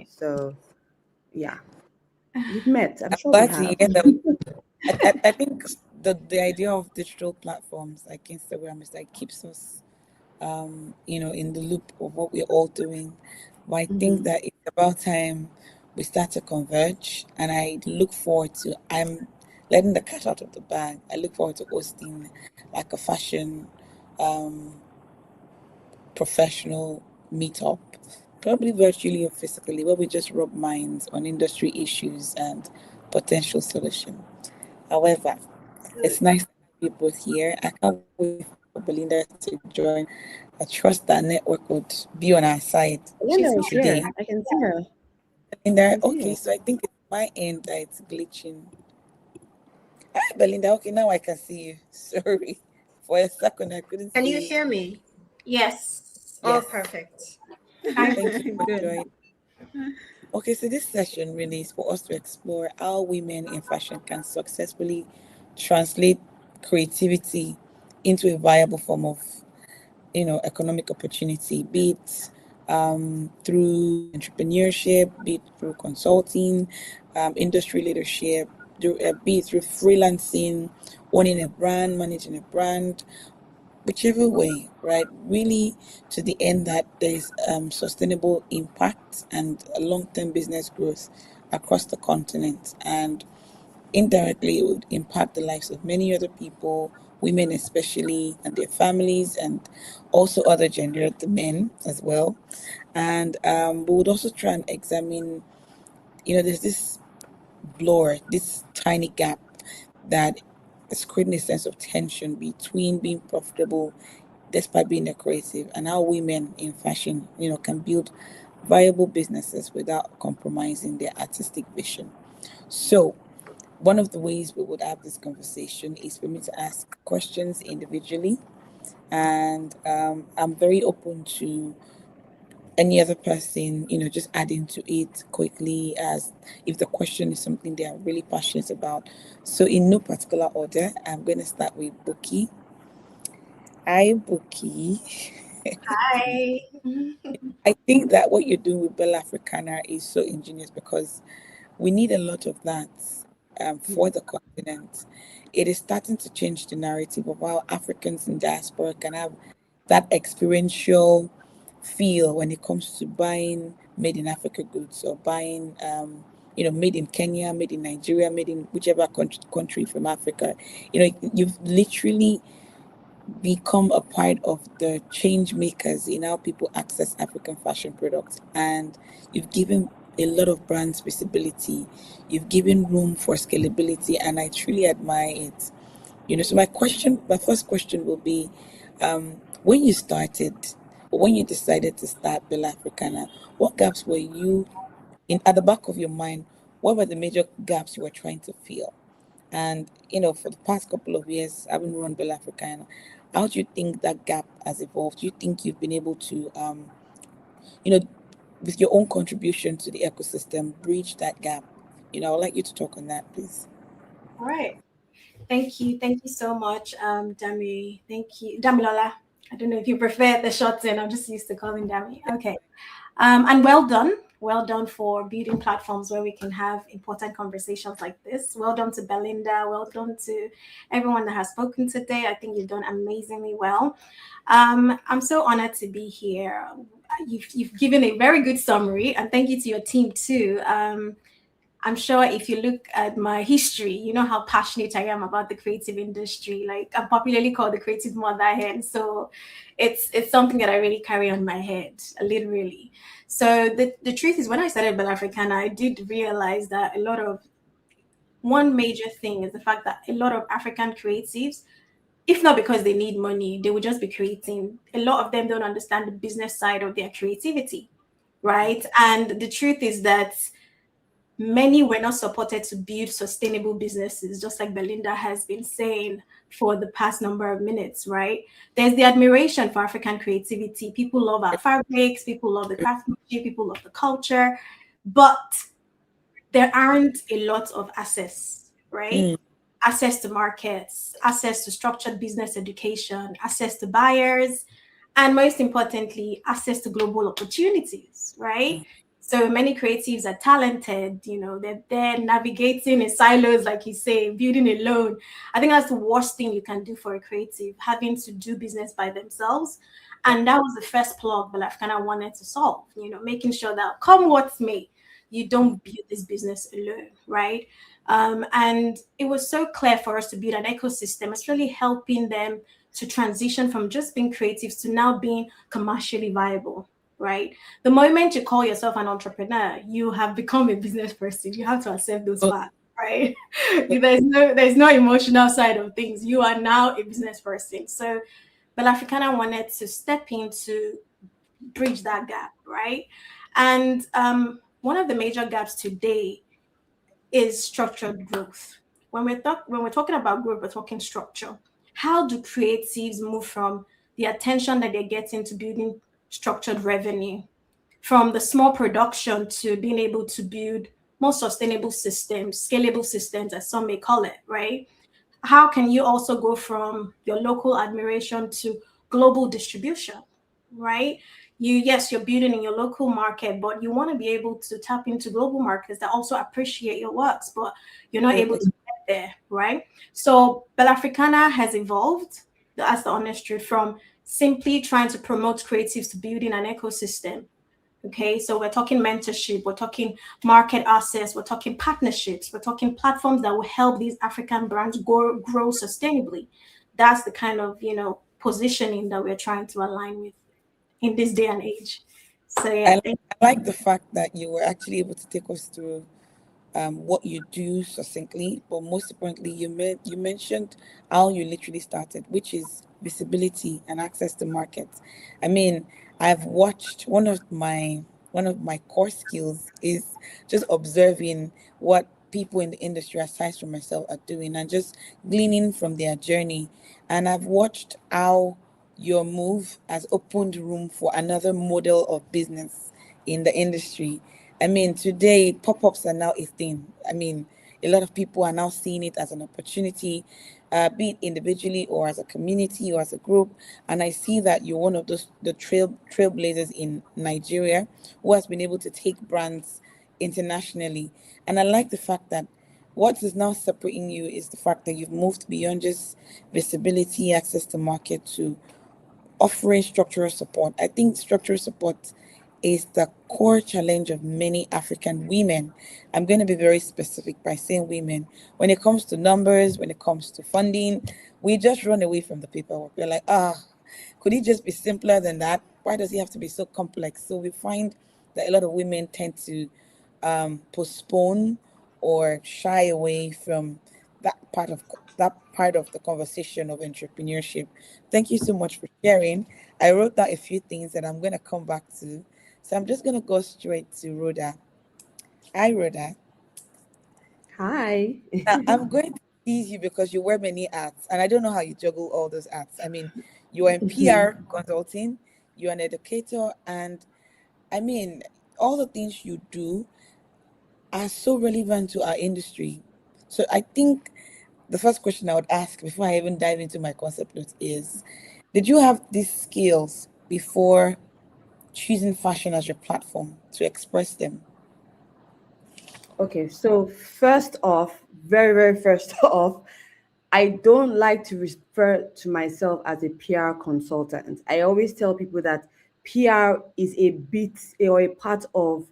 So yeah. We've met. I'm sure we Glad to have. hear that. I think the idea of digital platforms like Instagram is like keeps us in the loop of what we're all doing. But I think that it's about time we start to converge, and I look forward to I'm letting the cat out of the bag. I look forward to hosting like a fashion professional meetup, probably virtually or physically, where we just rub minds on industry issues and potential solution. However, it's nice to have you both here. I can't wait for Belinda to join. I trust that network would be on our side Linda is today. there. I can see her. Belinda, I can see okay, her. so I think it's my end that it's glitching. Hi, Belinda. Okay, now I can see you. Sorry. For a second, I couldn't Can you see. hear me? Yes. Oh, Yes. perfect. Thank you for Good. joining. Okay, so this session really is for us to explore how women in fashion can successfully translate creativity into a viable form of economic opportunity, be it through entrepreneurship, be it through consulting, industry leadership, be it through freelancing, owning a brand, managing a brand, whichever way, right? Really, to the end that there's sustainable impact and a long-term business growth across the continent, and indirectly it would impact the lives of many other people, women especially, and their families, and also other gender, the men as well. And we would also try and examine, there's this blur, this tiny gap that is creating a sense of tension between being profitable despite being a creative, and how women in fashion, can build viable businesses without compromising their artistic vision. So one of the ways we would have this conversation is for me to ask questions individually, and I'm very open to any other person, just adding to it quickly as if the question is something they are really passionate about. So, in no particular order, I'm going to start with Buki. Hi, Buki. Hi. I think that what you're doing with Bella Africana is so ingenious because we need a lot of that for the continent. It is starting to change the narrative of how Africans in diaspora can have that experiential feel when it comes to buying made in Africa goods, or buying, made in Kenya, made in Nigeria, made in whichever country from Africa. You've literally become a part of the change makers in how people access African fashion products. And you've given a lot of brands visibility. You've given room for scalability, and I truly admire it. So my first question will be, when you started, or when you decided to start Bella Africana, what gaps were you at the back of your mind, what were the major gaps you were trying to fill? And for the past couple of years, having run Bell Africana, how do you think that gap has evolved? Do you think you've been able to, you know, with your own contribution to the ecosystem, bridge that gap? I would like you to talk on that, please. All right. Thank you. Thank you so much, Dami. Thank you, Damilola. I don't know if you prefer the short and I'm just used to calling Dami. Okay. And well done. Well done for building platforms where we can have important conversations like this. Well done to Belinda. Well done to everyone that has spoken today. I think you've done amazingly well. I'm so honored to be here. You've given a very good summary, and thank you to your team too. I'm sure if you look at my history, you know how passionate I am about the creative industry. Like, I'm popularly called the creative mother hen. So it's something that I really carry on my head, literally. So the truth is, when I started Bell Africana, I did realize that one major thing is the fact that a lot of African creatives, if not because they need money, they would just be creating. A lot of them don't understand the business side of their creativity, right? And the truth is that many were not supported to build sustainable businesses, just like Belinda has been saying for the past number of minutes, right? There's the admiration for African creativity. People love our fabrics, people love the craftsmanship, people love the culture, but there aren't a lot of access, right? Access to markets, access to structured business education, access to buyers, and most importantly, access to global opportunities, right? So many creatives are talented, they're navigating in silos, like you say, building alone. I think that's the worst thing you can do for a creative, having to do business by themselves. And that was the first plug that I kind of wanted to solve, making sure that come what may, you don't build this business alone, right? And it was so clear for us to build an ecosystem, especially helping them to transition from just being creatives to now being commercially viable, right? The moment you call yourself an entrepreneur, you have become a business person. You have to accept those facts, right? there's no emotional side of things. You are now a business person. So Bell Africana wanted to step in to bridge that gap, right? And one of the major gaps today is structured growth. When we're talking about growth, we're talking structure. How do creatives move from the attention that they're getting to building structured revenue, from the small production to being able to build more sustainable systems, scalable systems, as some may call it, right? How can you also go from your local admiration to global distribution, right? You're building in your local market, but you want to be able to tap into global markets that also appreciate your works, but you're not able to get there, right? So Bell Africana has evolved, that's the honest truth, from simply trying to promote creatives to building an ecosystem. Okay, so we're talking mentorship, we're talking market access, we're talking partnerships, we're talking platforms that will help these African brands grow sustainably. That's the kind of positioning that we're trying to align with in this day and age. So yeah, I like the fact that you were actually able to take us through what you do succinctly, but most importantly, you mentioned how you literally started, which is visibility and access to markets. I mean, I've watched one of my core skills is just observing what people in the industry aside from myself are doing and just gleaning from their journey. And I've watched how your move has opened room for another model of business in the industry. I mean, today pop-ups are now a thing. I mean, a lot of people are now seeing it as an opportunity, be it individually or as a community or as a group. And I see that you're one of the trailblazers in Nigeria who has been able to take brands internationally. And I like the fact that what is now separating you is the fact that you've moved beyond just visibility, access to market, to offering structural support. I think structural support is the core challenge of many African women. I'm going to be very specific by saying women. When it comes to numbers, when it comes to funding, we just run away from the paperwork. We're like, could it just be simpler than that? Why does it have to be so complex? So we find that a lot of women tend to postpone or shy away from that part of the conversation of entrepreneurship. Thank you so much for sharing. I wrote down a few things that I'm going to come back to. So I'm just going to go straight to Rhoda. Hi, Rhoda. Hi. Now, I'm going to tease you because you wear many hats, and I don't know how you juggle all those hats. I mean, you are in PR consulting, you're an educator, and I mean, all the things you do are so relevant to our industry. So I think the first question I would ask before I even dive into my concept notes is, did you have these skills before choosing fashion as your platform to express them? Okay, so first off, very, very first off, I don't like to refer to myself as a PR consultant. I always tell people that PR is a bit or a part of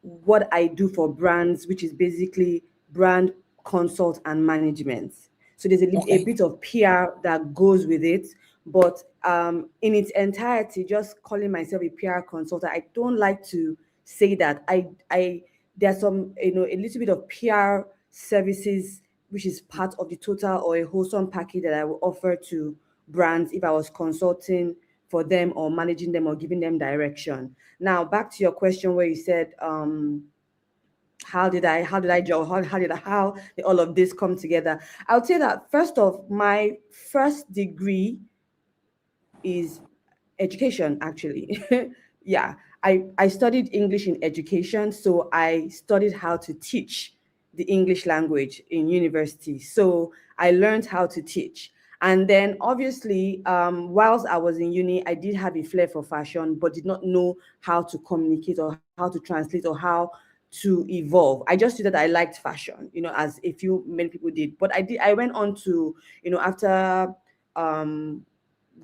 what I do for brands, which is basically brand consult and management. So there's a Okay. bit of PR that goes with it, but in its entirety, just calling myself a PR consultant, I don't like to say that. I there's some a little bit of PR services which is part of the total or a wholesome package that I will offer to brands if I was consulting for them or managing them or giving them direction. Now back to your question where you said how did all of this come together? I would say that first off, my first degree is education actually. Yeah, I studied English in education, so I studied how to teach the English language in university. So I learned how to teach. And then obviously, whilst I was in uni, I did have a flair for fashion, but did not know how to communicate or how to translate or how to evolve. I just knew that I liked fashion, as many people did. But I went on to, after um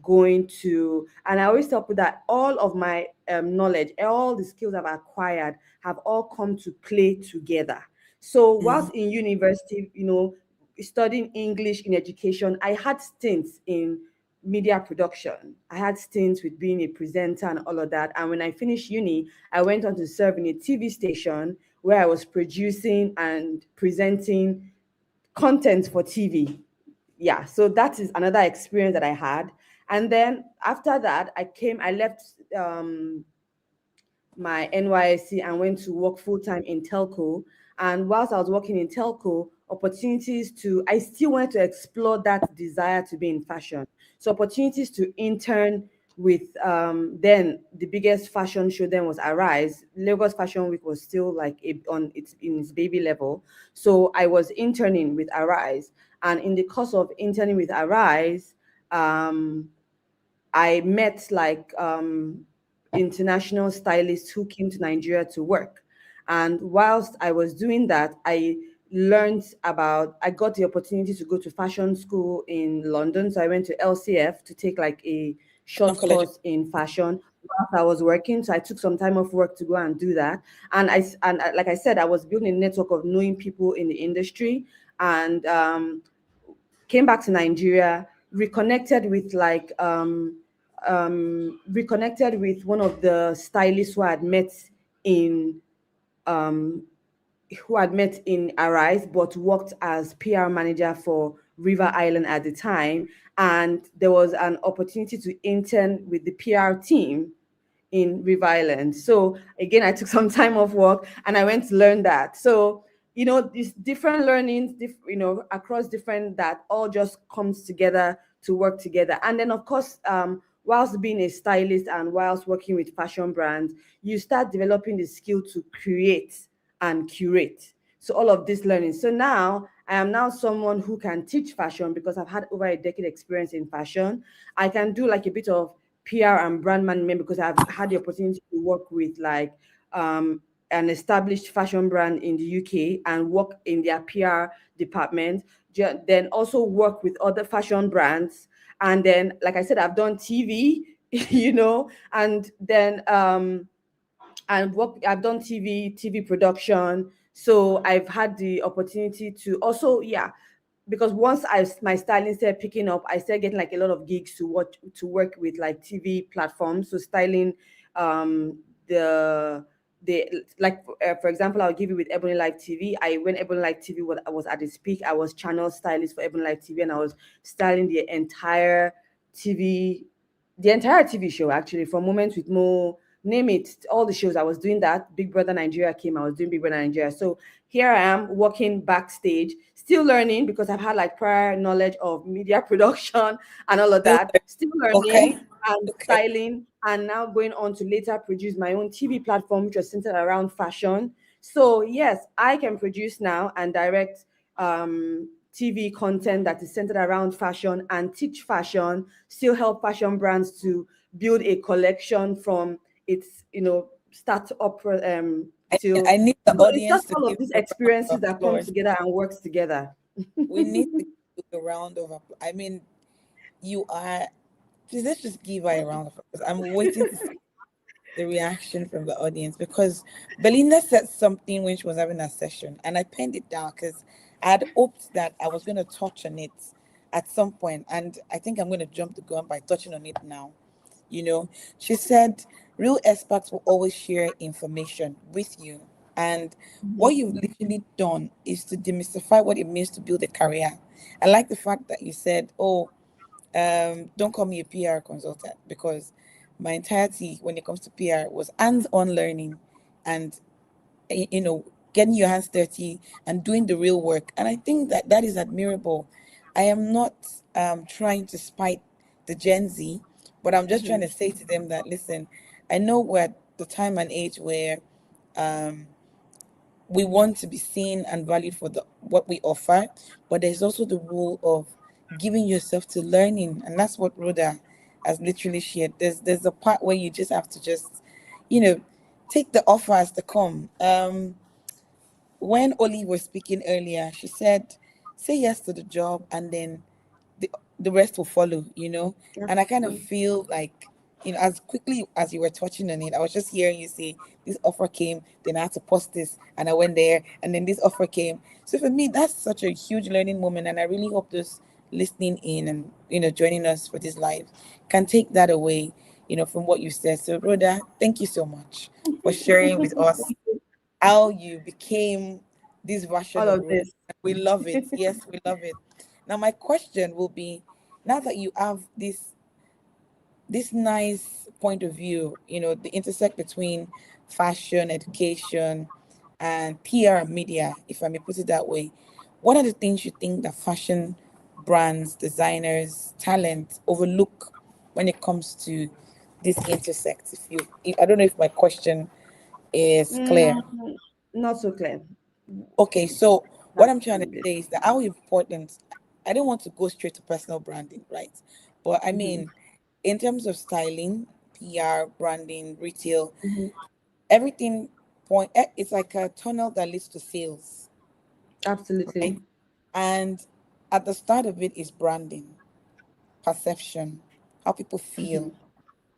going to, and I always tell people that all of my knowledge, all the skills I've acquired have all come to play together. So Mm, whilst in university, studying English in education, I had stints in media production. I had stints with being a presenter and all of that. And when I finished uni, I went on to serve in a TV station where I was producing and presenting content for TV. Yeah, so that is another experience that I had. And then after that, I left my NYSC and went to work full time in telco. And whilst I was working in telco, I still wanted to explore that desire to be in fashion. So opportunities to intern with then the biggest fashion show then was Arise. Lagos Fashion Week was still like in its baby level. So I was interning with Arise. And in the course of interning with Arise, um, I met like international stylists who came to Nigeria to work. And whilst I was doing that, I got the opportunity to go to fashion school in London. So I went to LCF to take like a Fashion short college. course in fashion whilst I was working. So I took some time off work to go and do that. Like I said, I was building a network of knowing people in the industry, and came back to Nigeria, reconnected with one of the stylists in um, who had met in Arise, but worked as PR manager for River Island at the time. And there was an opportunity to intern with the PR team in River Island. So again, I took some time off work and I went to learn that. So, these different learnings, across different, that all just comes together to work together. And then of course, whilst being a stylist and whilst working with fashion brands, you start developing the skill to create and curate. So all of this learning. So now I am now someone who can teach fashion because I've had over a decade experience in fashion. I can do like a bit of PR and brand management because I've had the opportunity to work with like an established fashion brand in the UK and work in their PR department. Then also work with other fashion brands. And then, like I said, I've done TV, and then I've done TV production. So I've had the opportunity to also, yeah, because once my styling started picking up, I started getting like a lot of gigs to work with like TV platforms. So styling the for example, I'll give you with Ebony Live TV. When Ebony Live TV was at its peak, I was channel stylist for Ebony Live TV, and I was styling TV the entire TV show actually, from Moments with Mo name it, all the shows. I was doing that. Big Brother Nigeria came, I was doing Big Brother Nigeria. So here I am working backstage, still learning because I've had like prior knowledge of media production and all of that. Still Okay. learning and styling, and now going on to later produce my own TV platform, which was centered around fashion. So yes, I can produce now and direct TV content that is centered around fashion and teach fashion, still help fashion brands to build a collection from its, start up till. I need the So it's audience just to all give of these you a round experiences of that come applause. together and works together. We need to give you a round of applause. I mean, you are. Please, let's just give her a round of applause. I'm waiting to see the reaction from the audience, because Belinda said something when she was having a session, and I penned it down because I had hoped that I was going to touch on it at some point, and I think I'm going to jump the gun by touching on it now. She said real experts will always share information with you, and what you've literally done is to demystify what it means to build a career. I like the fact that you said, "Oh, don't call me a PR consultant," because my entirety when it comes to PR was hands-on learning and getting your hands dirty and doing the real work. And I think that that is admirable. I am not trying to spite the Gen Z, but I'm just trying to say to them that, listen, I know we're at the time and age where um, we want to be seen and valued for what we offer, but there's also the rule of giving yourself to learning, and that's what Rhoda has literally shared. There's a part where you just have to just, you know, take the offer as they come. When Oli was speaking earlier, she said, "Say yes to the job, and then the rest will follow." And I kind of feel like, as quickly as you were touching on it, I was just hearing you say, this offer came, then I had to post this, and I went there, and then this offer came. So for me, that's such a huge learning moment, and I really hope those listening in and, joining us for this live can take that away, from what you said. So Rhoda, thank you so much for sharing with us how you became this version All of of Rhoda. this. We love it. Yes, we love it. Now, my question will be, now that you have this nice point of view, the intersect between fashion, education, and PR media, if I may put it that way, what are the things you think that fashion brands, designers, talent overlook when it comes to this intersect? I don't know if my question is clear. Not so clear. Okay, so what That's I'm trying to it. say is that how important, I don't want to go straight to personal branding, right? But I Mhm, mean, in terms of styling, PR, branding, retail, mhm. everything it's like a tunnel that leads to sales, right? Absolutely. And at the start of it is branding, perception, how people feel, Mhm,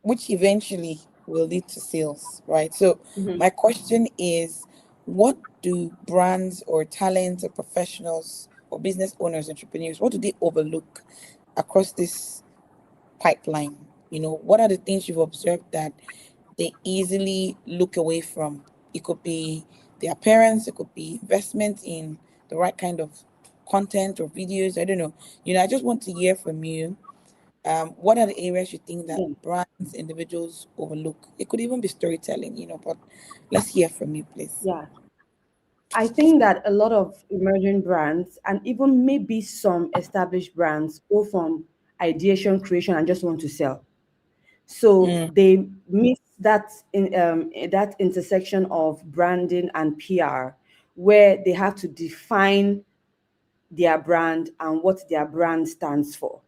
which eventually will lead to sales, right? So mhm. my question is, what do brands or talents or professionals or business owners, entrepreneurs, what do they overlook across this pipeline? What are the things you've observed that they easily look away from? It could be their appearance, it could be investment in the right kind of content or videos. I don't know. I just want to hear from you, what are the areas you think that Yeah. brands, individuals overlook? It could even be storytelling, but let's hear from you, please. Yeah. I think that a lot of emerging brands and even maybe some established brands go from ideation, creation, and just want to sell. So Mm, they miss that intersection of branding and PR, where they have to define their brand and what their brand stands for,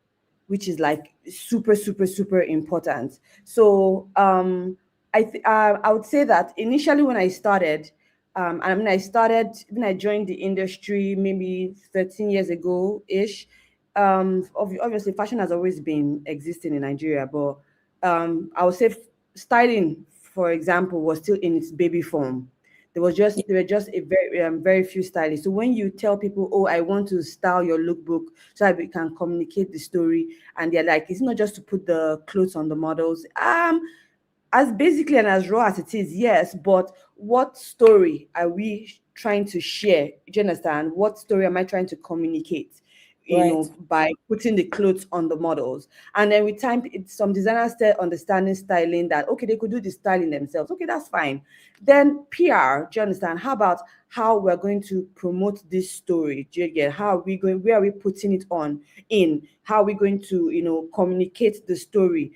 which is like super, super, super important. So I would say that initially when I started, when I joined the industry maybe 13 years ago ish. Obviously, fashion has always been existing in Nigeria, but I would say styling, for example, was still in its baby form. There were just a very few stylists. So when you tell people, "Oh, I want to style your lookbook so that we can communicate the story," and they're like, "It's not just to put the clothes on the models." As basically and as raw as it is, yes, but what story are we trying to share? Do you understand? What story am I trying to communicate? by putting the clothes on the models. And then with time, some designers start understanding styling that, okay, they could do the styling themselves. Okay, that's fine. Then PR, do you understand? How about how we're going to promote this story? Do you get how are we going, where are we putting it on in? How are we going to, communicate the story?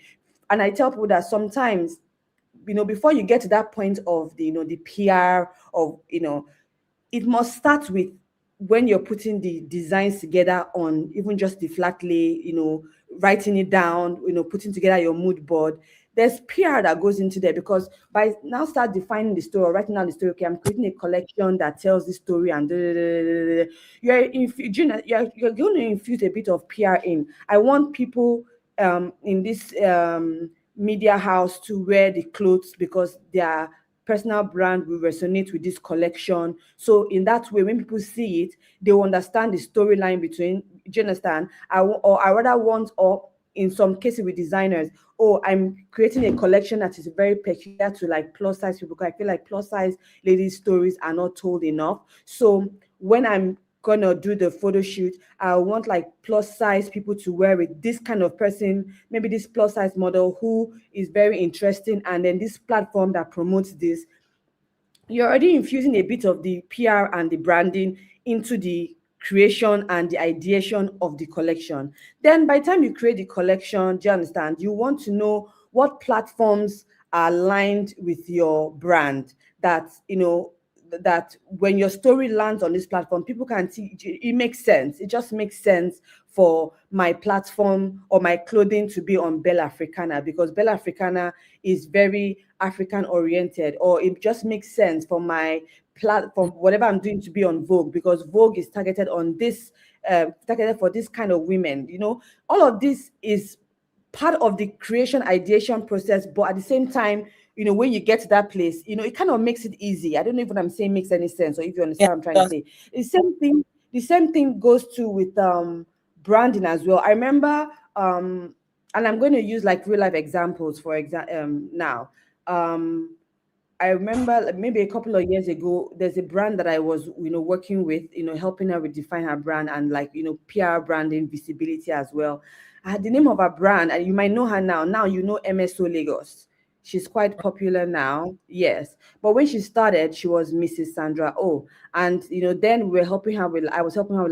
And I tell people that sometimes, before you get to that point of the PR of, it must start with when you're putting the designs together on even just the flat lay, writing it down, putting together your mood board. There's PR that goes into there, because by now start defining the story, or writing down the story. Okay, I'm creating a collection that tells the story, and you're going to infuse a bit of PR in. I want people in this media house to wear the clothes because they are personal brand will resonate with this collection. So in that way, when people see it, they will understand the storyline between, do you understand? I rather want, or in some cases with designers, I'm creating a collection that is very peculiar to like plus size people, because I feel like plus size ladies' stories are not told enough. So when I'm gonna do the photo shoot, I want like plus size people to wear it. This kind of person, maybe this plus size model who is very interesting, and then this platform that promotes this. You're already infusing a bit of the PR and the branding into the creation and the ideation of the collection. Then by the time you create the collection, do you understand? You want to know what platforms are aligned with your brand, that that when your story lands on this platform, people can see it makes sense. It just makes sense for my platform or my clothing to be on Bella Africana, because Bella Africana is very African oriented, or it just makes sense for my platform, whatever I'm doing, to be on Vogue, because Vogue is targeted on this, targeted for this kind of women. All of this is part of the creation ideation process, but at the same time, when you get to that place, it kind of makes it easy. I don't know if what I'm saying makes any sense, or if you understand what I'm trying to say. The same thing goes to with branding as well. I remember, and I'm going to use like real life examples for example now. I remember like, maybe a couple of years ago, there's a brand that I was, working with, helping her redefine her brand, and like, PR branding, visibility as well. I had the name of her brand, and you might know her now. Now you know MSO Lagos. She's quite popular now, yes. But when she started, she was Mrs. Sandra Oh, and then I was helping her with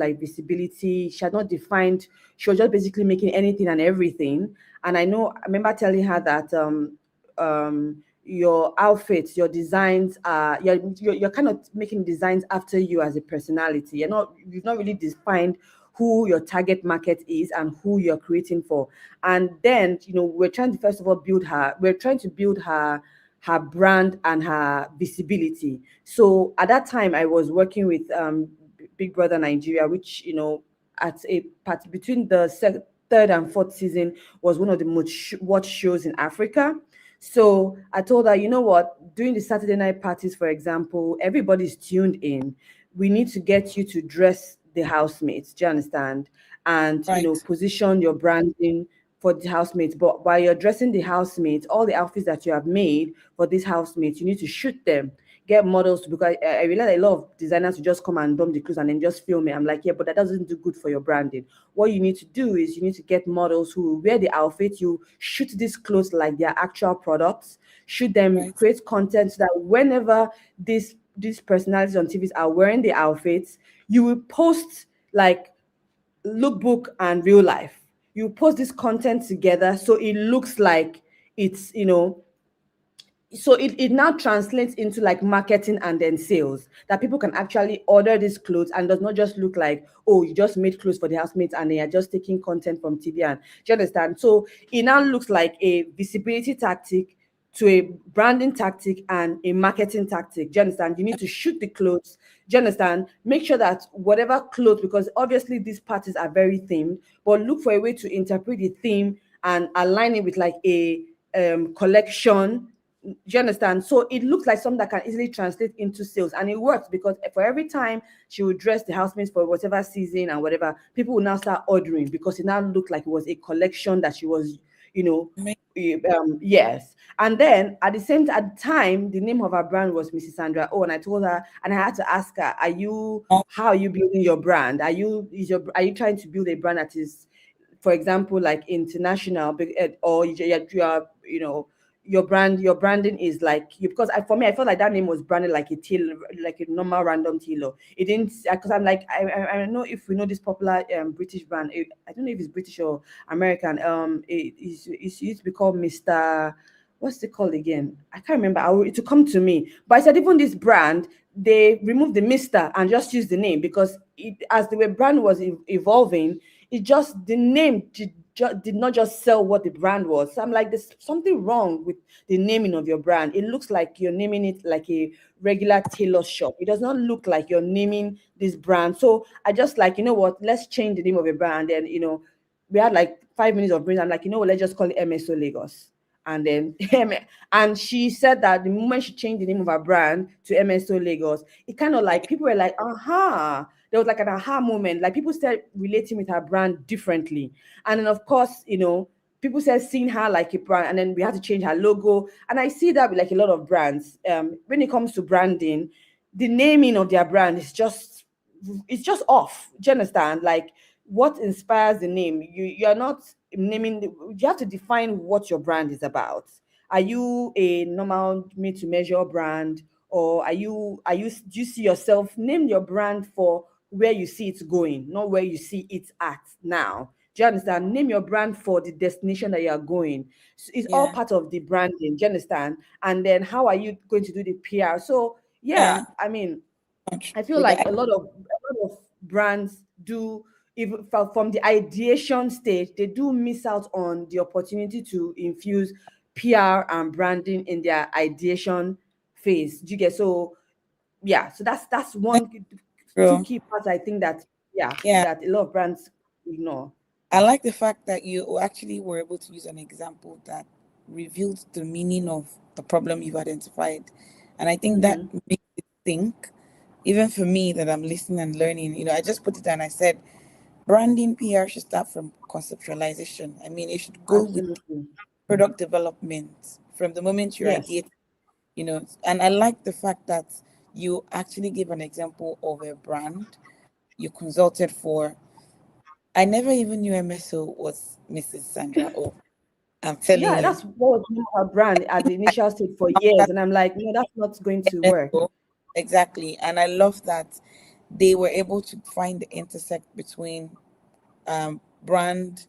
like visibility. She had not defined. She was just basically making anything and everything. And I remember telling her that your outfits, your designs are you're kind of making designs after you as a personality. You've not really defined who your target market is and who you're creating for. And then we're trying to first of all build her brand and her visibility. So at that time I was working with Big Brother Nigeria, which at a part between the third and fourth season was one of the most watched shows in Africa. So I told her, you know what, during the Saturday night parties, for example, everybody's tuned in. We need to get you to dress the housemates. Do you understand? And, position your branding for the housemates. But while you're dressing the housemates, all the outfits that you have made for these housemates, you need to shoot them, get models, because I realize a lot of designers will just come and dump the clothes and then just film it. I'm like, yeah, but that doesn't do good for your branding. What you need to do is you need to get models who wear the outfit, you shoot these clothes like they're actual products, shoot them, create content so that whenever these personalities on TVs are wearing the outfits, you will post like lookbook and real life. You post this content together so it looks like it's, so it now translates into like marketing and then sales, that people can actually order these clothes and does not just look like, oh, you just made clothes for the housemates and they are just taking content from TV. And do you understand? So it now looks like a visibility tactic to a branding tactic and a marketing tactic. Do you understand? You need to shoot the clothes. Do you understand? Make sure that whatever clothes, because obviously these parties are very themed, but look for a way to interpret the theme and align it with like a collection. Do you understand? So it looks like something that can easily translate into sales, and it works because for every time she would dress the housemates for whatever season and whatever, people will now start ordering because it now looked like it was a collection that she was, Yes. And then at the time, the name of her brand was Mrs. Sandra Oh, and I told her, and I had to ask her, how are you building your brand? Are you trying to build a brand that is, for example, like international, or you are, your branding is like you, because for me, I felt like that name was branded like a tailor, like a normal random tailor. It didn't, because I'm like, I don't know if we know this popular British brand. I don't know if it's British or American. It used to be called Mr. What's it called again? I can't remember. It will come to me. But I said even this brand, they removed the Mr. and just used the name, because as the way brand was evolving, it just, the name did not just sell what the brand was. So I'm like, there's something wrong with the naming of your brand. It looks like you're naming it like a regular tailor shop. It does not look like you're naming this brand. So I just like, you know what, let's change the name of a brand. And we had like 5 minutes of brain. I'm like, you know what, let's just call it MSO Lagos. And then and she said that the moment she changed the name of her brand to MSO Lagos, it kind of like people were like, there was like an aha moment. Like people started relating with her brand differently. And then of course, people started seeing her like a brand, and then we had to change her logo. And I see that with like a lot of brands. When it comes to branding, the naming of their brand is just, it's just off. Do you understand? Like, what inspires the name? You're not naming, you have to define what your brand is about. Are you a normal made to measure brand, or do you see yourself, name your brand for where you see it going, not where you see it at now? Do you understand? Name your brand for the destination that you are going. So it's all Yeah. part of the branding. Do you understand? And then how are you going to do the PR? So yeah, I mean, I feel like a lot of brands do, even from the ideation stage, they do miss out on the opportunity to infuse PR and branding in their ideation phase. Do you get? So yeah, so that's one, two True. key parts I think that Yeah. that a lot of brands ignore. I like the fact that you actually were able to use an example that revealed the meaning of the problem you've identified. And I think that makes it think, even for me that I'm listening and learning, I just put it down. I said, branding PR should start from conceptualization. I mean, it should go with Absolutely. product development from the moment you Yes. idea, and I like the fact that you actually gave an example of a brand you consulted for. I never even knew MSO was Mrs. Sandra Oh. I'm telling Yeah, you. that's what was the name of her brand at the initial stage for years. And I'm like, no, that's not going to work. MSO, exactly. And I love that they were able to find the intersect between brand,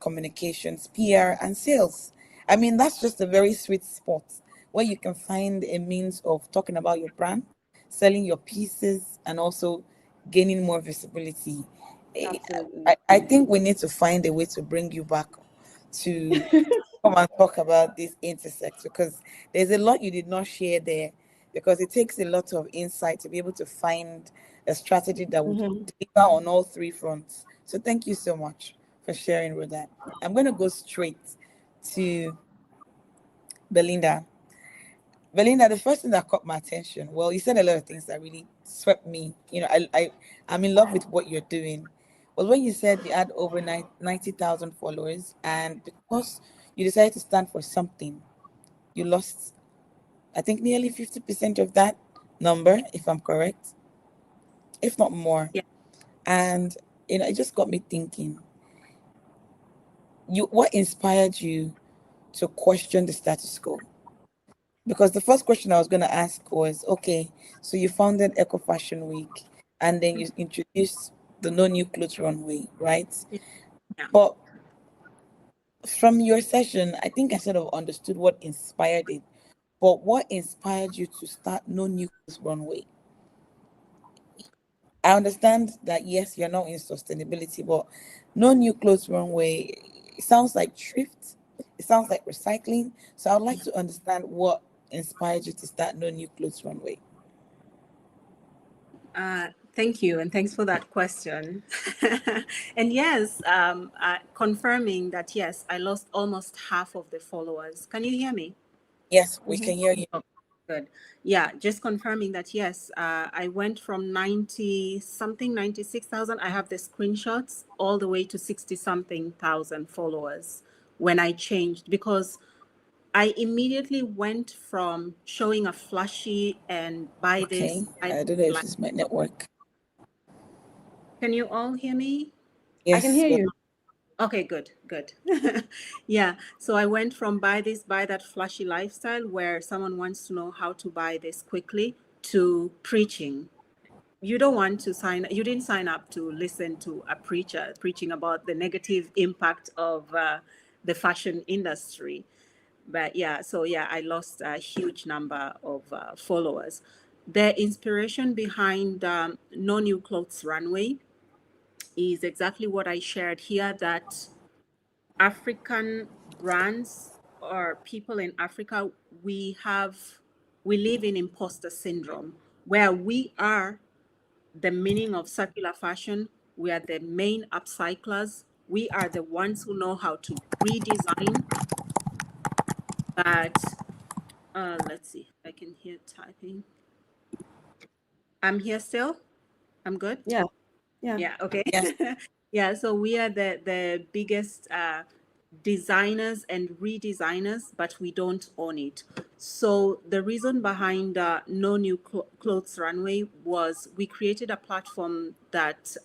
communications, PR, and sales. I mean, that's just a very sweet spot where you can find a means of talking about your brand, selling your pieces, and also gaining more visibility. Absolutely. I think we need to find a way to bring you back to come and talk about this intersect, because there's a lot you did not share there, because it takes a lot of insight to be able to find a strategy that would deliver on all three fronts. So thank you so much for sharing with that. I'm going to go straight to Belinda. Belinda, the first thing that caught my attention, well, you said a lot of things that really swept me. I'm in love with what you're doing. Was when you said you had over 90,000 followers, and because you decided to stand for something, you lost, I think, nearly 50% of that number, if I'm correct, if not more. Yeah. And it just got me thinking. What inspired you to question the status quo? Because the first question I was going to ask was, okay, so you founded Eco Fashion Week, and then you introduced the No New Clothes Runway, right? Yeah. But from your session, I think I sort of understood what inspired it. But what inspired you to start No New Clothes Runway? I understand that, yes, you're not in sustainability, but No New Clothes Runway, it sounds like thrift, it sounds like recycling. So I'd like to understand what inspired you to start No New Clothes Runway. Thank you, and thanks for that question. And yes, confirming that, yes, I lost almost half of the followers. Can you hear me? Yes, we can hear you. Oh, good. Yeah, just confirming that, yes, I went from 90 something, 96,000. I have the screenshots all the way to 60 something thousand followers when I changed, because I immediately went from showing a flashy and buy Okay. this. I don't know if it's my network. Can you all hear me? I can Yes. hear Well, you. Okay, good. Yeah. So I went from buy this, buy that flashy lifestyle where someone wants to know how to buy this quickly to preaching. You didn't sign up to listen to a preacher preaching about the negative impact of the fashion industry. But yeah, so yeah, I lost a huge number of followers. The inspiration behind No New Clothes Runway is exactly what I shared here, that African brands or people in Africa, we live in imposter syndrome, where we are the meaning of circular fashion. We are the main upcyclers. We are the ones who know how to redesign. But let's see, I can hear typing. I'm here still. I'm good. Yeah. Yeah. Yeah. Okay. yes. Yeah. So we are the biggest designers and redesigners, but we don't own it. So the reason behind No New Clothes Runway was we created a platform that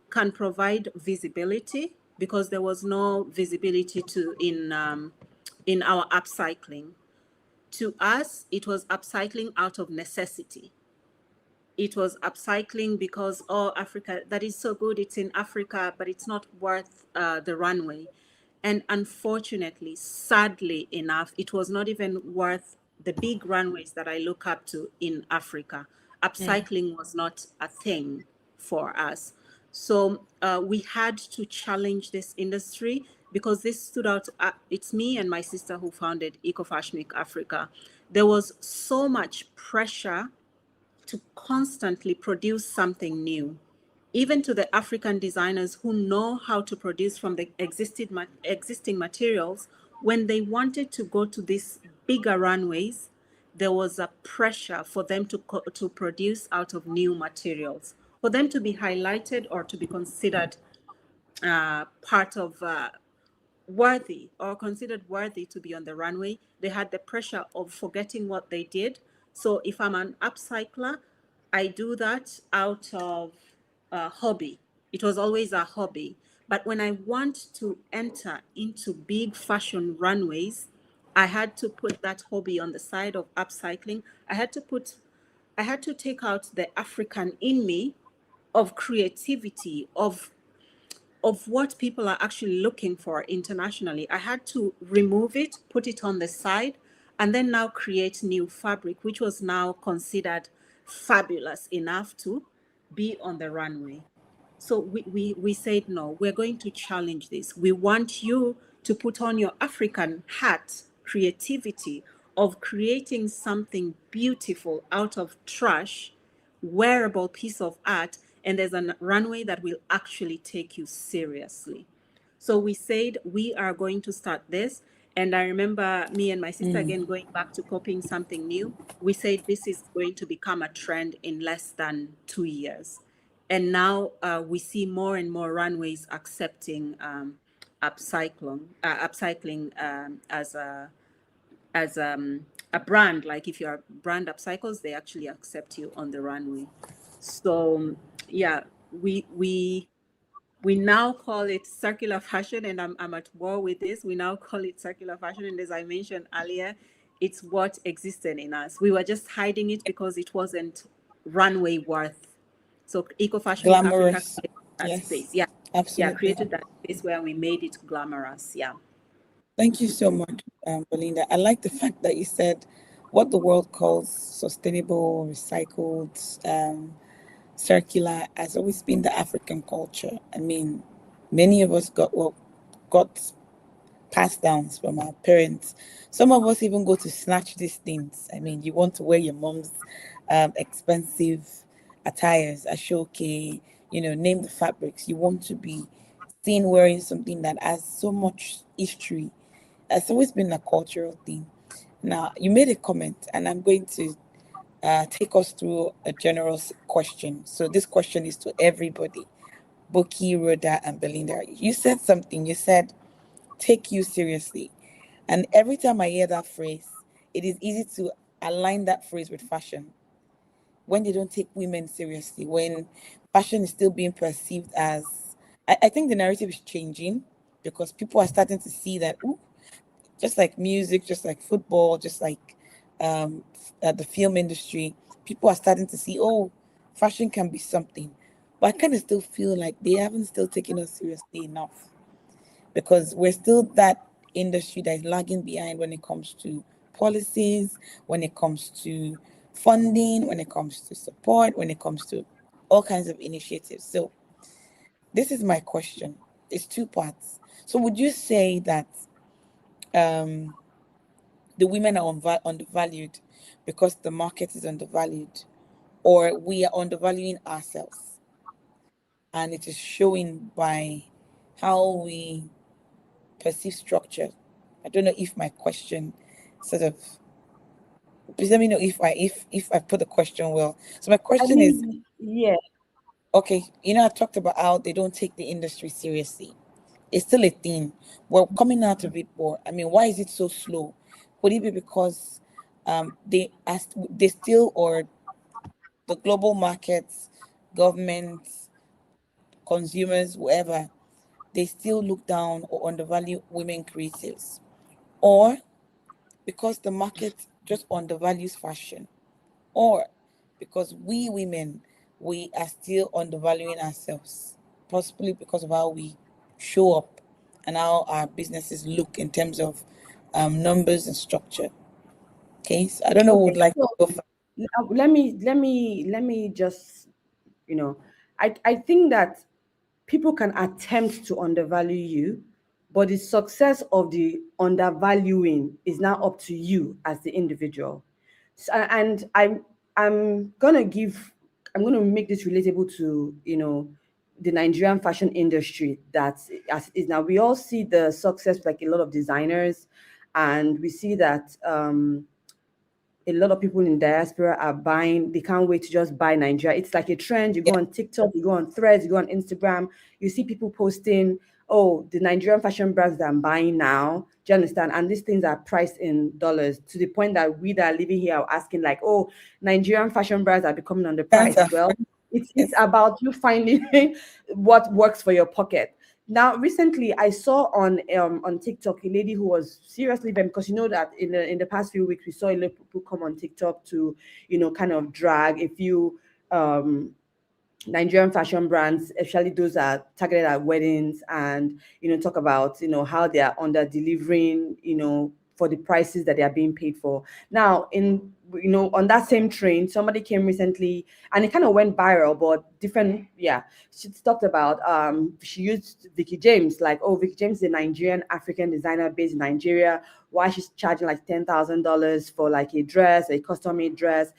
can provide visibility, because there was no visibility in our upcycling. To us, it was upcycling out of necessity. It was upcycling because, oh, Africa, that is so good, it's in Africa, but it's not worth the runway. And unfortunately, sadly enough, it was not even worth the big runways that I look up to in Africa. Upcycling was not a thing for us. So we had to challenge this industry, because this stood out. It's me and my sister who founded Ecofashmic Africa. There was so much pressure to constantly produce something new, even to the African designers who know how to produce from the existing materials. When they wanted to go to these bigger runways, there was a pressure for them to produce out of new materials, for them to be highlighted or to be considered part of worthy or considered worthy to be on the runway. They had the pressure of forgetting what they did. So if I'm an upcycler, I do that out of a hobby. It was always a hobby. But when I want to enter into big fashion runways, I had to put that hobby on the side of upcycling. I had to take out the African in me, of creativity, of what people are actually looking for internationally. I had to remove it, put it on the side, and then now create new fabric, which was now considered fabulous enough to be on the runway. So we said, no, we're going to challenge this. We want you to put on your African hat, creativity of creating something beautiful out of trash, wearable piece of art, and there's a runway that will actually take you seriously. So we said we are going to start this. And I remember me and my sister again going back to copying something new. We said this is going to become a trend in less than 2 years. And now we see more and more runways accepting upcycling as a brand. Like if you're a brand upcycles, they actually accept you on the runway. So yeah, we now call it circular fashion, and I'm at war with this. We now call it circular fashion, and as I mentioned earlier, it's what existed in us. We were just hiding it because it wasn't runway worth. So Ecofashmic Africa Glamorous. created that Yes. space. Yeah, yeah, Absolutely. created that space where we made it glamorous. Yeah. Thank you so much, Belinda. I like the fact that you said what the world calls sustainable, recycled, circular has always been the African culture. I mean, many of us got passed downs from our parents. Some of us even go to snatch these things. I mean, you want to wear your mom's expensive attires, ashoke, name the fabrics. You want to be seen wearing something that has so much history. It's always been a cultural thing. Now, you made a comment, and I'm going to take us through a general question. So this question is to everybody, Buki, Rhoda, and Belinda. You said something. You said take you seriously. And every time I hear that phrase, it is easy to align that phrase with fashion. When they don't take women seriously, when fashion is still being perceived as, I think the narrative is changing because people are starting to see that, ooh, just like music, just like football, just like the film industry, people are starting to see, oh, fashion can be something. But I kind of still feel like they haven't still taken us seriously enough because we're still that industry that is lagging behind when it comes to policies, when it comes to funding, when it comes to support, when it comes to all kinds of initiatives. So this is my question. It's two parts. So would you say that um, the women are undervalued because the market is undervalued, or we are undervaluing ourselves, and it is showing by how we perceive structure? I don't know if my question sort of, please let me know if I put the question well. So my I question is, mean, yeah. okay, I talked about how they don't take the industry seriously. It's still a thing. We're coming out of it, but I mean, why is it so slow? Could it be because they still, or the global markets, governments, consumers, whoever, they still look down or undervalue women creatives? Or because the market just undervalues fashion, or because we women, we are still undervaluing ourselves, possibly because of how we show up and how our businesses look in terms of numbers and structure. Okay, so I don't know who Okay. would like to So go first. let me just, I think that people can attempt to undervalue you, but the success of the undervaluing is now up to you as the individual. And I'm gonna give I'm gonna make this relatable to the Nigerian fashion industry that as it is now. We all see the success, like a lot of designers, and we see that a lot of people in diaspora are buying. They can't wait to just buy Nigeria. It's like a trend. You go Yeah, on TikTok, you go on Threads, you go on Instagram. You see people posting, "Oh, the Nigerian fashion brands that I'm buying now." Do you understand? And these things are priced in dollars to the point that we that are living here are asking, like, "Oh, Nigerian fashion brands are becoming can't underpriced." Well, afford. it's Yes, about you finding what works for your pocket. Now, recently, I saw on TikTok a lady who was seriously banned, because you know that in the past few weeks we saw a lot of people come on TikTok to kind of drag a few um Nigerian fashion brands, especially those that are targeted at weddings, and talk about how they are under delivering for the prices that they are being paid for. Now, in on that same train, somebody came recently and it kind of went viral, but different. Yeah, she talked about she used Vicky James, like, oh, Vicky James is a Nigerian African designer based in Nigeria. Why she's charging like $10,000 for like a dress, a custom made dress,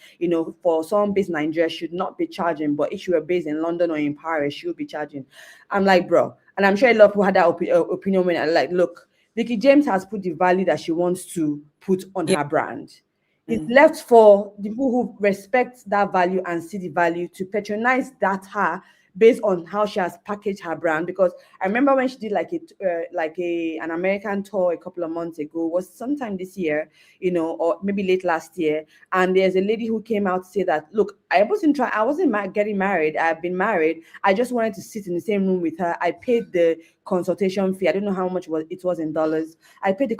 for someone based in Nigeria should not be charging, but if she were based in London or in Paris, she would be charging. I'm like, bro, and I'm sure a lot of people had that opinion when I like, look, Vicky James has put the value that she wants to put on yeah, her brand. It's mm, left for the people who respect that value and see the value to patronize that her based on how she has packaged her brand. Because I remember when she did like an American tour a couple of months ago, was sometime this year, or maybe late last year. And there's a lady who came out to say that, look, I wasn't getting married. I've been married. I just wanted to sit in the same room with her. I paid the consultation fee. I don't know how much it was in dollars. I paid the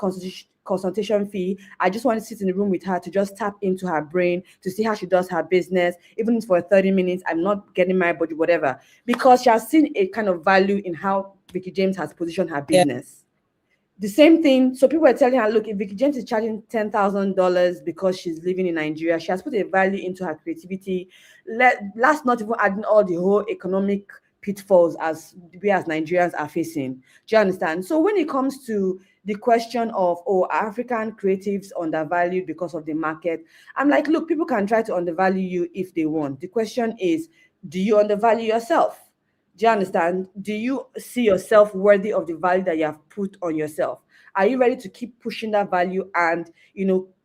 consultation fee. I just wanted to sit in the room with her to just tap into her brain to see how she does her business, even for 30 minutes. I'm not getting married, but whatever, because she has seen a kind of value in how Vicky James has positioned her yeah, business. The same thing. So people are telling her, look, if Vicky James is charging $10,000 because she's living in Nigeria, she has put a value into her creativity. Last not even adding all the whole economic pitfalls as we as Nigerians are facing. Do you understand? So when it comes to the question of, oh, are African creatives undervalued because of the market, I'm like, look, people can try to undervalue you if they want. The question is, do you undervalue yourself? Do you understand? Do you see yourself worthy of the value that you have put on yourself? Are you ready to keep pushing that value and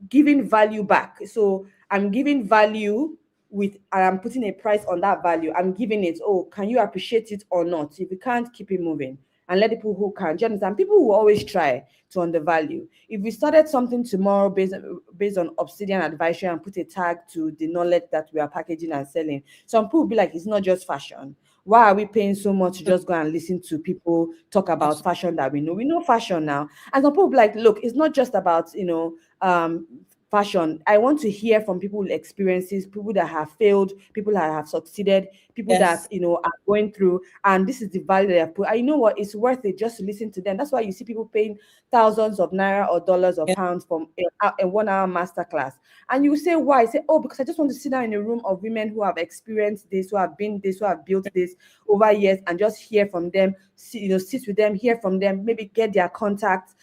giving value back? So I'm giving value and I'm putting a price on that value. I'm giving it. Oh, can you appreciate it or not? If you can't, keep it moving. and let people who can. Do you understand? People will always try to undervalue. If we started something tomorrow based on Obsidian Advisory and put a tag to the knowledge that we are packaging and selling, some people will be like, it's not just fashion. Why are we paying so much to just go and listen to people talk about fashion that we know? We know fashion now. And some people will be like, look, it's not just about, fashion. I want to hear from people with experiences, people that have failed, people that have succeeded, people that are going through, and this is the value they have put. And you know what? It's worth it just to listen to them. That's why you see people paying thousands of naira or dollars or pounds from a 1 hour masterclass. And you say why? Say, oh, because I just want to sit down in a room of women who have experienced this, who have been this, who have built this over years, and just hear from them. Sit with them, hear from them, maybe get their contacts.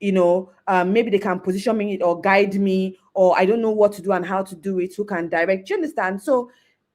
Maybe they can position me or guide me, or I don't know what to do and how to do it, who can direct. Do you understand? So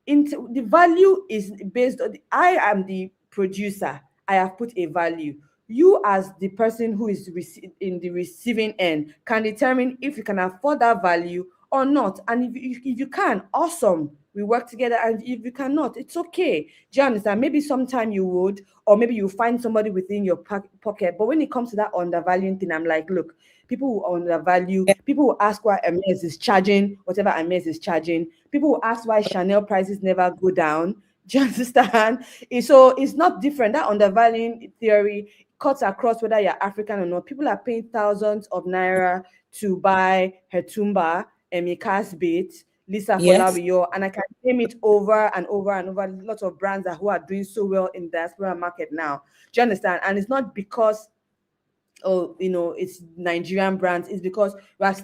the value is based on I am the producer. I have put a value. You as the person who is in the receiving end can determine if you can afford that value or not. And if you can, awesome, we work together. And if you cannot, it's okay. Do you understand? Maybe sometime you would, or maybe you find somebody within your pocket. But when it comes to that undervaluing thing, I'm like, look, people will undervalue. People will ask why Hermes is charging whatever Hermes is charging. People will ask why Chanel prices never go down. Do you understand? So it's not different. That undervaluing theory cuts across whether you're African or not. People are paying thousands of naira to buy Hetumba, Emika's Bait, Lisa Folawiyo, and I can name it over and over and over. Lots of brands who are doing so well in the diaspora market now. Do you understand? And it's not because it's Nigerian brands. It's because we're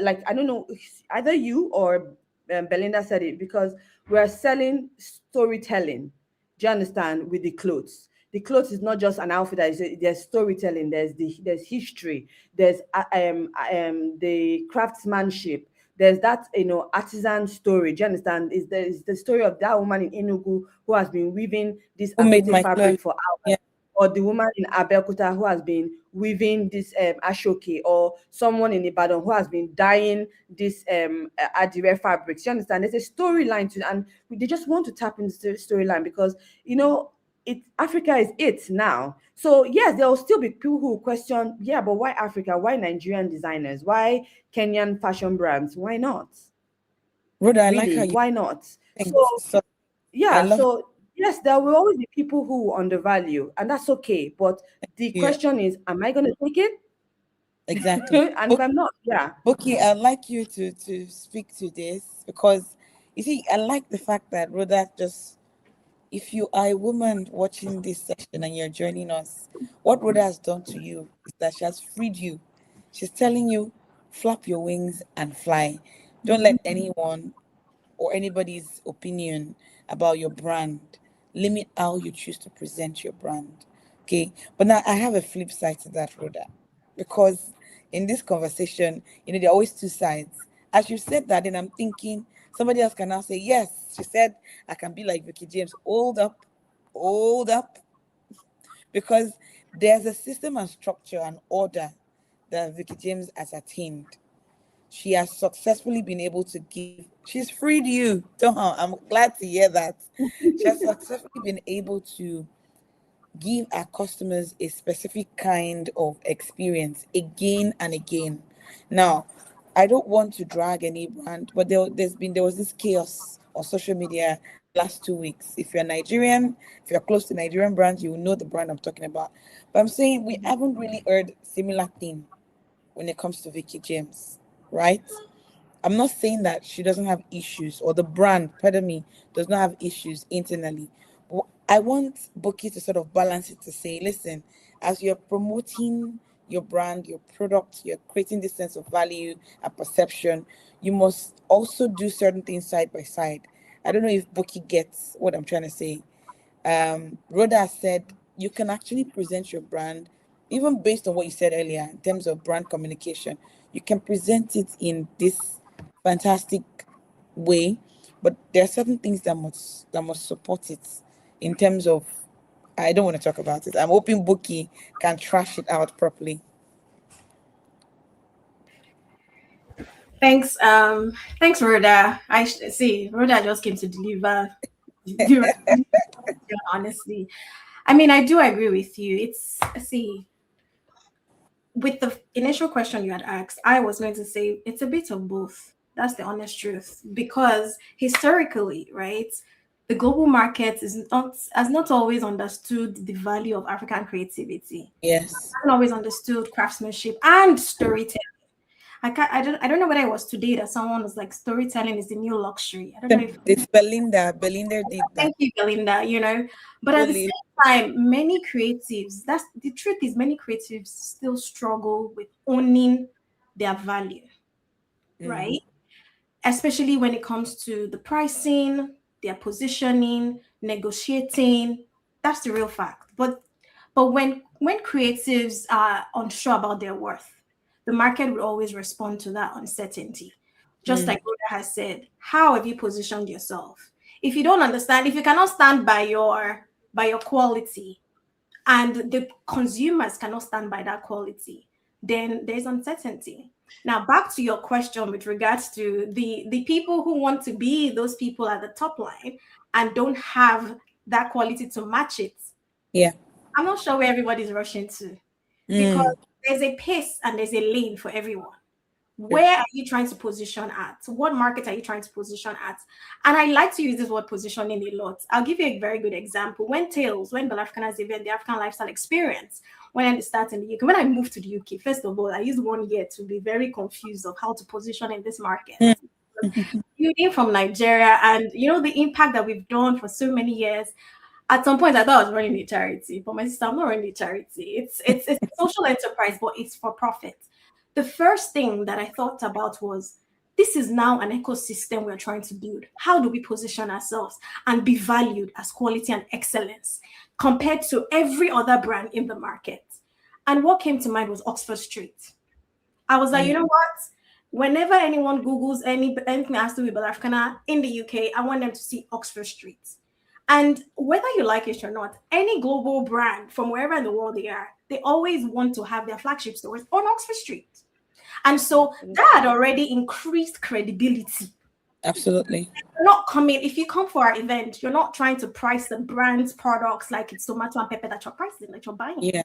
like, I don't know, either you or Belinda said it, because we're selling storytelling. Do you understand? With the clothes. The clothes is not just an outfit. There's storytelling. There's history. There's the craftsmanship. There's that artisan story. Do you understand? Is the story of that woman in Enugu who has been weaving this amazing fabric for hours, or the woman in Abeokuta who has been weaving this ashoke, or someone in Ibadan who has been dyeing this adire fabrics. You understand? There's a storyline to, and they just want to tap into the storyline because Africa is it now. So yes, there will still be people who question, yeah, but why Africa? Why Nigerian designers? Why Kenyan fashion brands? Why not? Rhoda, I really, like how you why not? So Yes, there will always be people who will undervalue, and that's okay. But the question is, am I going to take it? Exactly. And if I'm not, Buki, I'd like you to speak to this, because you see, I like the fact that Rhoda if you are a woman watching this session and you're joining us, what Rhoda has done to you is that she has freed you. She's telling you, flap your wings and fly. Don't let anyone or anybody's opinion about your brand limit how you choose to present your brand. Okay. But now I have a flip side to that, Rhoda, because in this conversation, there are always two sides. As you said that, then I'm thinking somebody else can now say, yes, she said I can be like Vicky James. Hold up. Because there's a system and structure and order that Vicky James has attained. She has successfully been able to give. She's freed you. I'm glad to hear that. She has successfully been able to give our customers a specific kind of experience again and again. Now, I don't want to drag any brand, but there was this chaos on social media last 2 weeks. If you're Nigerian, if you're close to Nigerian brands, you will know the brand I'm talking about. But I'm saying we haven't really heard similar thing when it comes to Vicky James, right? I'm not saying that she doesn't have issues, or the brand, pardon me, does not have issues internally. I want Buki to sort of balance it to say, listen, as you're promoting your brand, your product, you're creating this sense of value and perception, you must also do certain things side by side. I don't know if Buki gets what I'm trying to say. Rhoda said you can actually present your brand, even based on what you said earlier in terms of brand communication. You can present it in this fantastic way, but there are certain things that must support it in terms of, I don't want to talk about it. I'm hoping Buki can trash it out properly. Thanks, Rhoda. I see Rhoda just came to deliver. Honestly, I mean, I do agree with you. See, with the initial question you had asked, I was going to say it's a bit of both. That's the honest truth. Because historically, right, the global market has not always understood the value of African creativity. Yes. Hasn't always understood craftsmanship and storytelling. I don't know whether it was today that someone was like storytelling is the new luxury. I don't know if It's Belinda. Belinda did that. thank you, Belinda, But at the Fully. same time, many creatives, that's the truth is many creatives still struggle with owning their value, right? Especially when it comes to the pricing, their positioning, negotiating. That's the real fact. But when creatives are unsure about their worth, the market will always respond to that uncertainty. Just like Rhoda has said, how have you positioned yourself? If you don't understand, if you cannot stand by your quality, and the consumers cannot stand by that quality, then there's uncertainty. Now, back to your question with regards to the people who want to be those people at the top line and don't have that quality to match it. Yeah. I'm not sure where everybody's rushing to, because there's a pace and there's a lane for everyone. Where are you trying to position at? What market are you trying to position at? And I like to use this word positioning a lot. I'll give you a very good example. When Bella Africana's event, the African Lifestyle Experience, when I started in the UK, when I moved to the UK, first of all, I used 1 year to be very confused of how to position in this market. Building from Nigeria, and the impact that we've done for so many years. At some point, I thought I was running a charity, but my sister, I'm not running a charity. It's a social enterprise, but it's for profit. The first thing that I thought about was, this is now an ecosystem we're trying to build. How do we position ourselves and be valued as quality and excellence compared to every other brand in the market? And what came to mind was Oxford Street. I was like, you know what? Whenever anyone Googles anything that has to do with Bella Africana in the UK, I want them to see Oxford Street. And whether you like it or not, any global brand from wherever in the world they are, they always want to have their flagship stores on Oxford Street. And so that had already increased credibility. Absolutely. You're not coming, if you come for our event, you're not trying to price the brand's products like it's tomato and pepper that you're pricing, that you're buying. Yeah.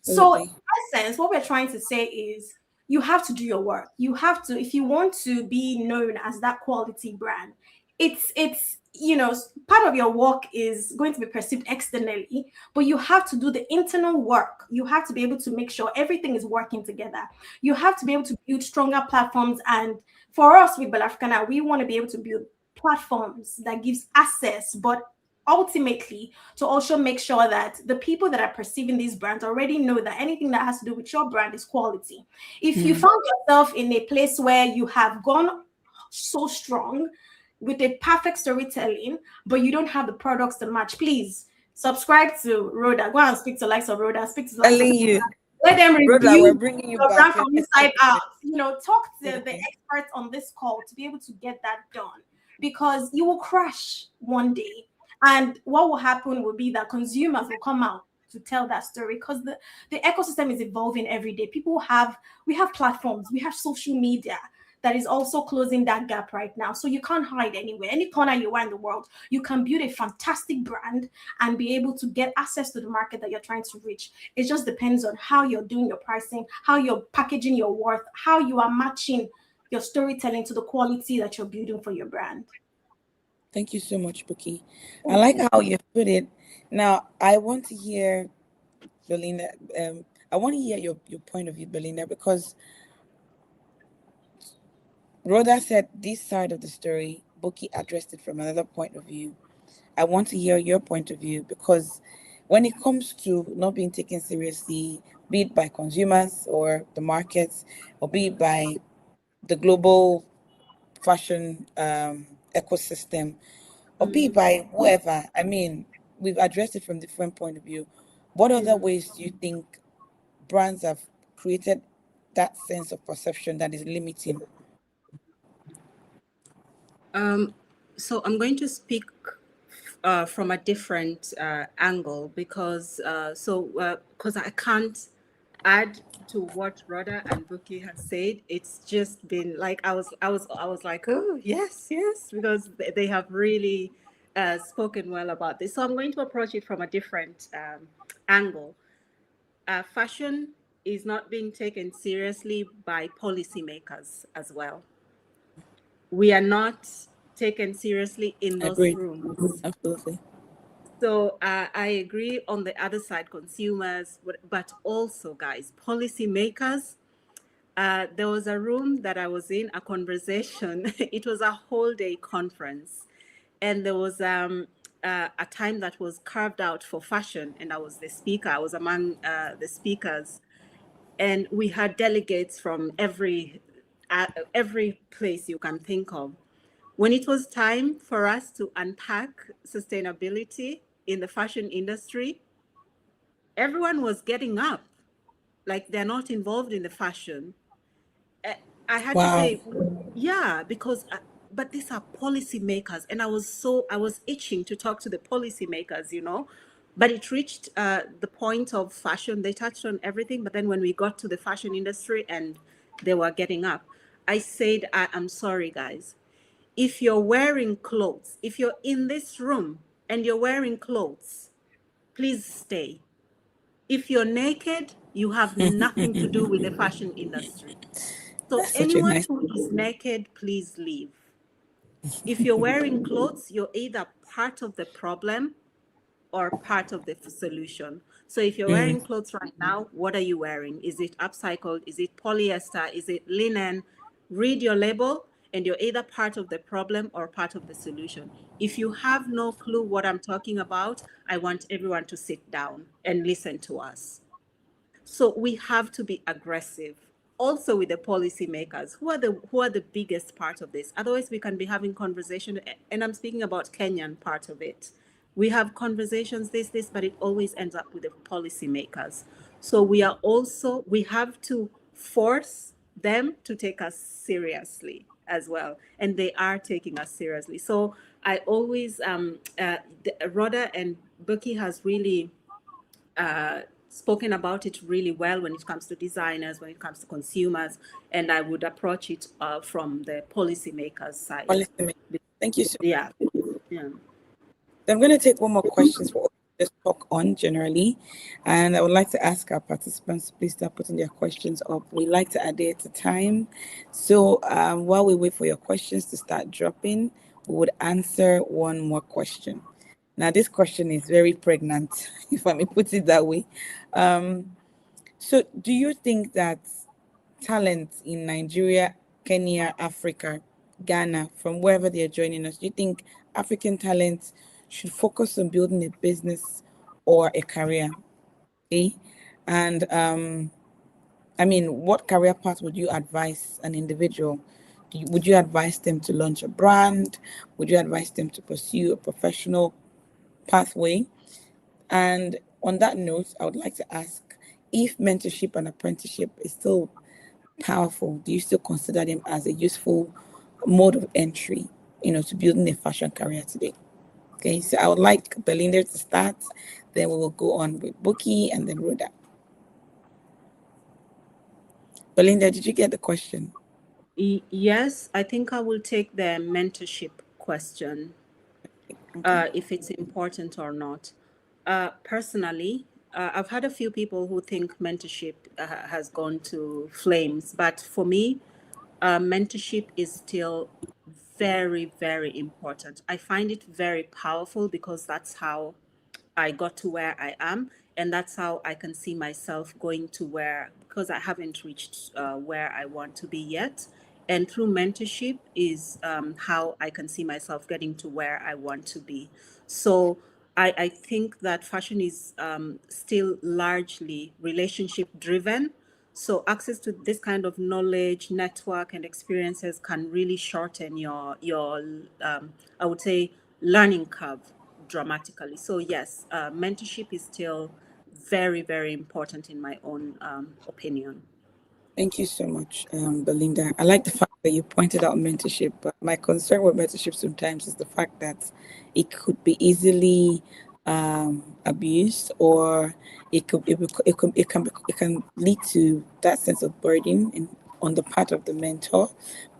So Absolutely. in essence, what we're trying to say is, you have to do your work. You have to, if you want to be known as that quality brand, it's part of your work is going to be perceived externally, but you have to do the internal work. You have to be able to make sure everything is working together. You have to be able to build stronger platforms. And for us with Bella Africana, we want to be able to build platforms that gives access, but ultimately to also make sure that the people that are perceiving these brands already know that anything that has to do with your brand is quality. If you found yourself in a place where you have gone so strong with a perfect storytelling, but you don't have the products to match, please subscribe to Rhoda. Go and speak to likes of Rhoda. Speak to likes of You. let them review Rhoda, we're bringing you your back. brand from inside out. Talk to the Okay. experts on this call to be able to get that done, because you will crash one day. And what will happen will be that consumers will come out to tell that story, because the ecosystem is evolving every day. We have platforms, we have social media that is also closing that gap right now. So you can't hide anywhere. Any corner you are in the world, you can build a fantastic brand and be able to get access to the market that you're trying to reach. It just depends on how you're doing your pricing, how you're packaging your worth, how you are matching your storytelling to the quality that you're building for your brand. Thank you so much, Buki. I like how you put it. Now, I want to hear, Belinda, I want to hear your point of view, Belinda, because Rhoda said this side of the story, Buki addressed it from another point of view. I want to hear your point of view, because when it comes to not being taken seriously, be it by consumers or the markets, or be it by the global fashion ecosystem, or be it by whoever, I mean, we've addressed it from different point of view. What other ways do you think brands have created that sense of perception that is limiting? So I'm going to speak from a different angle, because I can't add to what Rhoda and Buki has said. It's just been like I was like, oh yes, because they have really spoken well about this. So I'm going to approach it from a different angle. Fashion is not being taken seriously by policymakers as well. We are not taken seriously in those Agreed. rooms. Absolutely. So I agree on the other side, consumers, but also, guys, policymakers. There was a room that I was in, a conversation. It was a whole day conference. And there was a time that was carved out for fashion. And I was the speaker. I was among the speakers. And we had delegates from every place you can think of. When it was time for us to unpack sustainability in the fashion industry, everyone was getting up like they're not involved in the fashion. I had to Wow. say, yeah, because, but these are policymakers. And I was itching to talk to the policymakers, but it reached the point of fashion. They touched on everything. But then when we got to the fashion industry and they were getting up, I said, I'm sorry, guys. If you're wearing clothes, if you're in this room and you're wearing clothes, please stay. If you're naked, you have nothing to do with the fashion industry. So That's such a anyone nice. who is naked, please leave. If you're wearing clothes, you're either part of the problem or part of the solution. So if you're wearing clothes right now, what are you wearing? Is it upcycled? Is it polyester? Is it linen? Read your label and you're either part of the problem or part of the solution. If you have no clue what I'm talking about, I want everyone to sit down and listen to us. So we have to be aggressive. Also with the policymakers, who are the biggest part of this. Otherwise, we can be having conversation, and I'm speaking about Kenyan part of it. We have conversations, this, but it always ends up with the policymakers. So we have to force them to take us seriously as well, and they are taking us seriously. So I always, Rhoda and Buki has really spoken about it really well when it comes to designers, when it comes to consumers, and I would approach it from the policymakers side. Policymaker. Thank you so much. Yeah. I'm going to take one more question for just talk on generally, and I would like to ask our participants to please start putting their questions up. We like to adhere to time, so while we wait for your questions to start dropping, we would answer one more question. Now, this question is very pregnant, if I may put it that way. So, do you think that talent in Nigeria, Kenya, Africa, Ghana, from wherever they are joining us, do you think African talent should focus on building a business or a career? Okay. And what career path would you advise an individual? Would you advise them to launch a brand? Would you advise them to pursue a professional pathway? And on that note, I would like to ask if mentorship and apprenticeship is still powerful. Do you still consider them as a useful mode of entry, to building a fashion career today? Okay, so I would like Belinda to start, then we will go on with Buki and then Rhoda. Belinda, did you get the question? Yes, I think I will take the mentorship question, if it's important or not. Personally, I've had a few people who think mentorship has gone to flames, but for me, mentorship is still very, very important. I find it very powerful because that's how I got to where I am, and that's how I can see myself going to where, because I haven't reached where I want to be yet. And through mentorship is how I can see myself getting to where I want to be. So I think that fashion is still largely relationship driven. So access to this kind of knowledge, network, and experiences can really shorten your I would say, learning curve dramatically. So yes, mentorship is still very, very important in my own opinion. Thank you so much, Belinda. I like the fact that you pointed out mentorship, but my concern with mentorship sometimes is the fact that it could be easily abused, or it can lead to that sense of burden on the part of the mentor.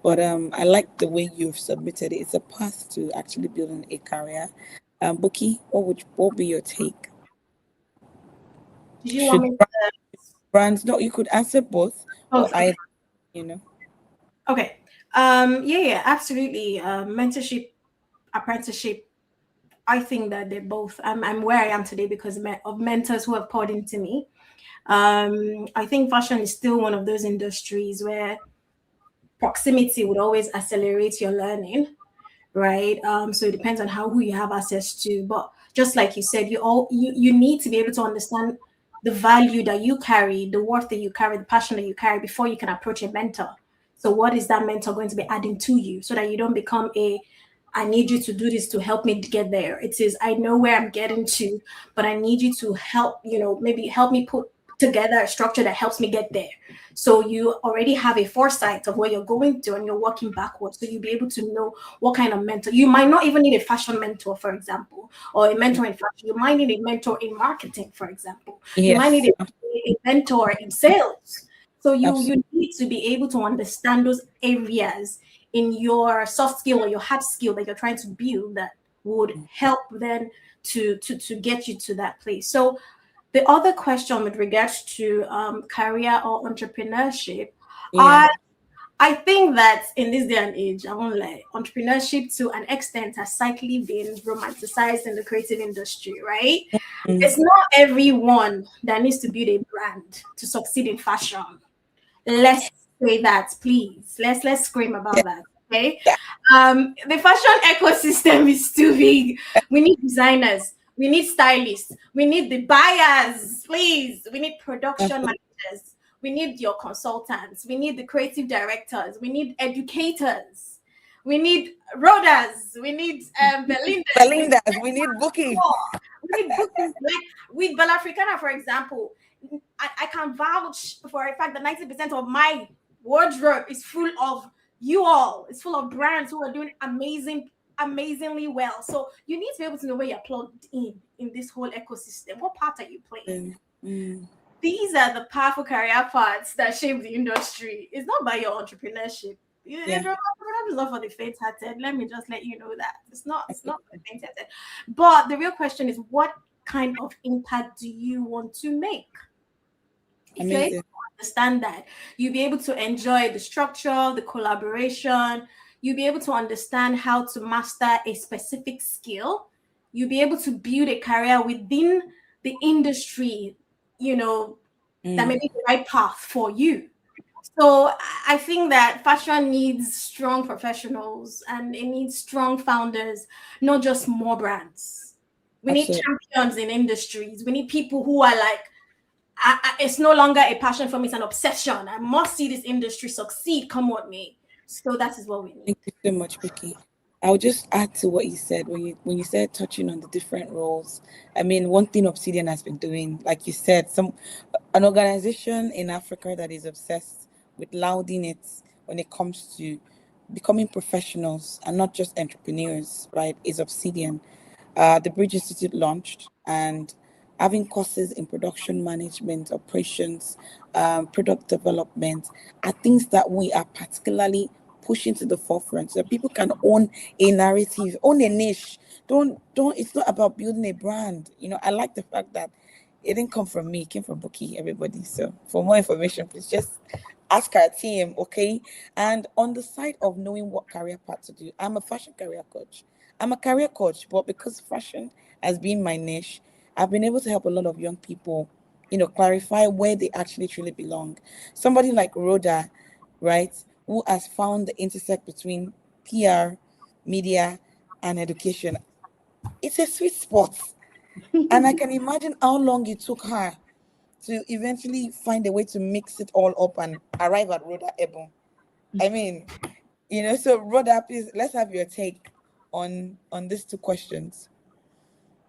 But I like the way you've submitted it. It's a path to actually building a career. Buki, what would be your take? Did you want Should me brands? No, you could answer both, to? or I, you know. Okay. Yeah, absolutely. Mentorship, apprenticeship. I think that they're both. I'm where I am today because of mentors who have poured into me. I think fashion is still one of those industries where proximity would always accelerate your learning, right? So it depends on who you have access to. But just like you said, you need to be able to understand the value that you carry, the worth that you carry, the passion that you carry before you can approach a mentor. So what is that mentor going to be adding to you so that you don't become I need you to do this to help me get there. It is, I know where I'm getting to, but I need you to help, maybe help me put together a structure that helps me get there. So you already have a foresight of where you're going to and you're working backwards. So you'll be able to know what kind of mentor. You might not even need a fashion mentor, for example, or a mentor in fashion. You might need a mentor in marketing, for example. You might Yes, need a mentor in sales. So absolutely. you need to be able to understand those areas in your soft skill or your hard skill that you're trying to build that would help then to get you to that place. So the other question with regards to career or entrepreneurship, Yeah. I think that in this day and age, I won't lie, entrepreneurship to an extent has slightly been romanticized in the creative industry, right? Mm, It's not everyone that needs to build a brand to succeed in fashion. Let's say that, please. Let's scream yeah. about that. Okay. Yeah. The fashion ecosystem is too big. We need designers, we need stylists, we need the buyers, please. We need production managers, we need your consultants, we need the creative directors, we need educators, we need Rhodas, we need Belindas, we need Belinda, we need Buki. more. We need books like with Bella Africana, for example. I can vouch for a fact that 90% of my wardrobe is full of you all. It's full of brands who are doing amazingly well. So you need to be able to know where you're plugged in this whole ecosystem. What part are you playing? Mm, These are the powerful career paths that shape the industry. It's not by your entrepreneurship. yeah. Entrepreneurship is not for the faint-hearted. Let me just let you know that it's not for the faint-hearted. But the real question is, what kind of impact do you want to make? If you're able Amazing. to understand that, you'll be able to enjoy the structure, the collaboration. You'll be able to understand how to master a specific skill. You'll be able to build a career within the industry, that may Mm, be the right path for you. So I think that fashion needs strong professionals and it needs strong founders, not just more brands. We need absolutely. champions in industries. We need people who are like, it's no longer a passion for me, it's an obsession. I must see this industry succeed, come what may. So that is what we need. Thank you so much, Buki. I'll just add to what you said when you said touching on the different roles. I mean, one thing Obsidian has been doing, like you said, an organization in Africa that is obsessed with lauding it when it comes to becoming professionals and not just entrepreneurs, right? Is Obsidian. The Bridge Institute launched and having courses in production management, operations, product development are things that we are particularly pushing to the forefront so people can own a narrative, own a niche. Don't it's not about building a brand. I like the fact that it didn't come from me, it came from Buki, everybody. So for more information, please just ask our team, okay? And on the side of knowing what career path to do, I'm a fashion career coach. I'm a career coach, but because fashion has been my niche, I've been able to help a lot of young people, clarify where they actually truly belong. Somebody like Rhoda, right, who has found the intersect between PR, media, and education. It's a sweet spot. And I can imagine how long it took her to eventually find a way to mix it all up and arrive at Rhoda Ebun. I mean, so Rhoda, please, let's have your take on these two questions.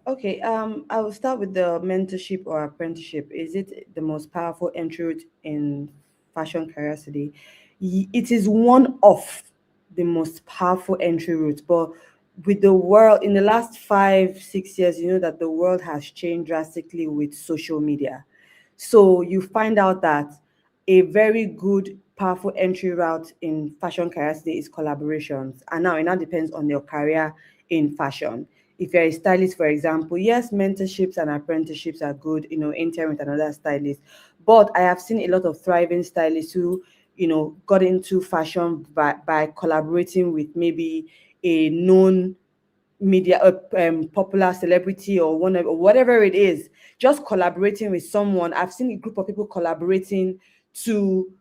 Okay, I will start with the mentorship or apprenticeship. Is it the most powerful entry route in fashion careers today? It is one of the most powerful entry routes, but with the world in the last 5 6 years, you know that the world has changed drastically with social media. So you find out that a very good, powerful entry route in fashion career today is collaborations. And now it now depends on your career in fashion. If you're a stylist, for example, yes, mentorships and apprenticeships are good, intern with another stylist. But I have seen a lot of thriving stylists who, got into fashion by collaborating with maybe a known media, popular celebrity or whatever it is, just collaborating with someone. I've seen a group of people collaborating to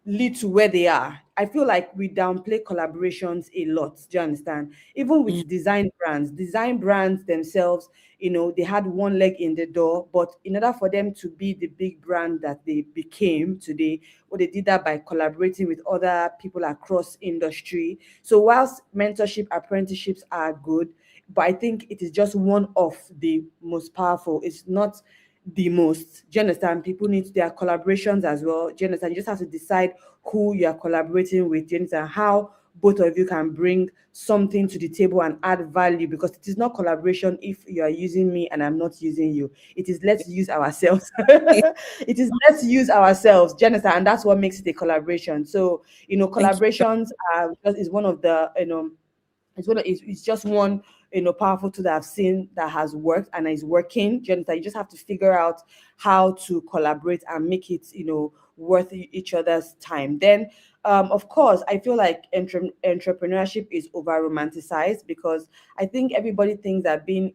lead to where they are. I feel like we downplay collaborations a lot. Do you understand? Even with design brands themselves, they had one leg in the door, but in order for them to be the big brand that they became today, well, they did that by collaborating with other people across industry. So whilst mentorship, apprenticeships are good, but I think it is just one of the most powerful. It's not the most. Do you understand? People need their collaborations as well. Do you understand? You just have to decide who you are collaborating with. Do you understand? How both of you can bring something to the table and add value, because it is not collaboration if you are using me and I'm not using you. It is let's use ourselves. It is let's use ourselves. Do you understand? And that's what makes it a collaboration. So, Thank you. collaborations is one of the, it's just one powerful tool that I've seen that has worked and is working. Do you understand? You just have to figure out how to collaborate and make it worth each other's time. Then of course I feel like entrepreneurship is over romanticized, because I think everybody thinks that being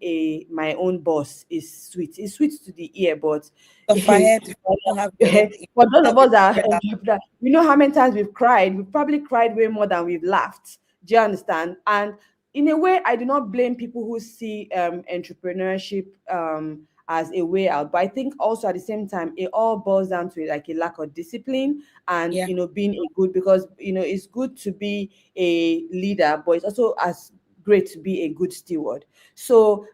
my own boss is sweet. It's sweet to the ear, but Suffer head, if you don't have your head, you for those don't of have us that your are head. entrepreneurs, we know how many times we've cried. We've probably cried way more than we've laughed. Do you understand? And in a way, I do not blame people who see entrepreneurship as a way out. But I think also at the same time, it all boils down to like a lack of discipline and Yeah, being a good, because it's good to be a leader, but it's also as great to be a good steward. So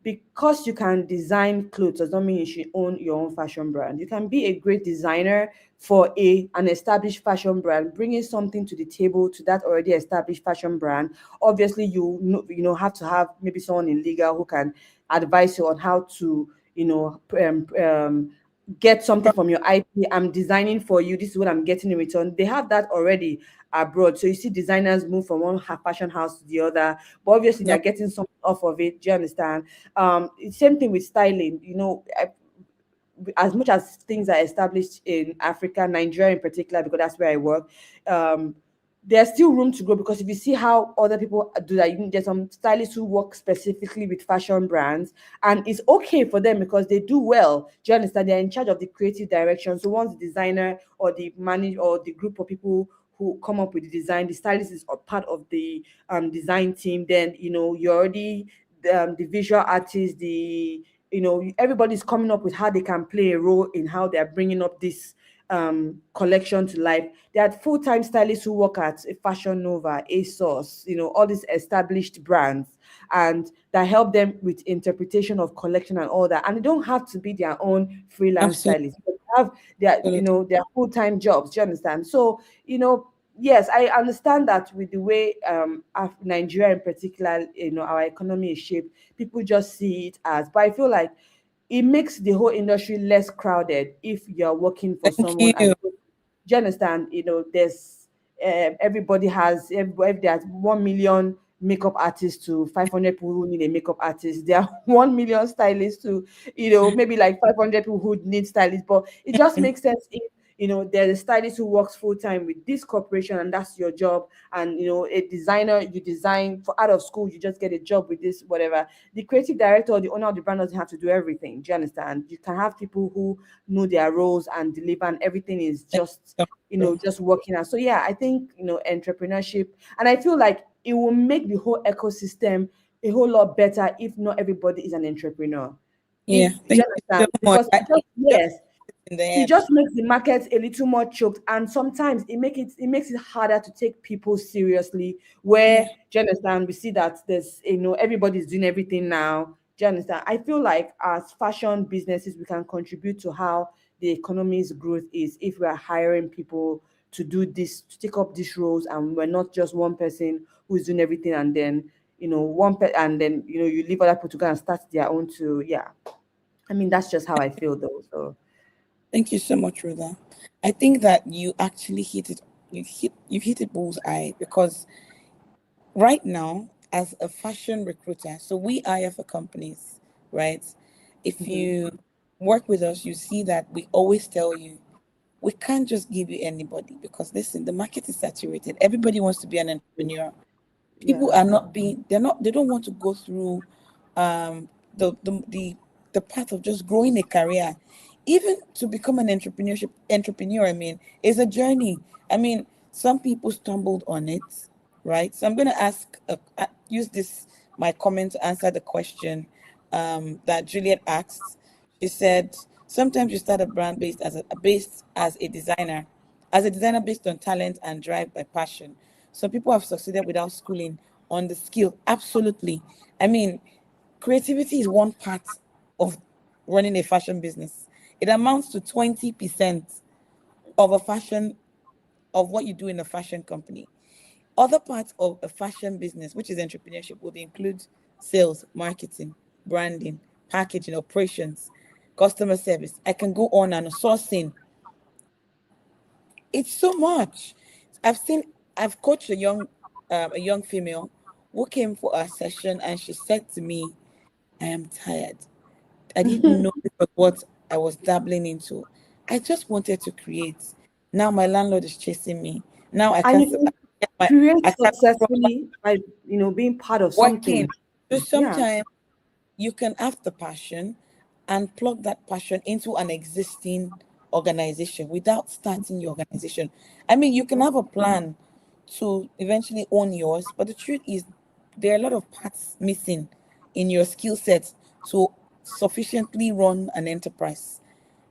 because you can design clothes does not mean you should own your own fashion brand. You can be a great designer for an established fashion brand, bringing something to the table to that already established fashion brand. Obviously, have to have maybe someone in legal who can advise you on how to get something from your IP. I'm designing for you. This is what I'm getting in return. They have that already abroad. So you see designers move from one fashion house to the other, but obviously yeah, they're getting something off of it. Do you understand? Same thing with styling. As much as things are established in Africa, Nigeria in particular, because that's where I work, there's still room to grow, because if you see how other people do that, you can get some stylists who work specifically with fashion brands, and it's okay for them because they do well. Do you understand? They're in charge of the creative direction. So once the designer or the manager or the group of people who come up with the design, the stylist is a part of the design team, then you're already the visual artist, everybody's coming up with how they can play a role in how they're bringing up this collection to life. There are full-time stylists who work at Fashion Nova, ASOS, all these established brands, and that help them with interpretation of collection and all that. And they don't have to be their own freelance absolutely. stylists. They have their full-time jobs. Do you understand? So, yes, I understand that with the way Nigeria in particular, our economy is shaped, people just see it as, but I feel like it makes the whole industry less crowded if you're working for Thank someone. you. Do you understand? There's everybody has, if there's 1 million makeup artists to 500 people who need a makeup artist, there are 1 million stylists to maybe like 500 people who need stylists. But it just makes sense if there's a stylist who works full-time with this corporation and that's your job, and a designer, you design for out of school, you just get a job with this whatever. The creative director or the owner of the brand doesn't have to do everything. Do you understand? You can have people who know their roles and deliver, and everything is just just working out. So yeah, I think entrepreneurship, and I feel like it will make the whole ecosystem a whole lot better if not everybody is an entrepreneur. Yeah, If thank you you so understand, much. because Just yes, in the it head. just makes the market a little more choked, and sometimes it makes it harder to take people seriously. Where, Yeah, do you understand, we see that there's everybody's doing everything now. Do you understand? I feel like as fashion businesses we can contribute to how the economy's growth is if we are hiring people to do this, to take up these roles, and we're not just one person who's doing everything, and then and then you leave other people to go and start their own too. Yeah, I mean that's just how I feel though. So Thank you so much, Rhoda. I think that you actually hit it. You've hit it bullseye, because right now, as a fashion recruiter, so we hire for companies, right? If you work with us, you see that we always tell you we can't just give you anybody, because listen, the market is saturated. Everybody wants to be an entrepreneur. People are not being, they don't want to go through um the path of just growing a career. Even to become an entrepreneur, I mean, is a journey. I mean, some people stumbled on it, right? So I'm going to use this my comment to answer the question that Juliet asked. She said, sometimes you start a brand based as a designer based on talent and drive by passion. Some people have succeeded without schooling on the skill. Absolutely. I mean, creativity is one part of running a fashion business. It amounts to 20% of of what you do in a fashion company. Other parts of a fashion business, which is entrepreneurship, would include sales, marketing, branding, packaging, operations, customer service. I can go on, and sourcing. It's so much. I've coached a young female who came for a session, and she said to me, I am tired. I didn't know this was what I was dabbling into. I just wanted to create. Now my landlord is chasing me. Now I And can't. you can I create can't successfully by being part of working. something. So Yeah. sometimes you can have the passion and plug that passion into an existing organization without starting your organization. I mean, you can have a plan to eventually own yours, but the truth is there are a lot of parts missing in your skill set to sufficiently run an enterprise.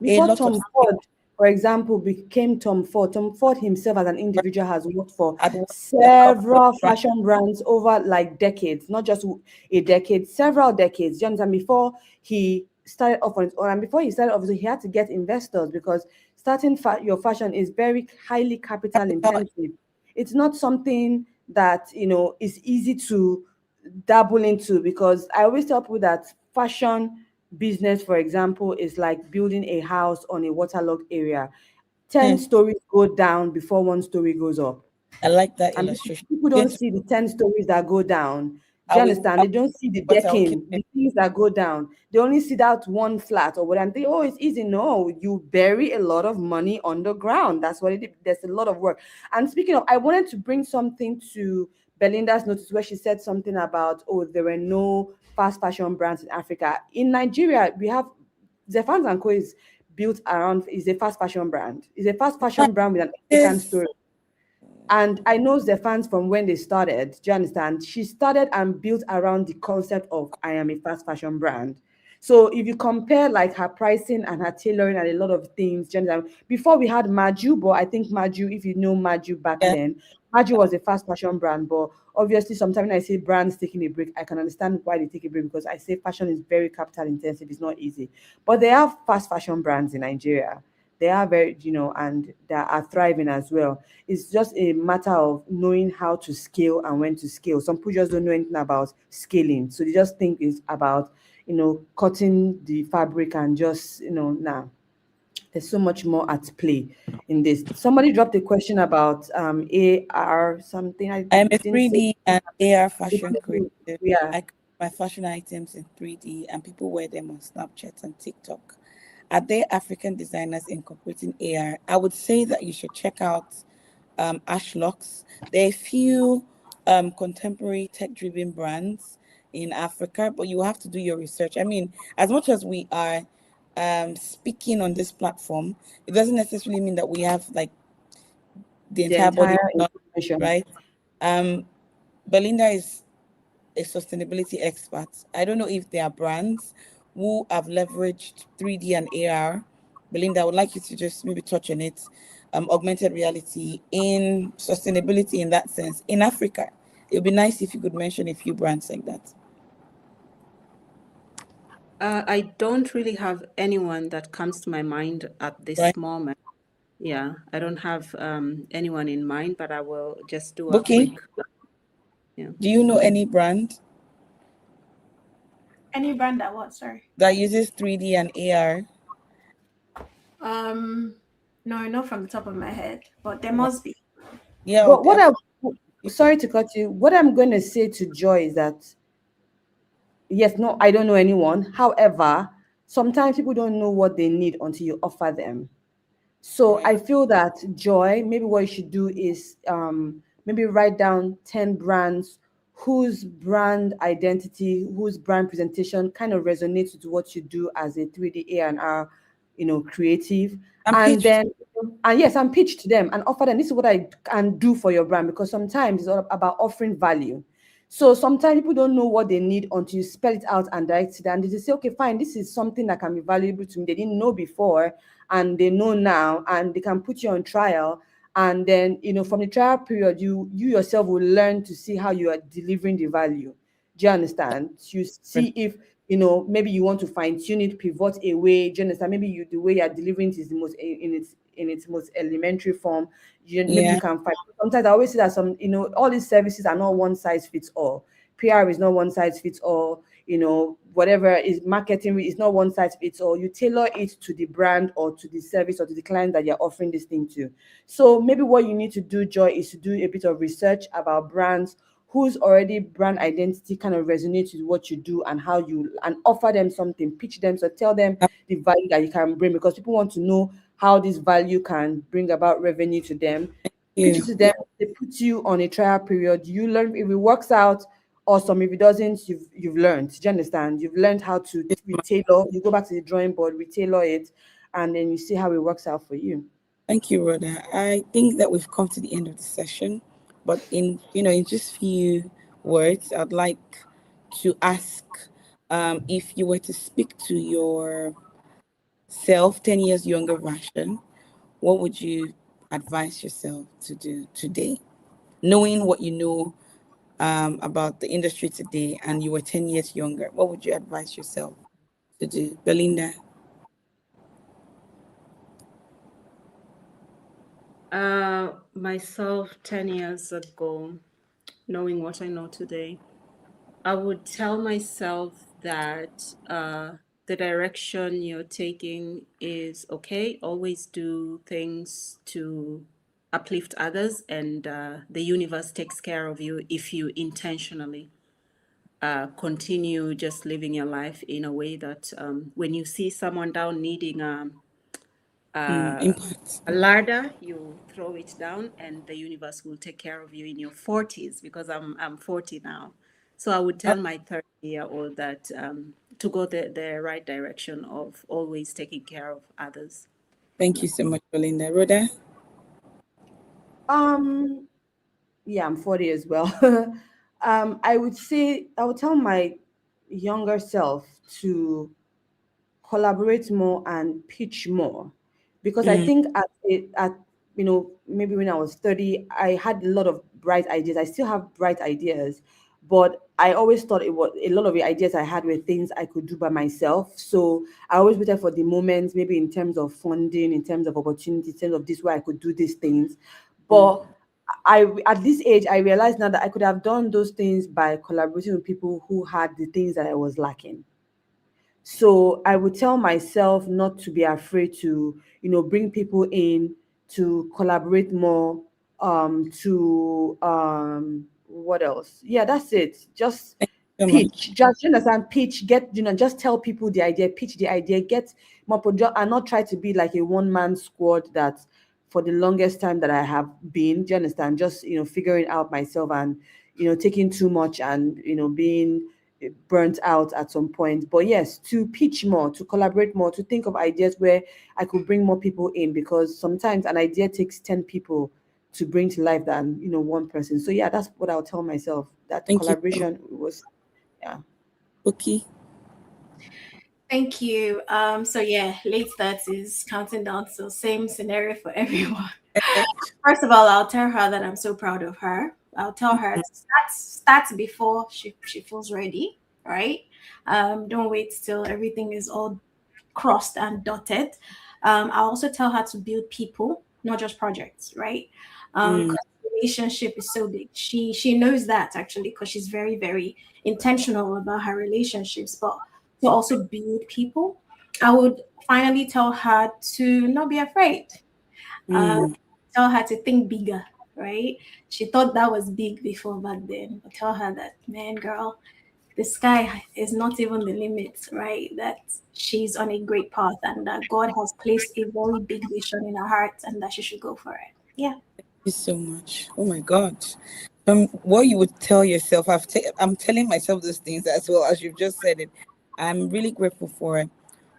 A Before lot of Tom Ford, for example, became Tom Ford himself as an individual has worked for hard work, a couple of several brands. fashion brands over like decades, not just a decade, several decades. You understand? Before he started off on his own, and before he started off, he had to get investors, because starting your fashion is very highly capital intensive. It's not something that is easy to dabble into, because I always tell people that fashion business, for example, is like building a house on a waterlogged area. 10 Hmm, stories go down before one story goes up. I like that And illustration. people Going don't to, see the 10 stories that go down. Do I you will, understand? They don't see the but I will keep decking, the things that go down. They only see that one flat or whatever. And they, oh, it's easy. No, you bury a lot of money underground. That's what it is. There's a lot of work. And speaking of, I wanted to bring something to Belinda's notice, where she said something about, oh, there were no fast fashion brands in Africa. In Nigeria, we have Zefans and Co. is a fast fashion brand. It's a fast fashion brand with an African this. story. And I know the fans from when they started. Do you understand? She started and built around the concept of I am a fast fashion brand. So if you compare like her pricing and her tailoring and a lot of things, do you understand? Before we had Maju, but I think Maju, if you know Maju back Yeah, then, Maju was a fast fashion brand. But obviously, sometimes when I say brands taking a break, I can understand why they take a break, because I say fashion is very capital intensive. It's not easy. But they have fast fashion brands in Nigeria. They are very, and they are thriving as well. It's just a matter of knowing how to scale and when to scale. Some people just don't know anything about scaling. So they just think it's about, cutting the fabric and just, nah. There's so much more at play in this. Somebody dropped a question about AR something. I I'm a didn't say 3D and AR fashion creative. yeah. I create my fashion items in 3D and people wear them on Snapchat and TikTok. Are there African designers incorporating AR? I would say that you should check out Ashlocks. There are a few contemporary tech-driven brands in Africa, but you have to do your research. I mean, as much as we are speaking on this platform, it doesn't necessarily mean that we have like the The entire body entire of knowledge, information. right? Um, Belinda is a sustainability expert. I don't know if there are brands who have leveraged 3D and AR. Belinda, I would like you to just maybe touch on it. Augmented reality in sustainability in that sense in Africa. It would be nice if you could mention a few brands like that. I don't really have anyone that comes to my mind at this Right? moment. Yeah, I don't have anyone in mind, but I will just do a Buki, quick, yeah. do you know any brand Any brand that what? Sorry. that uses 3D and AR? No, not from the top of my head, but there must be. Yeah, But what I, sorry to cut you, what I'm going to say to Joy is that, yes, no, I don't know anyone. However, sometimes people don't know what they need until you offer them. So right. I feel that, Joy, maybe what you should do is maybe write down 10 brands whose brand identity, whose brand presentation kind of resonates with what you do as a 3D A&R, creative. And And pitch. then, and yes, and pitch to them and offer them, this is what I can do for your brand, because sometimes it's all about offering value. So sometimes people don't know what they need until you spell it out and direct it. And they just say, okay, fine, this is something that can be valuable to me. They didn't know before and they know now, and they can put you on trial. And then, from the trial period, you yourself will learn to see how you are delivering the value. Do you understand? You see if, maybe you want to fine tune it, pivot away. Do you understand? Maybe the way you're delivering it is the most in its most elementary form. Maybe you Yeah. can find. Sometimes I always say that all these services are not one size fits all. PR is not one size fits all. Whatever is marketing is not one size fits all. You tailor it to the brand or to the service or to the client that you're offering this thing to. So maybe what you need to do, Joy, is to do a bit of research about brands whose already brand identity kind of resonates with what you do and how you, and offer them something, pitch them, so tell them the value that you can bring, because people want to know how this value can bring about revenue to them. Pitch Yeah. it to them, they put you on a trial period, you learn. If it works out, awesome. If it doesn't, you've learned. Do you understand? You've learned how to retailor. You go back to the drawing board, retailor it, and then you see how it works out for you. Thank you, Rhoda. I think that we've come to the end of the session, but in just few words, I'd like to ask, if you were to speak to your self, 10 years younger version, what would you advise yourself to do today, knowing what you know about the industry today, and you were 10 years younger? What would you advise yourself to do, Belinda? Myself 10 years ago, knowing what I know today, I would tell myself that the direction you're taking is okay. Always do things to uplift others, and the universe takes care of you if you intentionally continue just living your life in a way that when you see someone down needing Impact. a ladder, you throw it down, and the universe will take care of you in your 40s, because I'm 40 now. So I would tell my 30-year-old that to go the right direction of always taking care of others. Thank you so much, Belinda. Rhoda? Um, yeah, I'm 40 as well. I would say I would tell my younger self to collaborate more and pitch more, because I Mm, think at maybe when I was 30, I had a lot of bright ideas. I still have bright ideas, but I always thought it was a lot of the ideas I had were things I could do by myself. So I always waited for the moment, maybe in terms of funding, in terms of opportunity, in terms of this where I could do these things. But I at this age I realized now that I could have done those things by collaborating with people who had the things that I was lacking. So I would tell myself not to be afraid to, bring people in, to collaborate more, to what else? Yeah, that's it. Just so much. pitch, just you understand, pitch, get, just tell people the idea, pitch the idea, get more project, and not try to be like a one-man squad that for the longest time that I have been. Do you understand? Just figuring out myself and taking too much and being burnt out at some point. But yes, to pitch more, to collaborate more, to think of ideas where I could bring more people in, because sometimes an idea takes 10 people to bring to life than one person. So yeah, that's what I'll tell myself. That Thank you so much, collaboration was, yeah. Buki. Thank you. So yeah, late 30s, counting down, so same scenario for everyone. First of all, I'll tell her that I'm so proud of her. I'll tell her to start before she feels ready, right? Don't wait till everything is all crossed and dotted. I'll also tell her to build people, not just projects, right? 'Cause relationship is so big. She knows that actually, because she's very, very intentional about her relationships, but to also build people. I would finally tell her to not be afraid. Uh, tell her to think bigger, right? She thought that was big before back then, but tell her that, man, girl, the sky is not even the limit, right? That she's on a great path and that God has placed a very big vision in her heart and that she should go for it. Yeah. You so much. Oh my God. What you would tell yourself, I'm telling myself these things as well as you've just said it. I'm really grateful for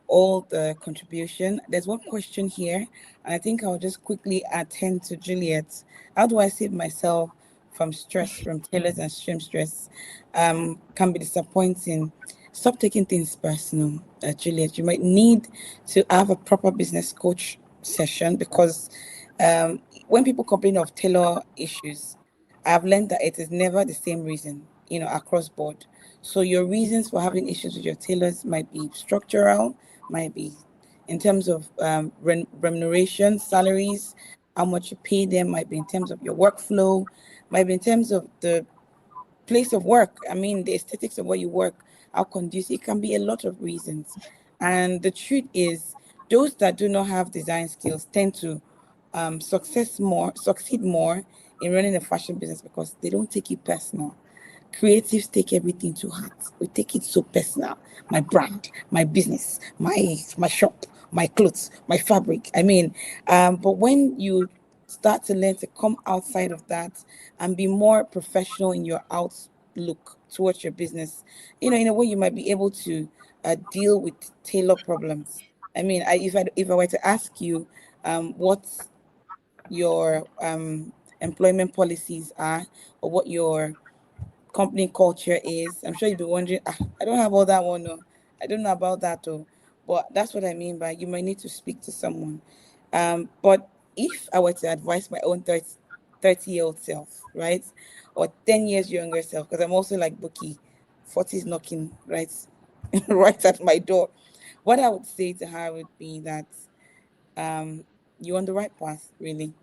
all the contribution. There's one question here, and I think I'll just quickly attend to Juliet. How do I save myself from stress, from tailors and seamstress? Can be disappointing. Stop taking things personal, Juliet. You might need to have a proper business coach session because when people complain of tailor issues, I've learned that it is never the same reason, across board. So your reasons for having issues with your tailors might be structural, might be in terms of remuneration, salaries, how much you pay them, might be in terms of your workflow, might be in terms of the place of work. I mean, the aesthetics of where you work, how conducive. It can be a lot of reasons. And the truth is, those that do not have design skills tend to succeed more in running a fashion business because they don't take it personal. Creatives take everything to heart. We take it so personal. My brand, my business, my shop, my clothes, my fabric. I mean, but when you start to learn to come outside of that and be more professional in your outlook towards your business, in a way you might be able to deal with tailor problems. I mean, if I were to ask you, what your employment policies are, or what your company culture is. I'm sure you'll be wondering, I don't have all that one. No. I don't know about that. Oh. But that's what I mean by you might need to speak to someone. But if I were to advise my own 30-year-old self, right? Or 10 years younger self, because I'm also like Buki, 40 is knocking right, right at my door. What I would say to her would be that you're on the right path, really.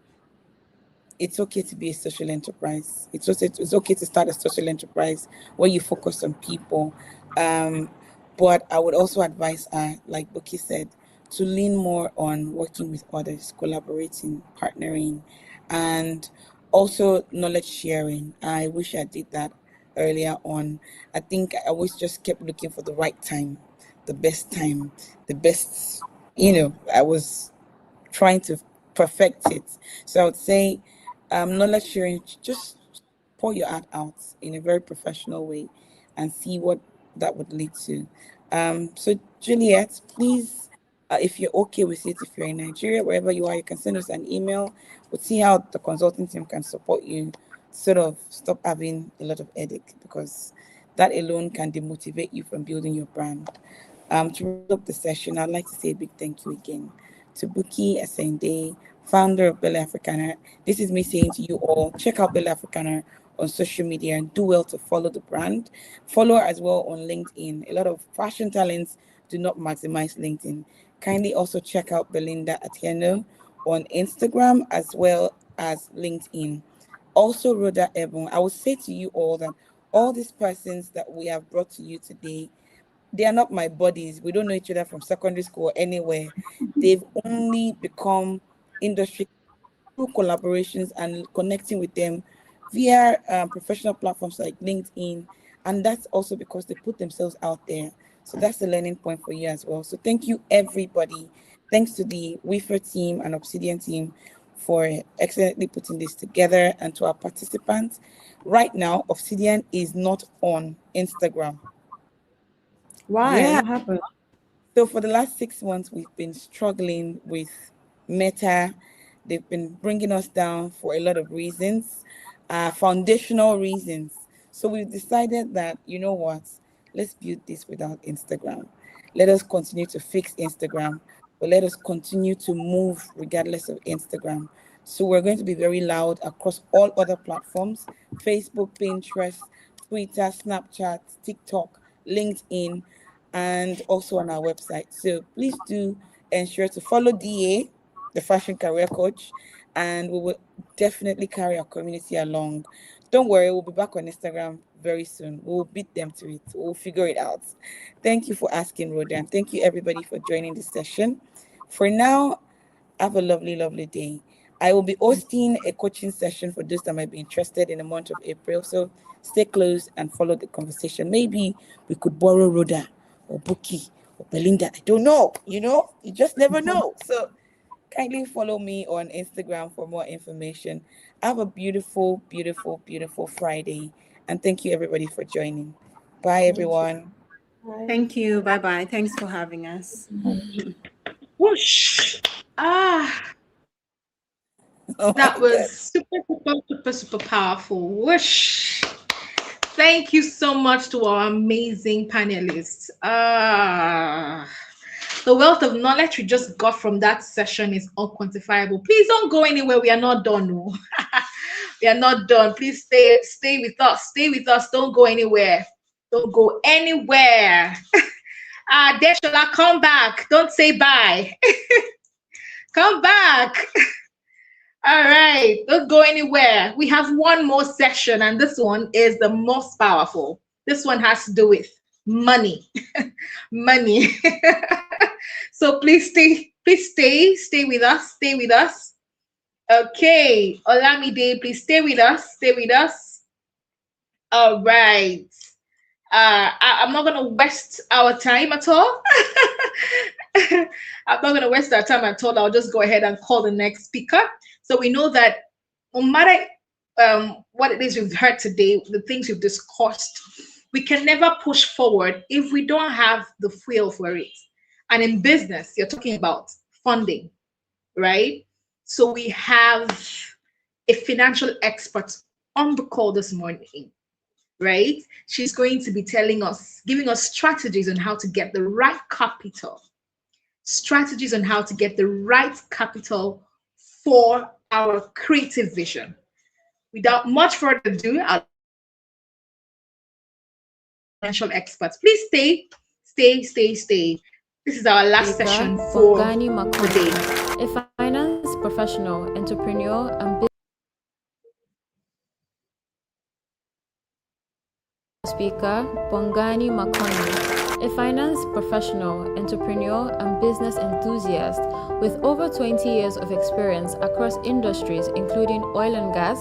It's okay to be a social enterprise. It's okay to start a social enterprise where you focus on people. Um, but I would also advise, like Buki said, to lean more on working with others, collaborating, partnering, and also knowledge sharing. I wish I did that earlier on. I think I always just kept looking for the right time, the best. I was trying to perfect it. So I would say, knowledge sharing, just pour your art out in a very professional way and see what that would lead to. So Juliet, please, if you're okay with it, if you're in Nigeria, wherever you are, you can send us an email. We'll see how the consulting team can support you, sort of stop having a lot of headache because that alone can demotivate you from building your brand. To wrap up the session, I'd like to say a big thank you again to Buki Asehinde, founder of Bella Africana. This is me saying to you all, check out Bella Africana on social media and do well to follow the brand. Follow her as well on LinkedIn. A lot of fashion talents do not maximize LinkedIn. Kindly also check out Belinda Atieno on Instagram as well as LinkedIn. Also, Rhoda Ebun, I will say to you all that all these persons that we have brought to you today, they are not my buddies. We don't know each other from secondary school or anywhere. They've only become industry through collaborations and connecting with them via professional platforms like LinkedIn. And that's also because they put themselves out there. So that's the learning point for you as well. So thank you, everybody. Thanks to the WIFA team and Obsidian team for excellently putting this together, and to our participants. Right now, Obsidian is not on Instagram. Why? Yeah. What happened? So for the last 6 months, we've been struggling with Meta. They've been bringing us down for a lot of reasons, foundational reasons. So we've decided that, you know what, let's build this without Instagram. Let us continue to fix Instagram, but let us continue to move regardless of Instagram. So we're going to be very loud across all other platforms: Facebook, Pinterest, Twitter, Snapchat, TikTok, LinkedIn, and also on our website. So please do ensure to follow DA, the fashion career coach, and we will definitely carry our community along. don't worry, we'll be back on Instagram very soon. We'll beat them to it. We'll figure it out. Thank you for asking, Rhoda. And thank you, everybody, for joining this session. For now, have a lovely, lovely day. I will be hosting a coaching session for those that might be interested in the month of April. So stay close and follow the conversation. Maybe we could borrow Rhoda or Buki or Belinda. I don't know. You just never know. So kindly follow me on Instagram for more information. Have a beautiful, beautiful, beautiful Friday. And thank you, everybody, for joining. Bye, everyone. Thank you. Bye-bye. Thanks for having us. Whoosh. That was super, super, super, super powerful. Whoosh. Thank you so much to our amazing panelists. The wealth of knowledge we just got from that session is unquantifiable. Please don't go anywhere. We are not done. No. We are not done. Please stay with us. Stay with us. Don't go anywhere. Don't go anywhere. Deshola, come back. Don't say bye. Come back. All right. Don't go anywhere. We have one more session, and this one is the most powerful. This one has to do with money. Money. So please stay with us. Stay with us. Okay. Olamide, please stay with us. Stay with us. All right. I'm not going to waste our time at all. I'm not going to waste our time at all. I'll just go ahead and call the next speaker. So we know that no matter what it is we've heard today, the things we've discussed, we can never push forward if we don't have the fuel for it. And in business, you're talking about funding, right? So we have a financial expert on the call this morning, right? She's going to be giving us strategies on how to get the right capital, strategies on how to get the right capital for our creative vision. Without much further ado, our financial experts, please stay. This is our last session for Bongani the day. A finance professional, entrepreneur, and speaker, Bongani Makoni, a finance professional, entrepreneur, and business enthusiast with over 20 years of experience across industries including oil and gas,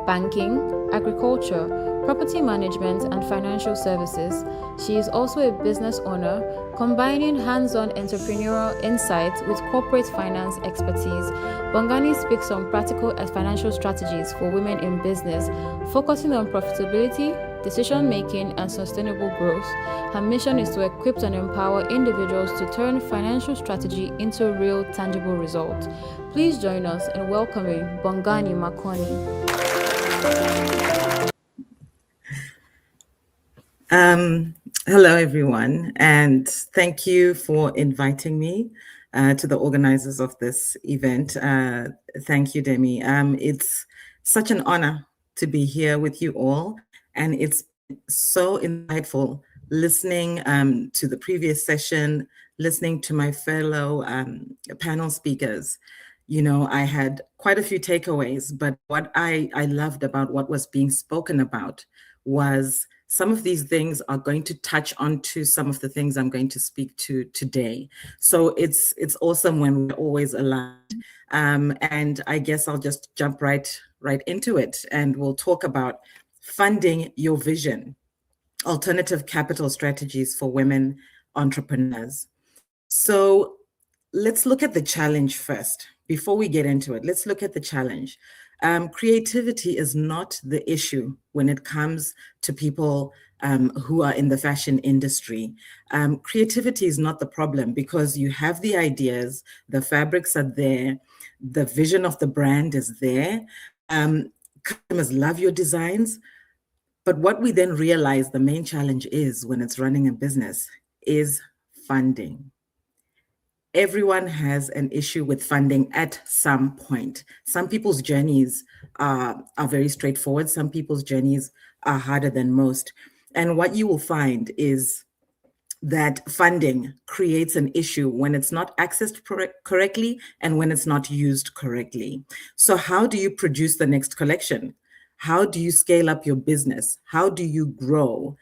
banking, agriculture, property management, and financial services. She is also a business owner, combining hands-on entrepreneurial insights with corporate finance expertise. Bongani speaks on practical financial strategies for women in business, focusing on profitability, decision-making, and sustainable growth. Her mission is to equip and empower individuals to turn financial strategy into real, tangible results. Please join us in welcoming Bongani Makoni. Hello, everyone, and thank you for inviting me to the organizers of this event. Thank you, Demi. It's such an honor to be here with you all, and it's so insightful listening to the previous session, listening to my fellow panel speakers. I had quite a few takeaways, but what I loved about what was being spoken about was some of these things are going to touch onto some of the things I'm going to speak to today. So it's awesome when we're always aligned. And I guess I'll just jump right into it, and we'll talk about funding your vision, alternative capital strategies for women entrepreneurs. So let's look at the challenge first. Before we get into it, let's look at the challenge. Creativity is not the issue when it comes to people who are in the fashion industry. Creativity is not the problem because you have the ideas, the fabrics are there, the vision of the brand is there. Customers love your designs. But what we then realize the main challenge is when it's running a business is funding. Everyone has an issue with funding at some point. Some people's journeys are very straightforward. Some people's journeys are harder than most. And what you will find is that funding creates an issue when it's not accessed correctly and when it's not used correctly. So how do you produce the next collection? How do you scale up your business? How do you grow?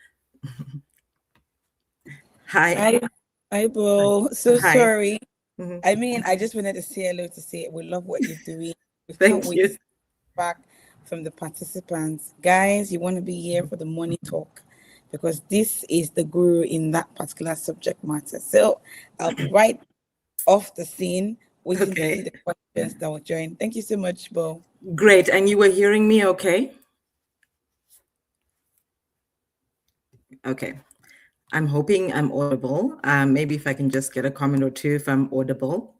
Hi. Hi, Bo. So Hi. sorry. Mhm. I mean, I just wanted to say hello to say we love what you're doing. We can't Thank wait to you. see back from the participants. Guys, you want to be here for the money talk because this is the guru in that particular subject matter. So I'll be right off the scene, waiting to see Okay. the questions that will join. Thank you so much, Bo. Great. And you were hearing me okay? Okay. I'm hoping I'm audible. Maybe if I can just get a comment or two if I'm audible.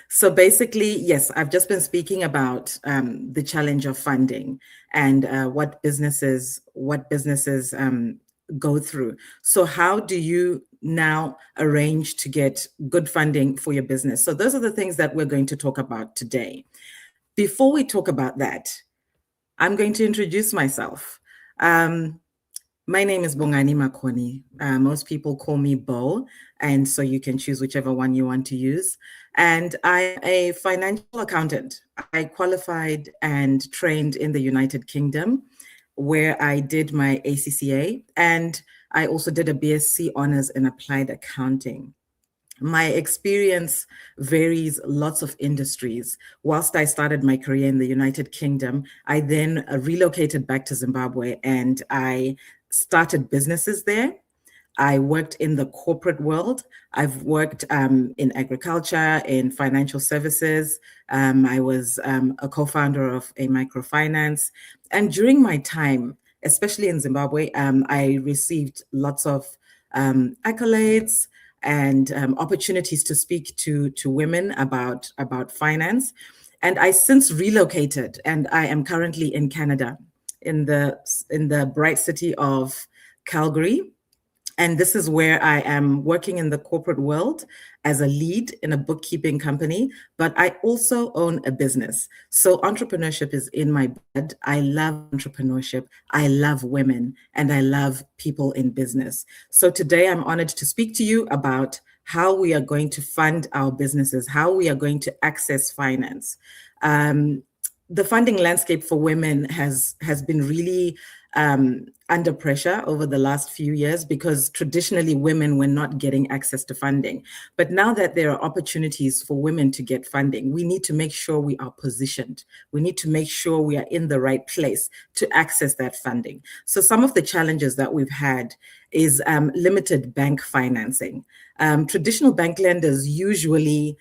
So basically, yes, I've just been speaking about the challenge of funding and what businesses go through. So how do you now arrange to get good funding for your business? So those are the things that we're going to talk about today. Before we talk about that, I'm going to introduce myself. My name is Bongani Makoni. Most people call me Bo, and so you can choose whichever one you want to use. And I'm a financial accountant. I qualified and trained in the United Kingdom, where I did my ACCA, and I also did a BSc honors in applied accounting. My experience varies lots of industries. Whilst I started my career in the United Kingdom, I then relocated back to Zimbabwe and I started businesses there. I worked in the corporate world. I've worked in agriculture, in financial services. I was a co-founder of a microfinance. And during my time, especially in Zimbabwe, I received lots of accolades and opportunities to speak to women about finance. And I since relocated, and I am currently in Canada, in the bright city of Calgary. And this is where I am working in the corporate world as a lead in a bookkeeping company, but I also own a business. So entrepreneurship is in my blood. I love entrepreneurship. I love women and I love people in business. So today I'm honored to speak to you about how we are going to fund our businesses, how we are going to access finance. The funding landscape for women has been really under pressure over the last few years because traditionally women were not getting access to funding. But now that there are opportunities for women to get funding, we need to make sure we are positioned. We need to make sure we are in the right place to access that funding. So some of the challenges that we've had is limited bank financing. Traditional bank lenders usually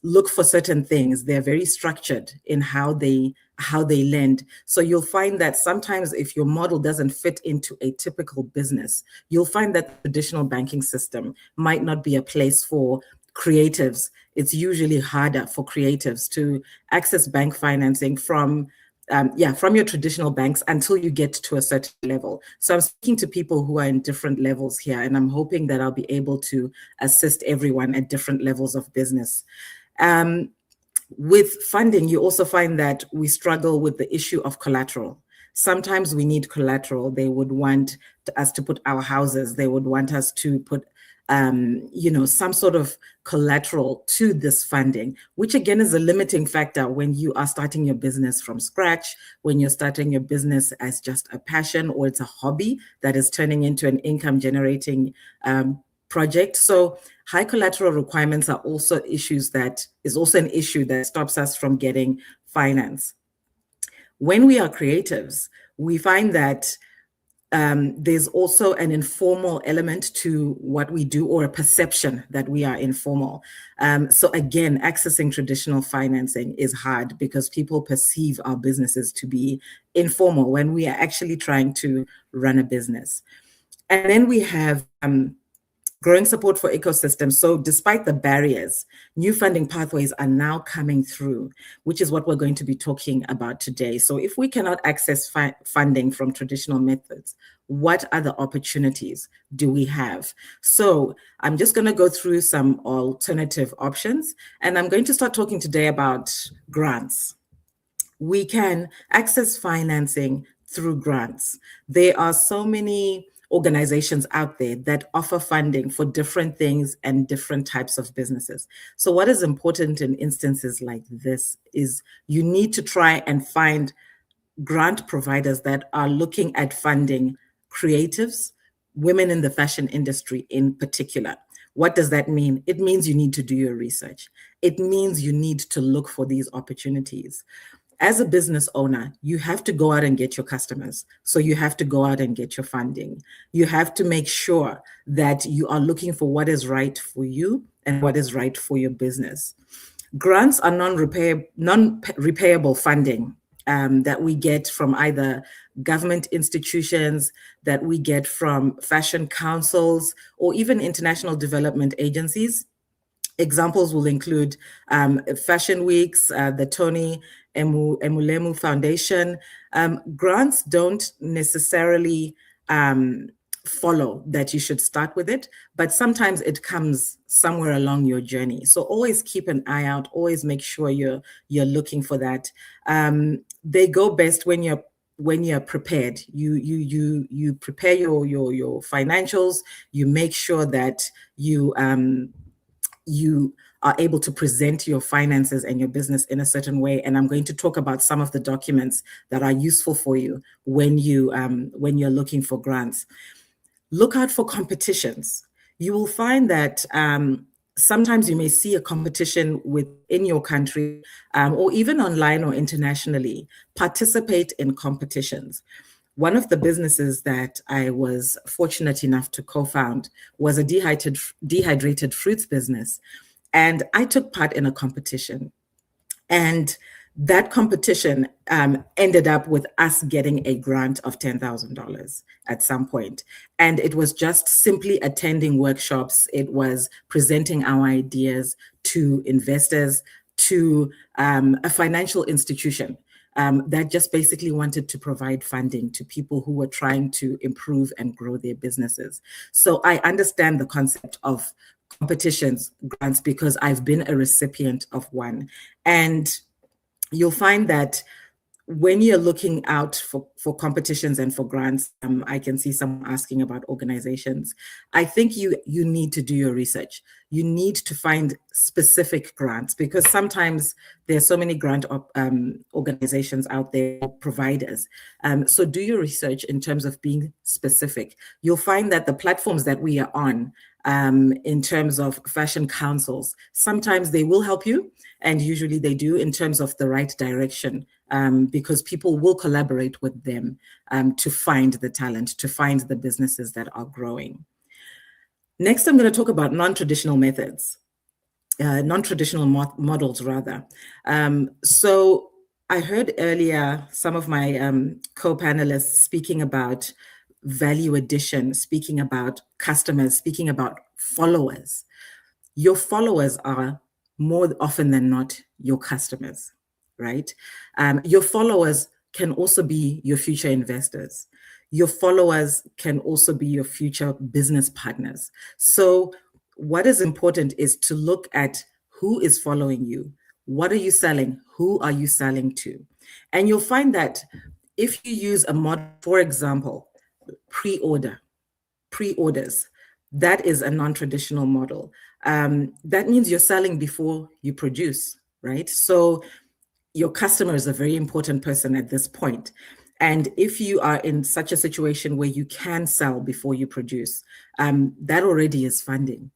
look for certain things. They're very structured in how they lend. So you'll find that sometimes if your model doesn't fit into a typical business, you'll find that the traditional banking system might not be a place for creatives. It's usually harder for creatives to access bank financing from your traditional banks until you get to a certain level. So I'm speaking to people who are in different levels here, and I'm hoping that I'll be able to assist everyone at different levels of business. With funding, you also find that we struggle with the issue of collateral. Sometimes we need collateral. They would want us to put our houses. They would want us to put, some sort of collateral to this funding, which again is a limiting factor when you are starting your business from scratch, when you're starting your business as just a passion or it's a hobby that is turning into an income generating project. So high collateral requirements are also an issue that stops us from getting finance. When we are creatives, we find that there's also an informal element to what we do, or a perception that we are informal. So again, accessing traditional financing is hard because people perceive our businesses to be informal when we are actually trying to run a business. And then we have growing support for ecosystems. So despite the barriers, new funding pathways are now coming through, which is what we're going to be talking about today. So if we cannot access funding from traditional methods, what other opportunities do we have? So I'm just going to go through some alternative options, and I'm going to start talking today about grants. We can access financing through grants. There are so many organizations out there that offer funding for different things and different types of businesses. So what is important in instances like this is you need to try and find grant providers that are looking at funding creatives, women in the fashion industry in particular. What does that mean? It means you need to do your research. It means you need to look for these opportunities. As a business owner, you have to go out and get your customers. So you have to go out and get your funding. You have to make sure that you are looking for what is right for you and what is right for your business. Grants are non-repayable funding that we get from either government institutions, that we get from fashion councils, or even international development agencies. Examples will include Fashion Weeks, the Tony Emulemu Foundation. Grants don't necessarily follow that you should start with it, but sometimes it comes somewhere along your journey. So always keep an eye out, always make sure you're looking for that. They go best when you're prepared. You prepare your financials, you make sure that you are able to present your finances and your business in a certain way. And I'm going to talk about some of the documents that are useful for you when you're looking for grants. Look out for competitions. You will find that sometimes you may see a competition within your country or even online or internationally. Participate in competitions. One of the businesses that I was fortunate enough to co-found was a dehydrated fruits business. And I took part in a competition. And that competition ended up with us getting a grant of $10,000 at some point. And it was just simply attending workshops. It was presenting our ideas to investors, to a financial institution that just basically wanted to provide funding to people who were trying to improve and grow their businesses. So I understand the concept of competitions, grants, because I've been a recipient of one. And you'll find that when you're looking out for competitions and for grants, I can see someone asking about organizations. I think you need to do your research. You need to find specific grants, because sometimes there's so many grant organizations out there, providers. So do your research in terms of being specific. You'll find that the platforms that we are on, in terms of fashion councils, sometimes they will help you, and usually they do, in terms of the right direction, because people will collaborate with them to find the talent, to find the businesses that are growing. Next, I'm going to talk about non-traditional methods, non-traditional models rather. So I heard earlier some of my co-panelists speaking about value addition, speaking about customers, speaking about followers. Your followers are more often than not your customers, right? Your followers can also be your future investors. Your followers can also be your future business partners. So what is important is to look at who is following you. What are you selling? Who are you selling to? And you'll find that if you use a model, for example, pre-orders, that is a non-traditional model. That means you're selling before you produce, right? So your customer is a very important person at this point. And if you are in such a situation where you can sell before you produce, that already is funding,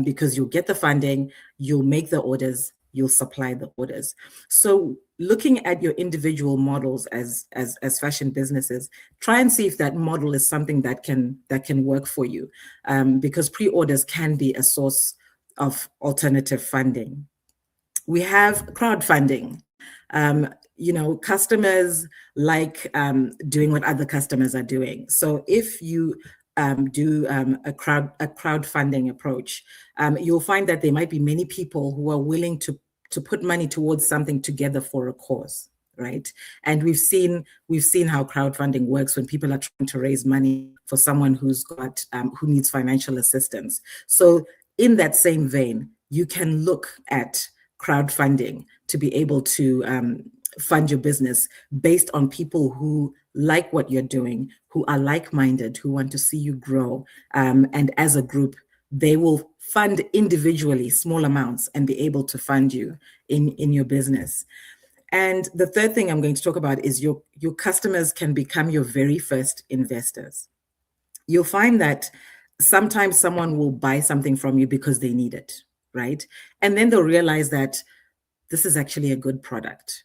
because you'll get the funding, you'll make the orders, you'll supply the orders. So looking at your individual models as fashion businesses, try and see if that model is something that can work for you, because pre-orders can be a source of alternative funding. We have crowdfunding. Customers like doing what other customers are doing. So if you do a crowdfunding approach, you'll find that there might be many people who are willing to put money towards something together for a cause, right? And we've seen how crowdfunding works when people are trying to raise money for someone who needs financial assistance. So in that same vein, you can look at crowdfunding to be able to fund your business based on people who like what you're doing, who are like-minded, who want to see you grow. And as a group, they will fund individually small amounts and be able to fund you in your business. And the third thing I'm going to talk about is your customers can become your very first investors. You'll find that sometimes someone will buy something from you because they need it, right? And then they'll realize that this is actually a good product.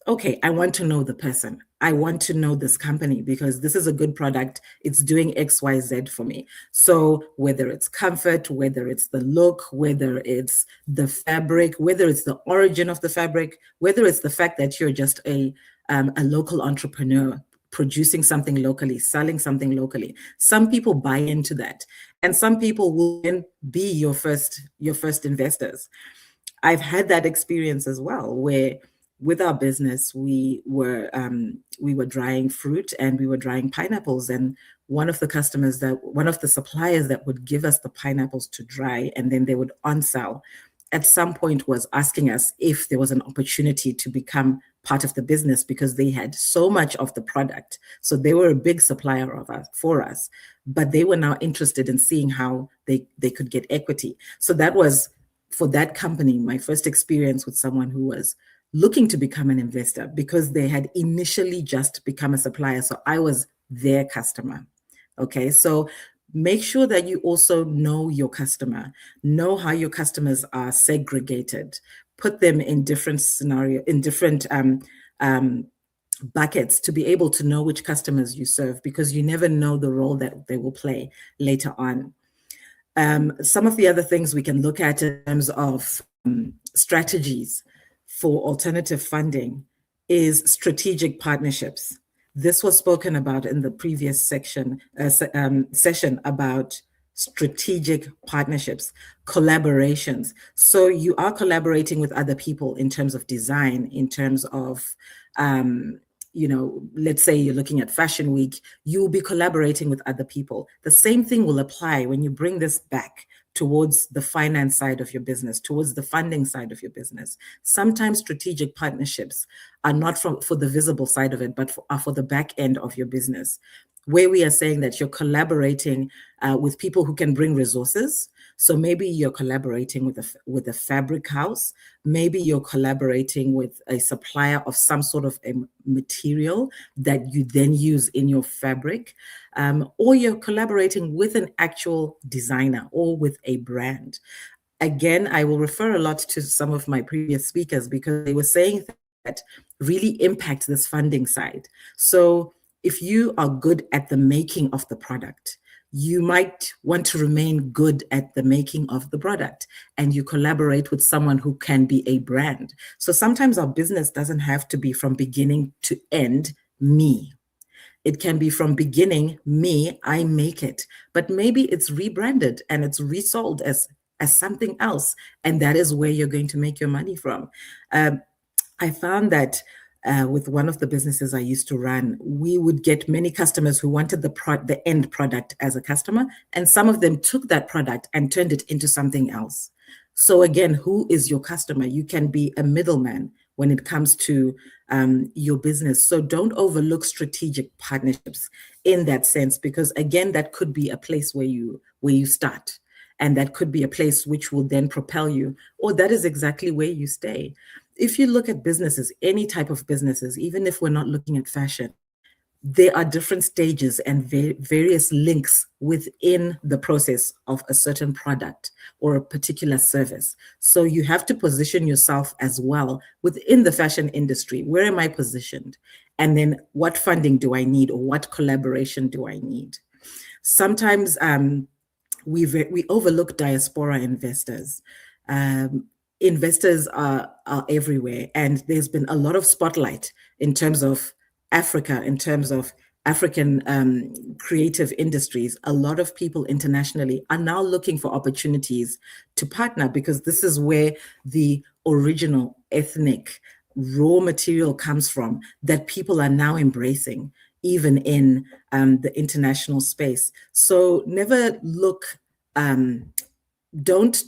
Okay, I want to know the person. I want to know this company because this is a good product. It's doing X, Y, Z for me. So whether it's comfort, whether it's the look, whether it's the fabric, whether it's the origin of the fabric, whether it's the fact that you're just a local entrepreneur producing something locally, selling something locally. Some people buy into that, and some people will then be your first investors. I've had that experience as well, where with our business, we were drying fruit and we were drying pineapples. And one of the suppliers that would give us the pineapples to dry and then they would on-sell, at some point was asking us if there was an opportunity to become part of the business because they had so much of the product. So they were a big supplier for us, but they were now interested in seeing how they could get equity. So that was, for that company, my first experience with someone who was looking to become an investor because they had initially just become a supplier. So I was their customer. Okay, so make sure that you also know your customer, know how your customers are segregated, put them in different buckets to be able to know which customers you serve, because you never know the role that they will play later on. Some of the other things we can look at in terms of strategies for alternative funding is strategic partnerships. This was spoken about in the previous session about strategic partnerships, collaborations. So you are collaborating with other people in terms of design, in terms of, let's say you're looking at Fashion Week, you'll be collaborating with other people. The same thing will apply when you bring this back towards the finance side of your business, towards the funding side of your business. Sometimes strategic partnerships are not for the visible side of it, but are for the back end of your business, where we are saying that you're collaborating with people who can bring resources. So maybe you're collaborating with a fabric house. Maybe you're collaborating with a supplier of some sort of a material that you then use in your fabric. Or you're collaborating with an actual designer or with a brand. Again, I will refer a lot to some of my previous speakers because they were saying that really impact this funding side. So if you are good at the making of the product, you might want to remain good at the making of the product, and you collaborate with someone who can be a brand. So sometimes our business doesn't have to be from beginning to end me. It can be from beginning me, I make it, but maybe it's rebranded and it's resold as something else, and that is where you're going to make your money from. I found that with one of the businesses I used to run, we would get many customers who wanted the end product as a customer, and some of them took that product and turned it into something else. So again, who is your customer? You can be a middleman when it comes to your business. So don't overlook strategic partnerships in that sense, because again, that could be a place where you start, and that could be a place which will then propel you, or that is exactly where you stay. If you look at businesses, any type of businesses, even if we're not looking at fashion, there are different stages and various links within the process of a certain product or a particular service. So you have to position yourself as well within the fashion industry. Where am I positioned? And then what funding do I need, or what collaboration do I need? Sometimes we overlook diaspora investors. Investors are everywhere, and there's been a lot of spotlight in terms of Africa, in terms of African creative industries. A lot of people internationally are now looking for opportunities to partner, because this is where the original ethnic raw material comes from that people are now embracing, even in the international space. So never don't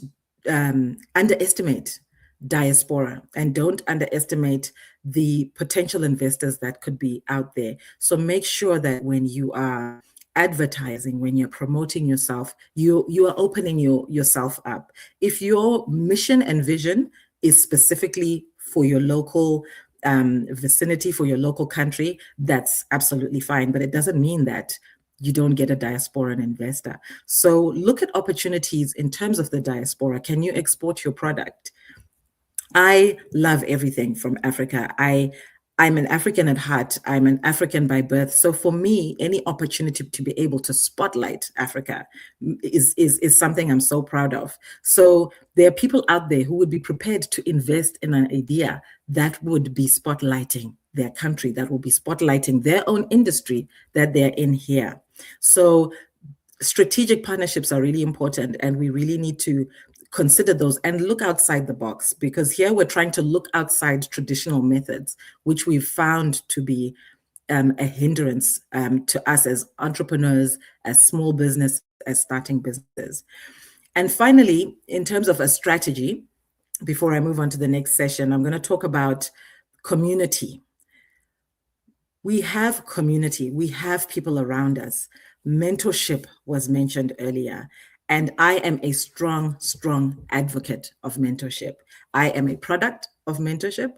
underestimate diaspora, and don't underestimate the potential investors that could be out there. So make sure that when you are advertising, when you're promoting yourself, you are opening yourself up. If your mission and vision is specifically for your local vicinity, for your local country, that's absolutely fine. But it doesn't mean that you don't get a diasporan investor. So look at opportunities in terms of the diaspora. Can you export your product? I love everything from Africa. I'm an African at heart. I'm an African by birth. So for me, any opportunity to be able to spotlight Africa is something I'm so proud of. So there are people out there who would be prepared to invest in an idea that would be spotlighting their country, that will be spotlighting their own industry that they're in here. So strategic partnerships are really important, and we really need to consider those and look outside the box, because here we're trying to look outside traditional methods, which we've found to be a hindrance to us as entrepreneurs, as small business, as starting businesses. And finally, in terms of a strategy, before I move on to the next session, I'm going to talk about community. We have community, we have people around us. Mentorship was mentioned earlier, and I am a strong, strong advocate of mentorship. I am a product of mentorship.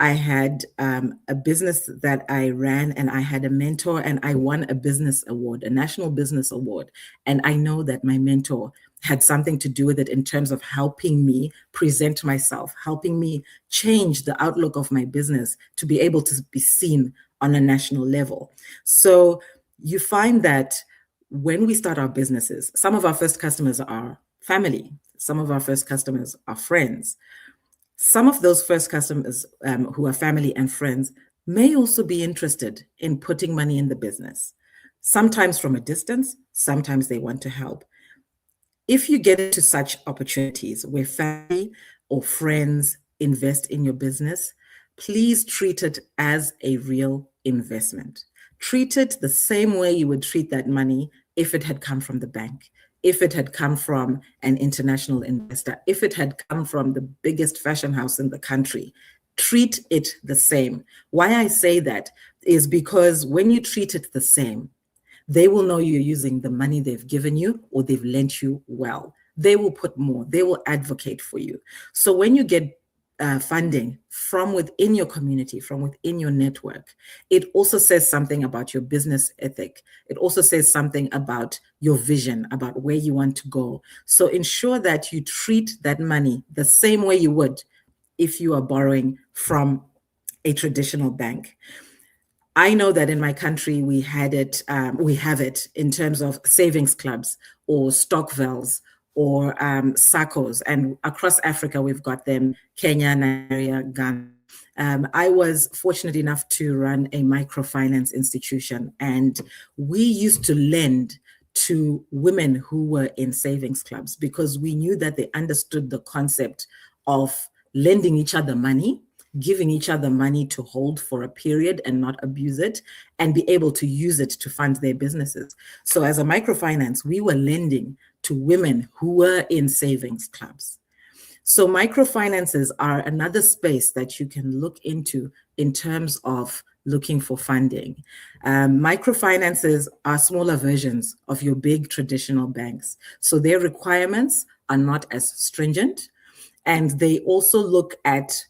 I had a business that I ran, and I had a mentor, and I won a business award, a national business award. And I know that my mentor had something to do with it in terms of helping me present myself, helping me change the outlook of my business to be able to be seen on a national level. So you find that when we start our businesses, some of our first customers are family, some of our first customers are friends. Some of those first customers who are family and friends may also be interested in putting money in the business, sometimes from a distance, sometimes they want to help. If you get into such opportunities where family or friends invest in your business, please treat it as a real investment. Treat it the same way you would treat that money if it had come from the bank, if it had come from an international investor, if it had come from the biggest fashion house in the country. Treat it the same. Why I say that is because when you treat it the same, they will know you're using the money they've given you or they've lent you well. They will put more, they will advocate for you. So when you get funding from within your community, from within your network, it also says something about your business ethic. It also says something about your vision, about where you want to go. So ensure that you treat that money the same way you would if you are borrowing from a traditional bank. I know that in my country, we have it in terms of savings clubs or stokvels or SACCOs, and across Africa, we've got them, Kenya, Nigeria, Ghana. I was fortunate enough to run a microfinance institution, and we used to lend to women who were in savings clubs because we knew that they understood the concept of lending each other money, giving each other money to hold for a period and not abuse it, and be able to use it to fund their businesses. So as a microfinance, we were lending to women who were in savings clubs. So microfinances are another space that you can look into in terms of looking for funding. Microfinances are smaller versions of your big traditional banks. So their requirements are not as stringent, and they also look at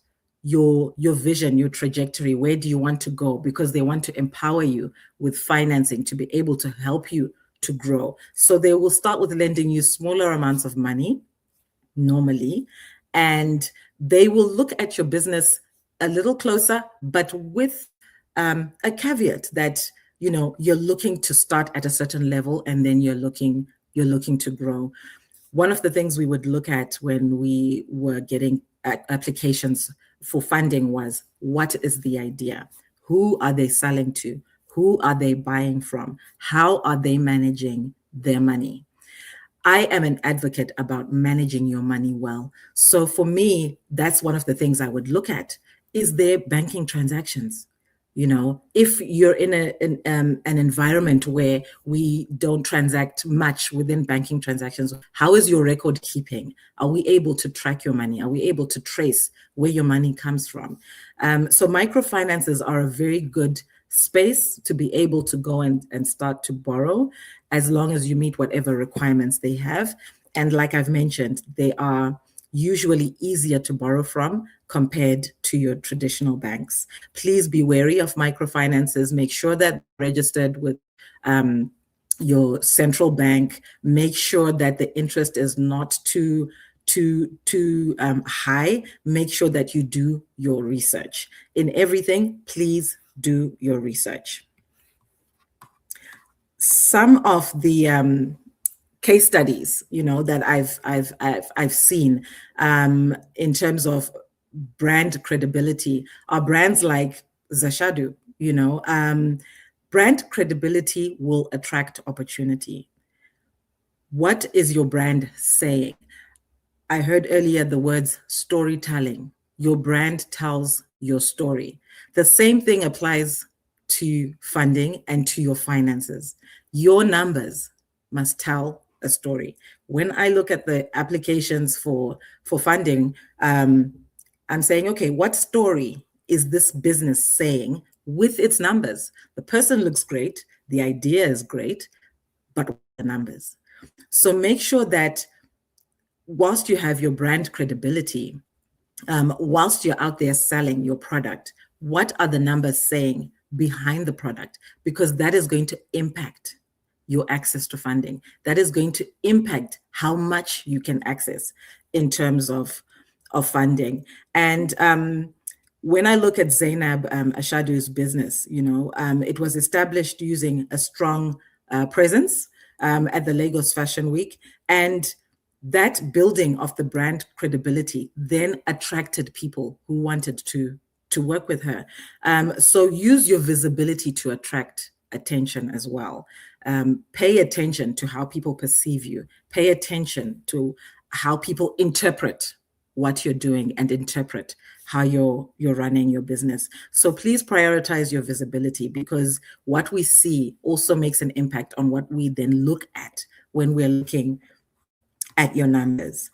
your vision, your trajectory. Where do you want to go? Because they want to empower you with financing to be able to help you to grow. So they will start with lending you smaller amounts of money normally, and they will look at your business a little closer, but with a caveat that you're looking to start at a certain level and then you're looking to grow. One of the things we would look at when we were getting applications for funding was, what is the idea? Who are they selling to? Who are they buying from? How are they managing their money? I am an advocate about managing your money well. So for me, that's one of the things I would look at. Is there banking transactions? If you're in an environment where we don't transact much within banking transactions, how is your record keeping? Are we able to track your money? Are we able to trace where your money comes from? So microfinances are a very good space to be able to go and start to borrow, as long as you meet whatever requirements they have. And like I've mentioned, they are usually easier to borrow from compared to your traditional banks. Please be wary of microfinances. Make sure that registered with your central bank. Make sure that the interest is not too high. Make sure that you do your research. In everything, please do your research. Some of the case studies, that I've seen in terms of brand credibility are brands like Zashadu. Brand credibility will attract opportunity. What is your brand saying? I heard earlier the words storytelling. Your brand tells your story. The same thing applies to funding and to your finances. Your numbers must tell a story. When I look at the applications for funding, I'm saying, okay, what story is this business saying with its numbers? The person looks great, the idea is great, but what are the numbers? So make sure that whilst you have your brand credibility, whilst you're out there selling your product, what are the numbers saying behind the product? Because that is going to impact your access to funding. That is going to impact how much you can access in terms of funding. And when I look at Zainab Ashadu's business, it was established using a strong presence at the Lagos Fashion Week. And that building of the brand credibility then attracted people who wanted to work with her. So use your visibility to attract attention as well. Pay attention to how people perceive you. Pay attention to how people interpret what you're doing and interpret how you're running your business. So please prioritize your visibility, because what we see also makes an impact on what we then look at when we're looking at your numbers.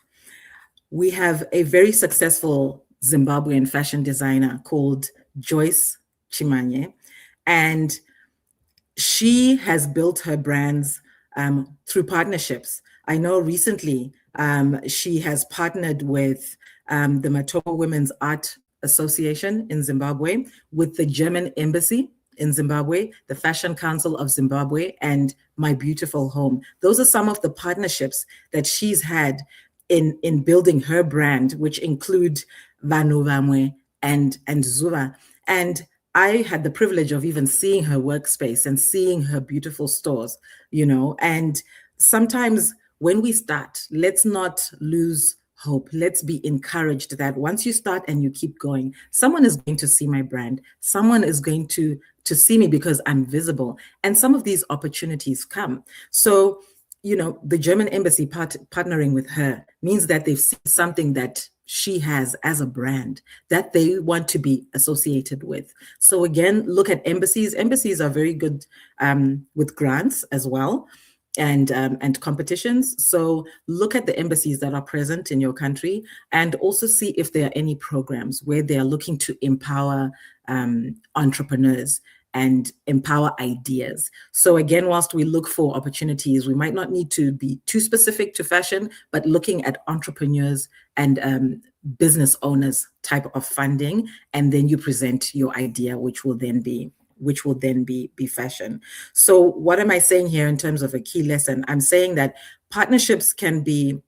We have a very successful Zimbabwean fashion designer called Joyce Chimanye, and she has built her brands through partnerships. I know recently she has partnered with the Matopo Women's Art Association in Zimbabwe, with the German Embassy in Zimbabwe, the Fashion Council of Zimbabwe, and My Beautiful Home. Those are some of the partnerships that she's had in building her brand, which include Vanu Vamwe and Zuva. And I had the privilege of even seeing her workspace and seeing her beautiful stores, and sometimes when we start, let's not lose hope. Let's be encouraged that once you start and you keep going, someone is going to see my brand. Someone is going to see me because I'm visible. And some of these opportunities come. So, the German embassy partnering with her means that they've seen something that she has as a brand that they want to be associated with. So again, look at embassies. Embassies are very good with grants as well, and competitions. So look at the embassies that are present in your country, and also see if there are any programs where they are looking to empower entrepreneurs and empower ideas. So again, whilst we look for opportunities, we might not need to be too specific to fashion, but looking at entrepreneurs and business owners type of funding, and then you present your idea, which will then be fashion. So what am I saying here in terms of a key lesson? I'm saying that partnerships can be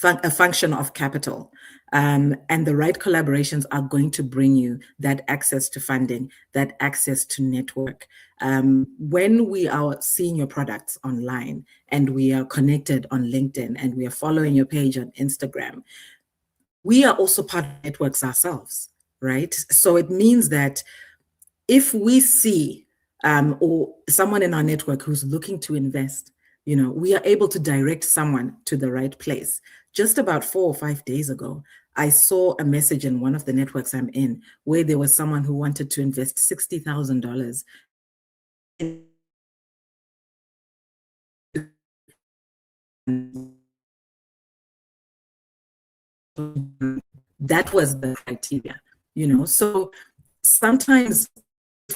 a function of capital, and the right collaborations are going to bring you that access to funding, that access to network. When we are seeing your products online and we are connected on LinkedIn and we are following your page on Instagram, we are also part of networks ourselves, right? So it means that if we see or someone in our network who's looking to invest, we are able to direct someone to the right place. Just about 4 or 5 days ago, I saw a message in one of the networks I'm in where there was someone who wanted to invest $60,000. That was the criteria, so sometimes I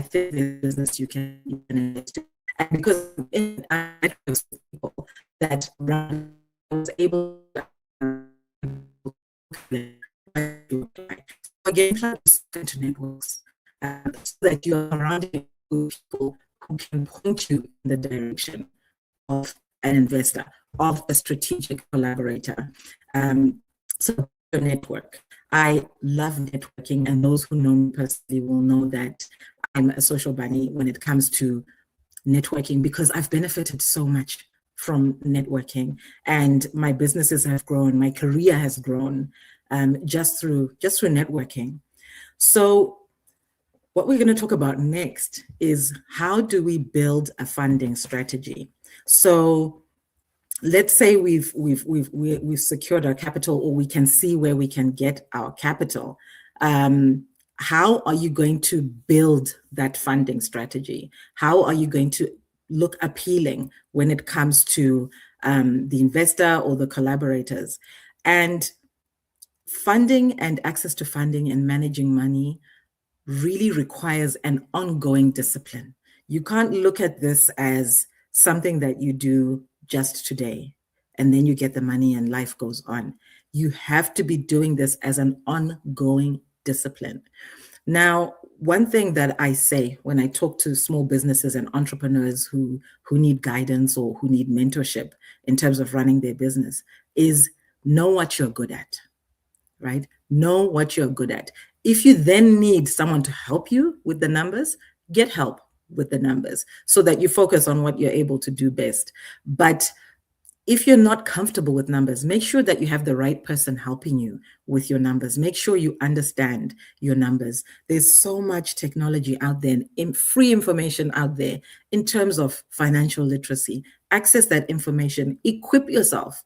think the business you can invest in. And because I was people that run, I was able to again try to step into networks so that you are surrounded with people who can point you in the direction of an investor, of a strategic collaborator. So your network. I love networking, and those who know me personally will know that I'm a social bunny when it comes to networking, because I've benefited so much from networking, and my businesses have grown, my career has grown just through networking. So what we're going to talk about next is how do we build a funding strategy. So let's say we've secured our capital, or we can see where we can get our capital. How are you going to build that funding strategy? How are you going to look appealing when it comes to the investor or the collaborators? And funding and access to funding and managing money really requires an ongoing discipline. You can't look at this as something that you do just today and then you get the money and life goes on. You have to be doing this as an ongoing discipline. Now, one thing that I say when I talk to small businesses and entrepreneurs who need guidance or who need mentorship in terms of running their business is know what you're good at, right? Know what you're good at. If you then need someone to help you with the numbers, get help with the numbers so that you focus on what you're able to do best. But if you're not comfortable with numbers, make sure that you have the right person helping you with your numbers. Make sure you understand your numbers. There's so much technology out there and free information out there in terms of financial literacy. Access that information, equip yourself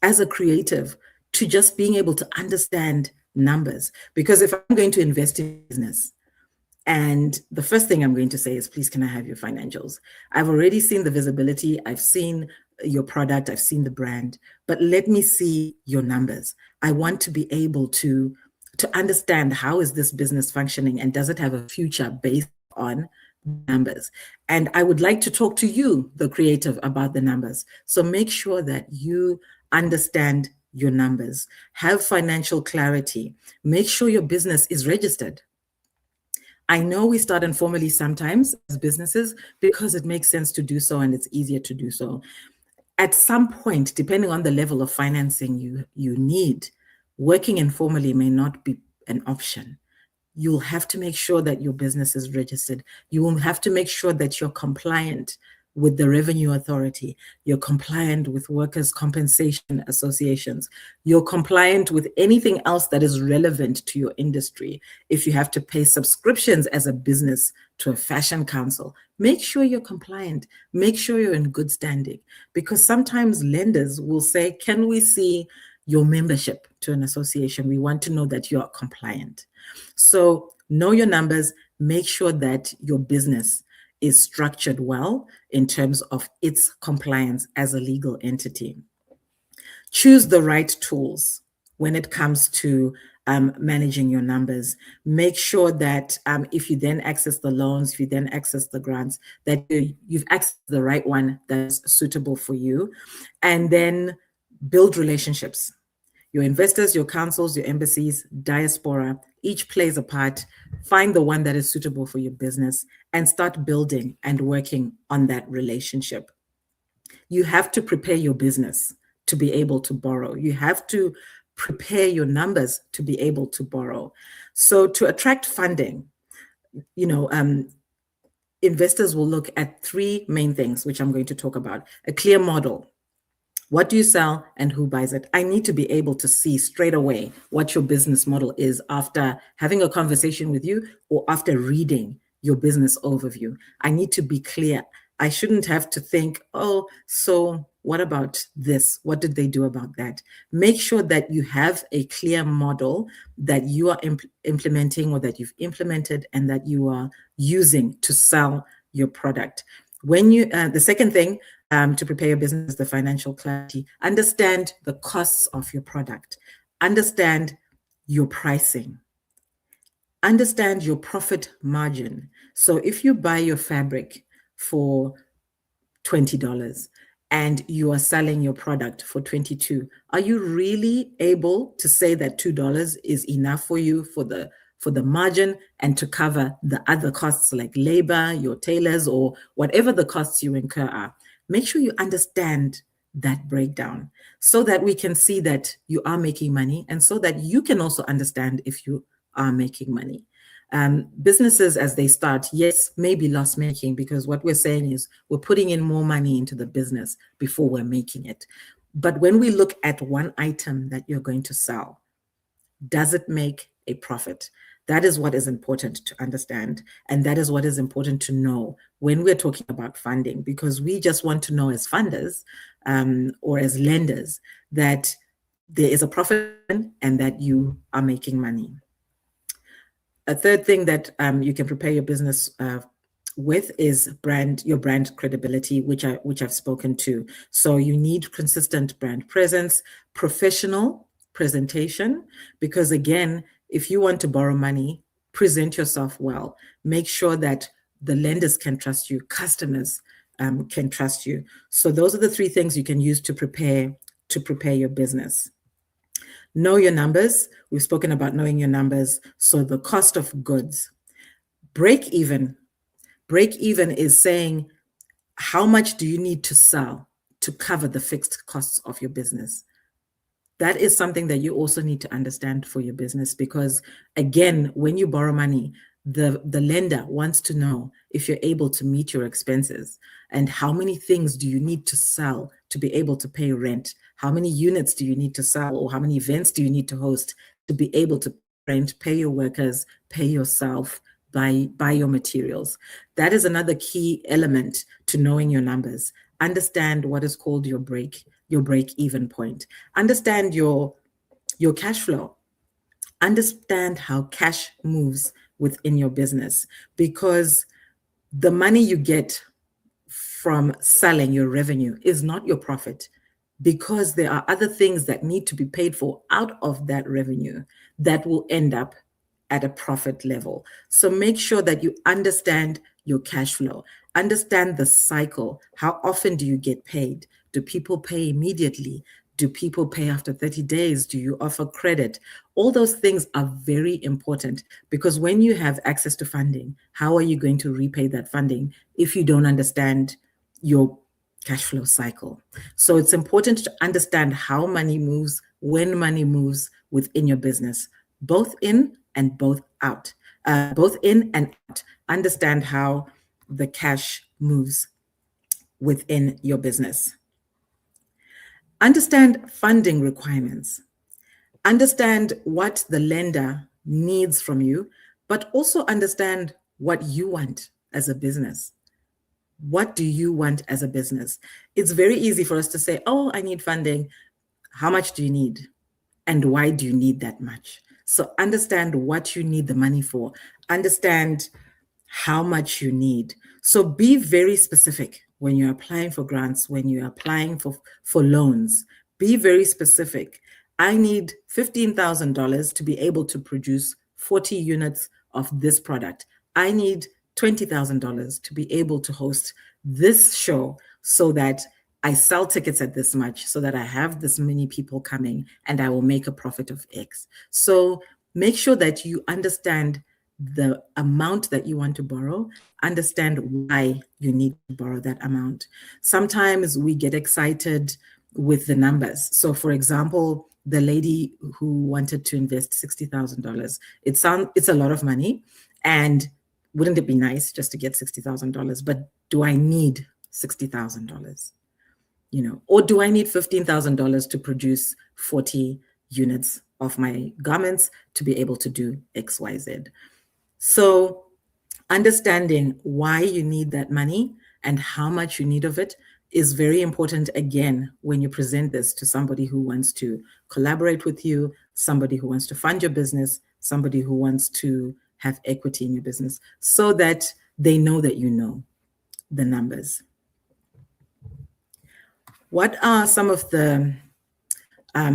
as a creative to just being able to understand numbers. Because if I'm going to invest in business, and the first thing I'm going to say is, please, can I have your financials? I've already seen the visibility. I've seen your product. I've seen the brand, but let me see your numbers. I want to be able to understand how is this business functioning and does it have a future based on numbers? And I would like to talk to you, the creative, about the numbers. So make sure that you understand your numbers, have financial clarity, make sure your business is registered. I know we start informally sometimes as businesses because it makes sense to do so and it's easier to do so. At some point, depending on the level of financing you need, working informally may not be an option. You'll have to make sure that your business is registered. You will have to make sure that you're compliant with the Revenue Authority. You're compliant with workers' compensation associations. You're compliant with anything else that is relevant to your industry. If you have to pay subscriptions as a business to a fashion council, make sure you're compliant. Make sure you're in good standing. Because sometimes lenders will say, can we see your membership to an association? We want to know that you are compliant. So know your numbers, make sure that your business is structured well in terms of its compliance as a legal entity. Choose the right tools when it comes to managing your numbers. Make sure that if you then access the loans, if you then access the grants, that you've accessed the right one that's suitable for you. And then build relationships. Your investors, your councils, your embassies, diaspora, each plays a part. Find the one that is suitable for your business and start building and working on that relationship. You have to prepare your business to be able to borrow. You have to prepare your numbers to be able to borrow. So to attract funding, investors will look at three main things, which I'm going to talk about. A clear model. What do you sell and who buys it? I need to be able to see straight away what your business model is after having a conversation with you or after reading your business overview. I need to be clear. I shouldn't have to think, oh, so what about this? What did they do about that? Make sure that you have a clear model that you are implementing or that you've implemented and that you are using to sell your product. When you, the second thing, to prepare your business, the financial clarity. Understand the costs of your product. Understand your pricing. Understand your profit margin. So if you buy your fabric for $20 and you are selling your product for 22, are you really able to say that $2 is enough for you for the margin and to cover the other costs like labor, your tailors, or whatever the costs you incur are? Make sure you understand that breakdown so that we can see that you are making money and so that you can also understand if you are making money. Businesses as they start, yes, may be loss making, because what we're saying is we're putting in more money into the business before we're making it. But when we look at one item that you're going to sell, does it make a profit? That is what is important to understand. And that is what is important to know when we're talking about funding, because we just want to know as funders or as lenders that there is a profit and that you are making money. A third thing that you can prepare your business with is your brand credibility, which I've spoken to. So you need consistent brand presence, professional presentation, because again, if you want to borrow money, present yourself well. Make sure that the lenders can trust you, customers can trust you. So those are the three things you can use to prepare your business. Know your numbers. We've spoken about knowing your numbers. So the cost of goods. Break even. Break even is saying, how much do you need to sell to cover the fixed costs of your business? That is something that you also need to understand for your business, because again, when you borrow money, the lender wants to know if you're able to meet your expenses and how many things do you need to sell to be able to pay rent? How many units do you need to sell, or how many events do you need to host to be able to rent, pay your workers, pay yourself, buy your materials? That is another key element to knowing your numbers. Understand what is called your break even point. Understand your cash flow. Understand how cash moves within your business, because the money you get from selling, your revenue, is not your profit, because there are other things that need to be paid for out of that revenue that will end up at a profit level. So make sure that you understand your cash flow, understand the cycle. How often do you get paid? Do people pay immediately? Do people pay after 30 days? Do you offer credit? All those things are very important, because when you have access to funding, how are you going to repay that funding if you don't understand your cash flow cycle? So it's important to understand how money moves, when money moves within your business, both in and both out, both in and out. Understand how the cash moves within your business. Understand funding requirements. Understand what the lender needs from you, but also understand what you want as a business. What do you want as a business? It's very easy for us to say, oh, I need funding. How much do you need? And why do you need that much? So understand what you need the money for. Understand how much you need. So be very specific when you're applying for grants, when you're applying for loans. Be very specific. I need $15,000 to be able to produce 40 units of this product. I need $20,000 to be able to host this show so that I sell tickets at this much, so that I have this many people coming and I will make a profit of X. So make sure that you understand the amount that you want to borrow, understand why you need to borrow that amount. Sometimes we get excited with the numbers. So for example, the lady who wanted to invest $60,000, it's a lot of money. And wouldn't it be nice just to get $60,000? But do I need $60,000? Or do I need $15,000 to produce 40 units of my garments to be able to do X, Y, Z? So understanding why you need that money and how much you need of it is very important, again, when you present this to somebody who wants to collaborate with you, somebody who wants to fund your business, somebody who wants to have equity in your business, so that they know that you know the numbers. What are some of the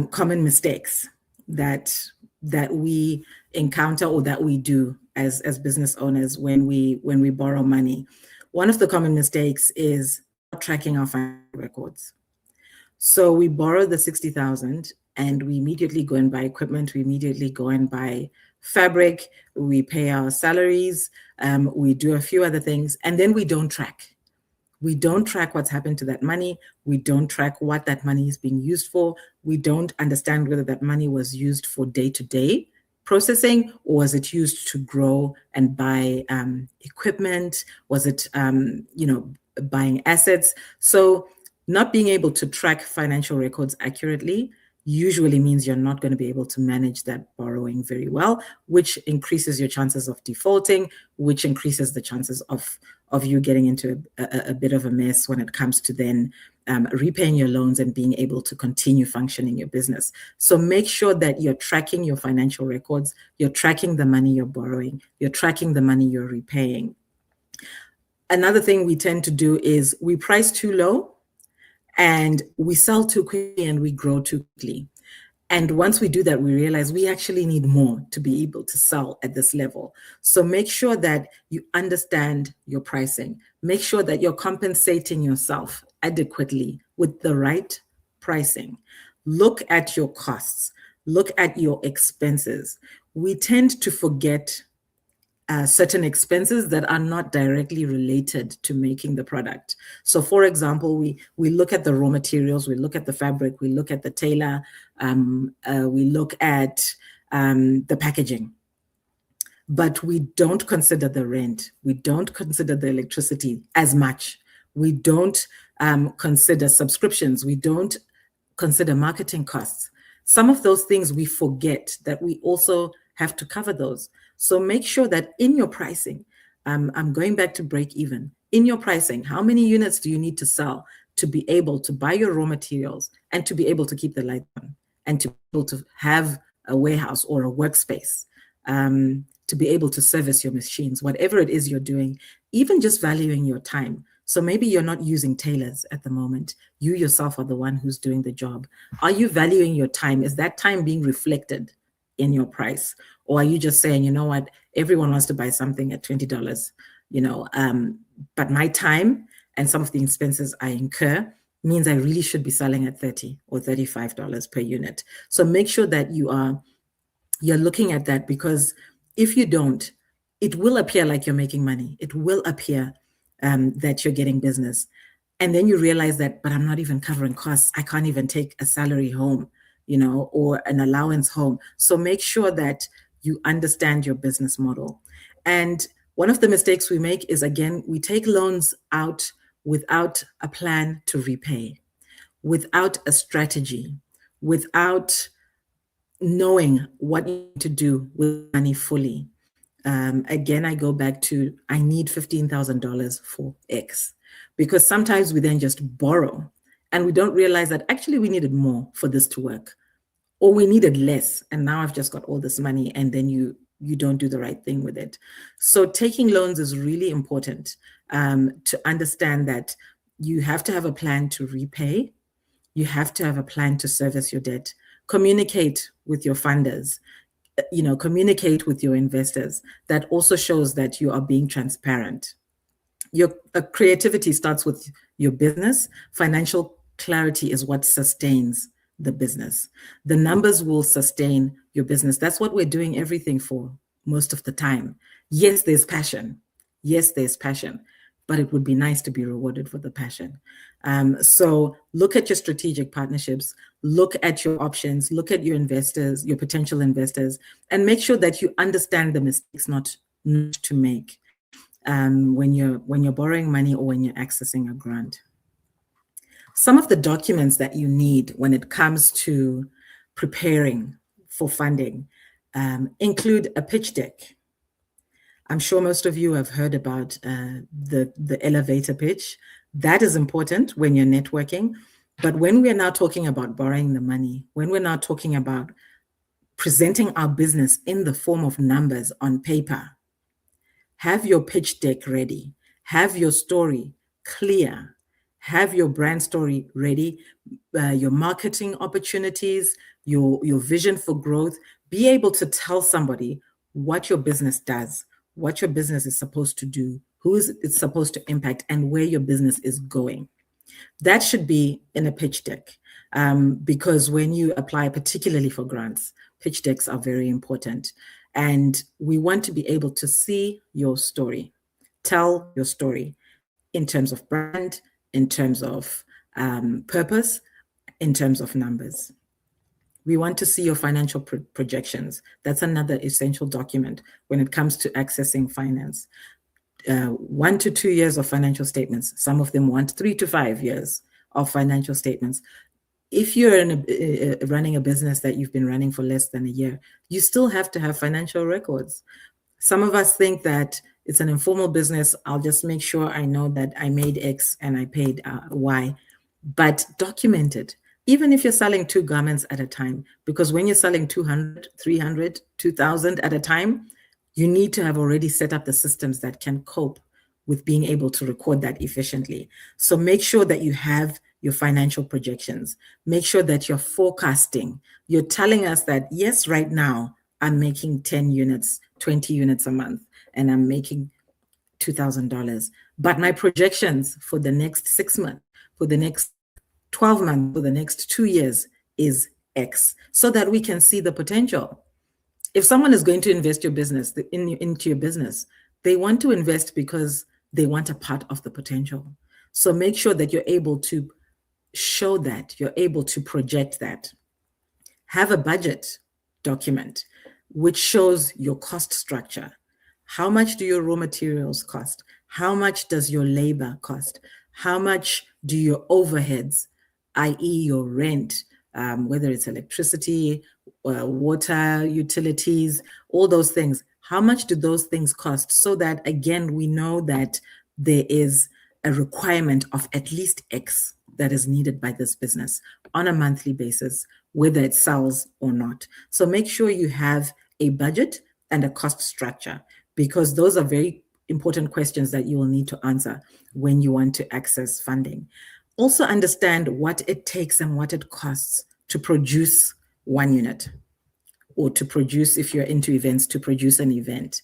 common mistakes that we encounter or that we do as business owners when we borrow money? One of the common mistakes is tracking our financial records. So we borrow the 60,000 and we immediately go and buy equipment. We immediately go and buy fabric. We pay our salaries. We do a few other things, and then we don't track. We don't track what's happened to that money. We don't track what that money is being used for. We don't understand whether that money was used for day-to-day processing, or was it used to grow and buy equipment? Was it, buying assets? So not being able to track financial records accurately usually means you're not going to be able to manage that borrowing very well, which increases your chances of defaulting, which increases the chances of you getting into a bit of a mess when it comes to then repaying your loans and being able to continue functioning your business. So make sure that you're tracking your financial records, you're tracking the money you're borrowing, you're tracking the money you're repaying. Another thing we tend to do is we price too low and we sell too quickly and we grow too quickly. And once we do that, we realize we actually need more to be able to sell at this level. So make sure that you understand your pricing. Make sure that you're compensating yourself adequately with the right pricing. Look at your costs. Look at your expenses. We tend to forget certain expenses that are not directly related to making the product. So for example, we look at the raw materials, we look at the fabric, we look at the tailor, we look at the packaging, but we don't consider the rent. We don't consider the electricity as much. We don't consider subscriptions. We don't consider marketing costs. Some of those things we forget that we also have to cover those. So make sure that in your pricing, I'm going back to break even. In your pricing, how many units do you need to sell to be able to buy your raw materials and to be able to keep the light on and to be able to have a warehouse or a workspace, to be able to service your machines, whatever it is you're doing, even just valuing your time. So maybe you're not using tailors at the moment. You yourself are the one who's doing the job. Are you valuing your time? Is that time being reflected in your price? Or are you just saying, you know what, everyone wants to buy something at $20, but my time and some of the expenses I incur means I really should be selling at $30 or $35 per unit. So make sure that you're looking at that, because if you don't, it will appear like you're making money. It will appear that you're getting business. And then you realize that, but I'm not even covering costs. I can't even take a salary home, or an allowance home. So make sure that you understand your business model. And one of the mistakes we make is, again, we take loans out without a plan to repay, without a strategy, without knowing what you need to do with money fully. Again, I go back to, I need $15,000 for X, because sometimes we then just borrow and we don't realize that actually we needed more for this to work, or we needed less and now I've just got all this money, and then you don't do the right thing with it. So taking loans is really important, to understand that you have to have a plan to repay. You have to have a plan to service your debt. Communicate with your funders, communicate with your investors. That also shows that you are being transparent. Your creativity starts with your business. Financial clarity is what sustains the business. The numbers will sustain your business. That's what we're doing everything for most of the time. Yes, there's passion. Yes, there's passion, but it would be nice to be rewarded for the passion. So look at your strategic partnerships, look at your options, look at your investors, your potential investors, and make sure that you understand the mistakes not to make when you're borrowing money or when you're accessing a grant. Some of the documents that you need when it comes to preparing for funding include a pitch deck. I'm sure most of you have heard about the elevator pitch. That is important when you're networking. But when we're now talking about borrowing the money, when we're now talking about presenting our business in the form of numbers on paper, have your pitch deck ready. Have your story clear. Have your brand story ready, your marketing opportunities, your vision for growth. Be able to tell somebody what your business does, what your business is supposed to do, who is it's supposed to impact, and where your business is going. That should be in a pitch deck, because when you apply, particularly for grants, pitch decks are very important. And we want to be able to see your story, tell your story in terms of brand, in terms of purpose, in terms of numbers. We want to see your financial projections. That's another essential document when it comes to accessing finance. 1 to 2 years of financial statements. Some of them want 3 to 5 years of financial statements. If you're running a business that you've been running for less than a year, you still have to have financial records. Some of us think that it's an informal business. I'll just make sure I know that I made X and I paid Y, but document it. Even if you're selling 2 garments at a time, because when you're selling 200, 300, 2,000 at a time, you need to have already set up the systems that can cope with being able to record that efficiently. So make sure that you have your financial projections. Make sure that you're forecasting. You're telling us that, yes, right now, I'm making 10 units, 20 units a month, and I'm making $2,000. But my projections for the next 6 months, for the next 12 months, for the next 2 years is X, so that we can see the potential. If someone is going to invest into your business, they want to invest because they want a part of the potential. So make sure that you're able to show that, you're able to project that. Have a budget document which shows your cost structure. How much do your raw materials cost? How much does your labor cost? How much do your overheads, i.e. your rent, whether it's electricity, water, utilities, all those things, how much do those things cost? So that, again, we know that there is a requirement of at least X that is needed by this business on a monthly basis, whether it sells or not. So make sure you have a budget and a cost structure, because those are very important questions that you will need to answer when you want to access funding. Also understand what it takes and what it costs to produce 1 unit, or to produce, if you're into events, to produce an event.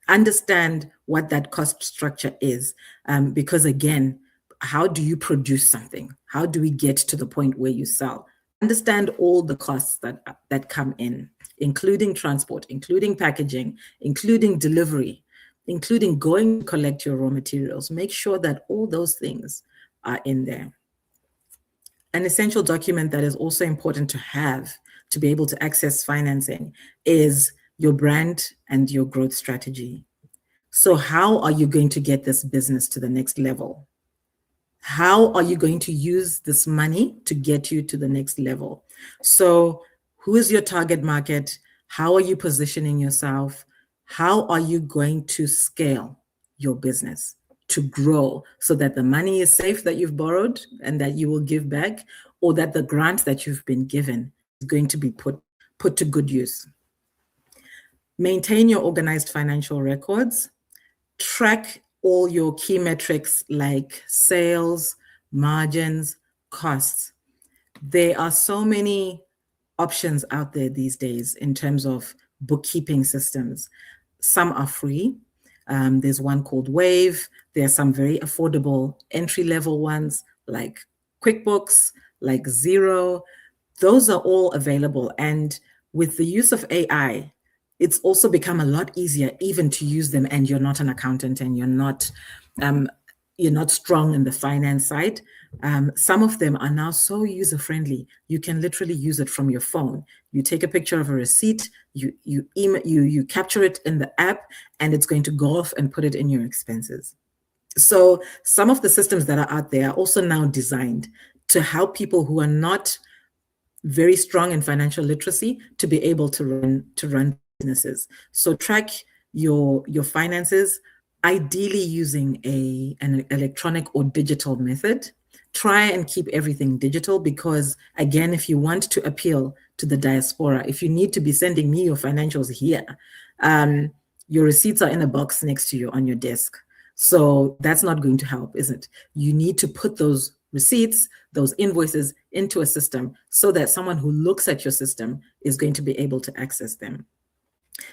Understand what that cost structure is, because again, how do you produce something? How do we get to the point where you sell? Understand all the costs that come in, including transport, including packaging, including delivery, including going to collect your raw materials. Make sure that all those things are in there. An essential document that is also important to have to be able to access financing is your brand and your growth strategy. So how are you going to get this business to the next level? How are you going to use this money to get you to the next level? So who is your target market? How are you positioning yourself? How are you going to scale your business to grow so that the money is safe that you've borrowed and that you will give back, or that the grant that you've been given is going to be put to good use? Maintain your organized financial records. Track all your key metrics like sales, margins, costs. There are so many options out there these days in terms of bookkeeping systems. Some are free. There's one called Wave. There are some very affordable entry-level ones like QuickBooks, like Xero. Those are all available. And with the use of AI, it's also become a lot easier even to use them, and you're not an accountant and you're not strong in the finance side. Some of them are now so user-friendly. You can literally use it from your phone. You take a picture of a receipt, you capture it in the app, and it's going to go off and put it in your expenses. So some of the systems that are out there are also now designed to help people who are not very strong in financial literacy to be able to run businesses. So track your finances, ideally using an electronic or digital method. Try and keep everything digital, because again, if you want to appeal to the diaspora, if you need to be sending me your financials here, your receipts are in a box next to you on your desk. So that's not going to help, is it? You need to put those receipts, those invoices into a system so that someone who looks at your system is going to be able to access them.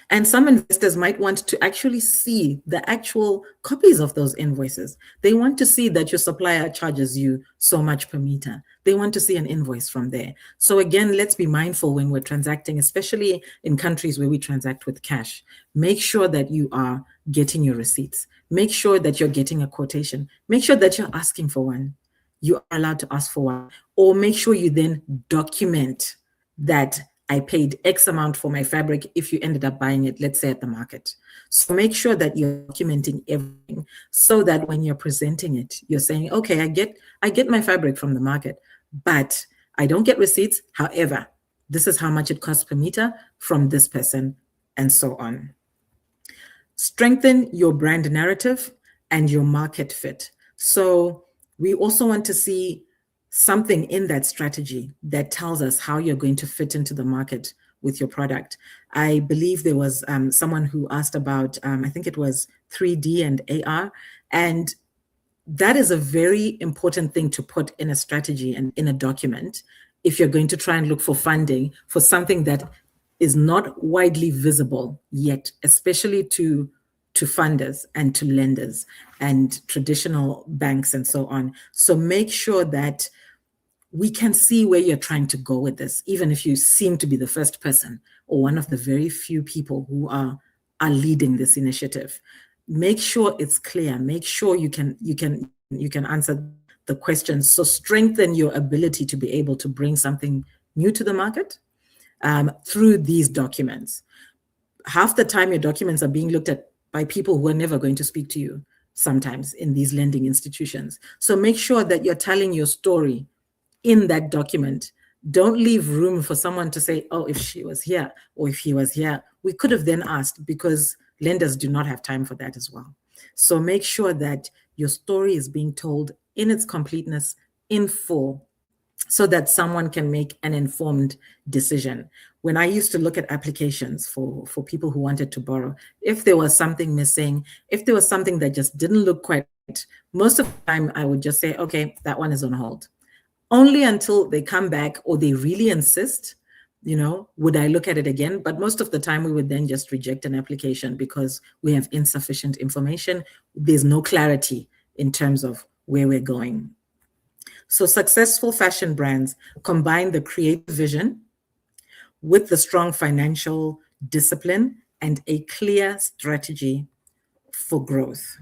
And some investors might want to actually see the actual copies of those invoices. They want to see that your supplier charges you so much per meter. They want to see an invoice from there. So again, let's be mindful when we're transacting, especially in countries where we transact with cash. Make sure that you are getting your receipts. Make sure that you're getting a quotation. Make sure that you're asking for one. You are allowed to ask for one. Or make sure you then document that I paid X amount for my fabric if you ended up buying it, let's say at the market. So make sure that you're documenting everything so that when you're presenting it, you're saying, okay, I get my fabric from the market, but I don't get receipts. However, this is how much it costs per meter from this person, and so on. Strengthen your brand narrative and your market fit. So we also want to see something in that strategy that tells us how you're going to fit into the market with your product. I believe there was someone who asked about, I think it was 3D and AR, and that is a very important thing to put in a strategy and in a document if you're going to try and look for funding for something that is not widely visible yet, especially to funders and to lenders and traditional banks and so on. So make sure that we can see where you're trying to go with this, even if you seem to be the first person or one of the very few people who are leading this initiative. Make sure it's clear. Make sure you can answer the questions. So strengthen your ability to be able to bring something new to the market through these documents. Half the time your documents are being looked at by people who are never going to speak to you sometimes in these lending institutions. So make sure that you're telling your story in that document. Don't leave room for someone to say, oh, if she was here or if he was here. We could have then asked, because lenders do not have time for that as well. So make sure that your story is being told in its completeness, in full, so that someone can make an informed decision. When I used to look at applications for people who wanted to borrow, if there was something missing, if there was something that just didn't look quite right, most of the time I would just say, okay, that one is on hold. Only until they come back or they really insist, would I look at it again? But most of the time we would then just reject an application because we have insufficient information. There's no clarity in terms of where we're going. So successful fashion brands combine the creative vision with the strong financial discipline and a clear strategy for growth.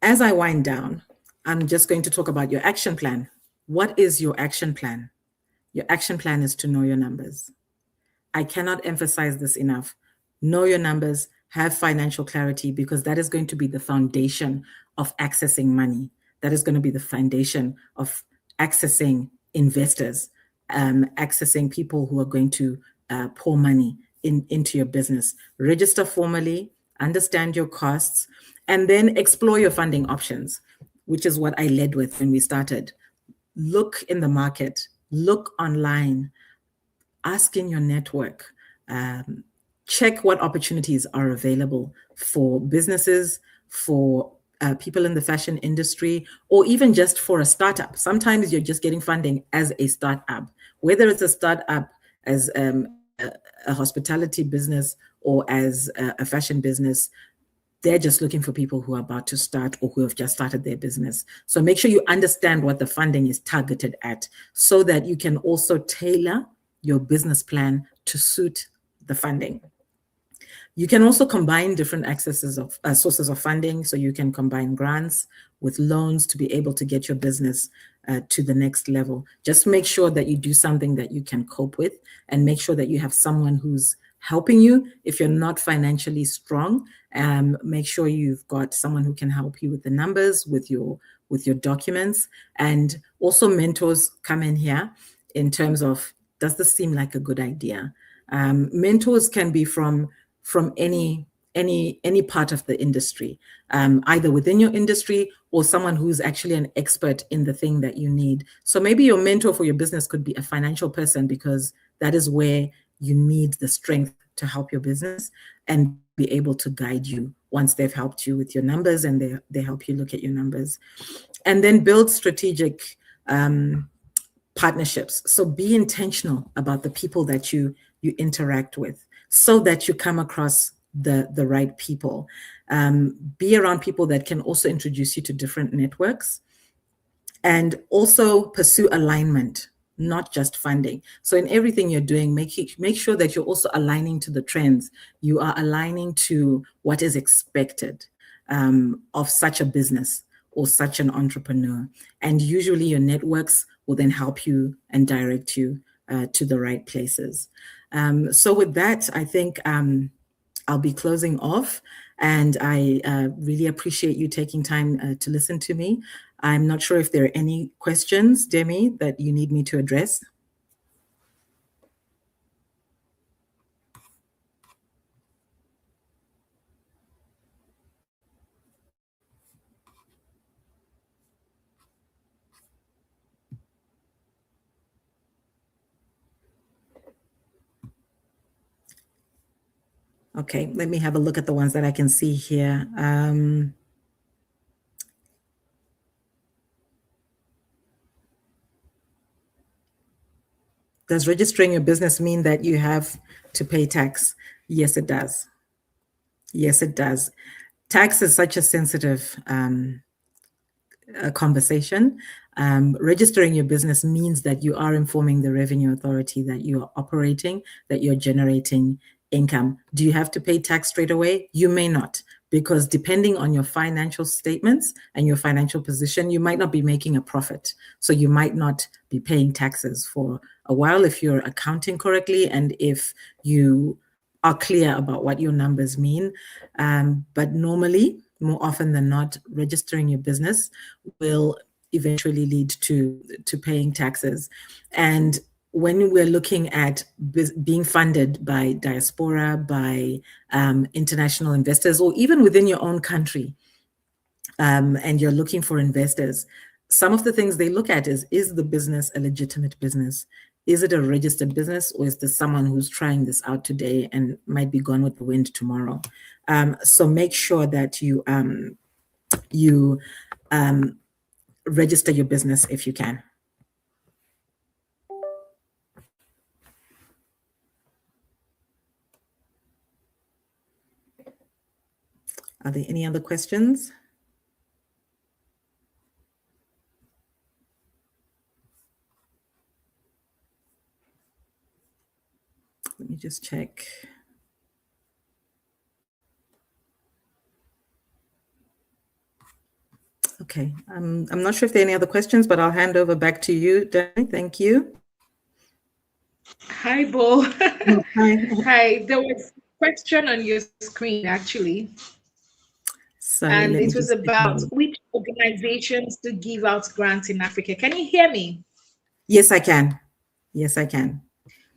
As I wind down, I'm just going to talk about your action plan. What is your action plan? Your action plan is to know your numbers. I cannot emphasize this enough. Know your numbers, have financial clarity, because that is going to be the foundation of accessing money. That is going to be the foundation of accessing investors, accessing people who are going to pour money into your business. Register formally, understand your costs, and then explore your funding options, which is what I led with when we started. Look in the market, look online, ask in your network, check what opportunities are available for businesses, for people in the fashion industry, or even just for a startup. Sometimes you're just getting funding as a startup, whether it's a startup as a hospitality business or as a fashion business. They're just looking for people who are about to start or who have just started their business. So make sure you understand what the funding is targeted at so that you can also tailor your business plan to suit the funding. You can also combine different accesses of sources of funding. So you can combine grants with loans to be able to get your business to the next level. Just make sure that you do something that you can cope with, and make sure that you have someone who's helping you. If you're not financially strong, make sure you've got someone who can help you with the numbers, with your documents. And also mentors come in here in terms of, does this seem like a good idea? Mentors can be from any part of the industry, either within your industry or someone who's actually an expert in the thing that you need. So maybe your mentor for your business could be a financial person, because that is where you need the strength to help your business and be able to guide you once they've helped you with your numbers and they help you look at your numbers. And then build strategic partnerships. So be intentional about the people that you interact with. so that you come across the right people. Be around people that can also introduce you to different networks, and also pursue alignment, not just funding. So in everything you're doing, make sure that you're also aligning to the trends. You are aligning to what is expected of such a business or such an entrepreneur. And usually your networks will then help you and direct you to the right places. So with that, I think I'll be closing off, and I really appreciate you taking time to listen to me. I'm not sure if there are any questions, Demi, that you need me to address. Okay, let me have a look at the ones that I can see here. Does registering your business mean that you have to pay tax? Yes, it does. Yes, it does. Tax is such a sensitive conversation. Registering your business means that you are informing the revenue authority that you are operating, that you're generating income. Do you have to pay tax straight away? You may not, because depending on your financial statements and your financial position, you might not be making a profit. So you might not be paying taxes for a while if you're accounting correctly and if you are clear about what your numbers mean. But normally, more often than not, registering your business will eventually lead to paying taxes. And when we're looking at being funded by diaspora, by international investors, or even within your own country, and you're looking for investors, some of the things they look at is the business a legitimate business? Is it a registered business, or is this someone who's trying this out today and might be gone with the wind tomorrow? So make sure that you register your business if you can. Are there any other questions? Let me just check. Okay, I'm not sure if there are any other questions, but I'll hand over back to you, Danny. Thank you. Hi, Bo. Hi. Hi, there was a question on your screen, actually. Sorry, and it was about which organizations do give out grants in Africa. Can you hear me? Yes, I can. Yes, I can.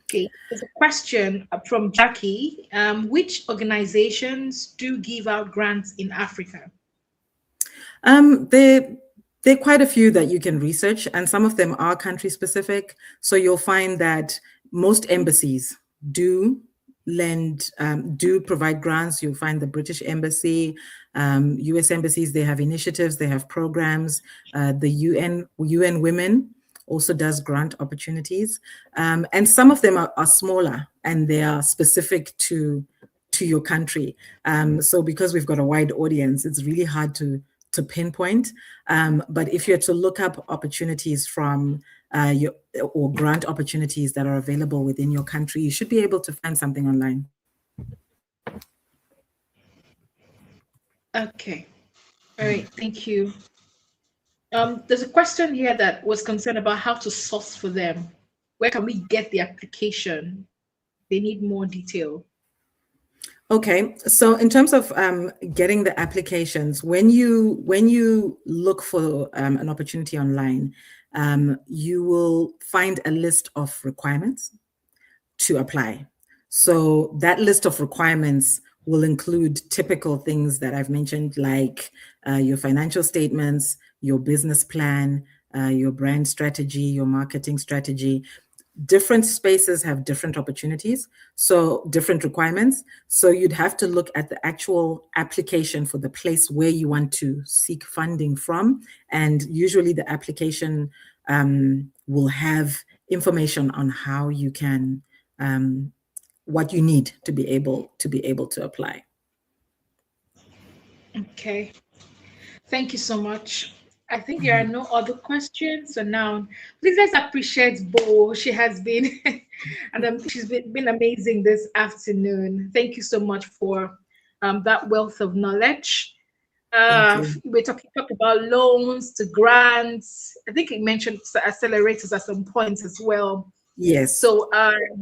Okay, there's a question from Jackie. Which organizations do give out grants in Africa? There are quite a few that you can research, and some of them are country specific. So you'll find that most embassies do provide grants. You'll find the British Embassy, US embassies, they have initiatives, they have programs. The UN Women also does grant opportunities. And some of them are smaller and they are specific to your country. So because we've got a wide audience, it's really hard to pinpoint. But if you're to look up opportunities from or grant opportunities that are available within your country, you should be able to find something online. Okay. All right. Thank you. There's a question here that was concerned about how to source for them. Where can we get the application? They need more detail. Okay, so in terms of getting the applications, when you look for an opportunity online, you will find a list of requirements to apply. So that list of requirements will include typical things that I've mentioned, like your financial statements, your business plan, your brand strategy, your marketing strategy. Different spaces have different opportunities, so different requirements. So you'd have to look at the actual application for the place where you want to seek funding from. And usually the application will have information on how you can what you need to be able to apply. Okay. Thank you so much. I think there are no other questions. So now, please let's appreciate Bo. She has been, and she's been amazing this afternoon. Thank you so much for that wealth of knowledge. We talked about loans to grants. I think it mentioned accelerators at some points as well. Yes. So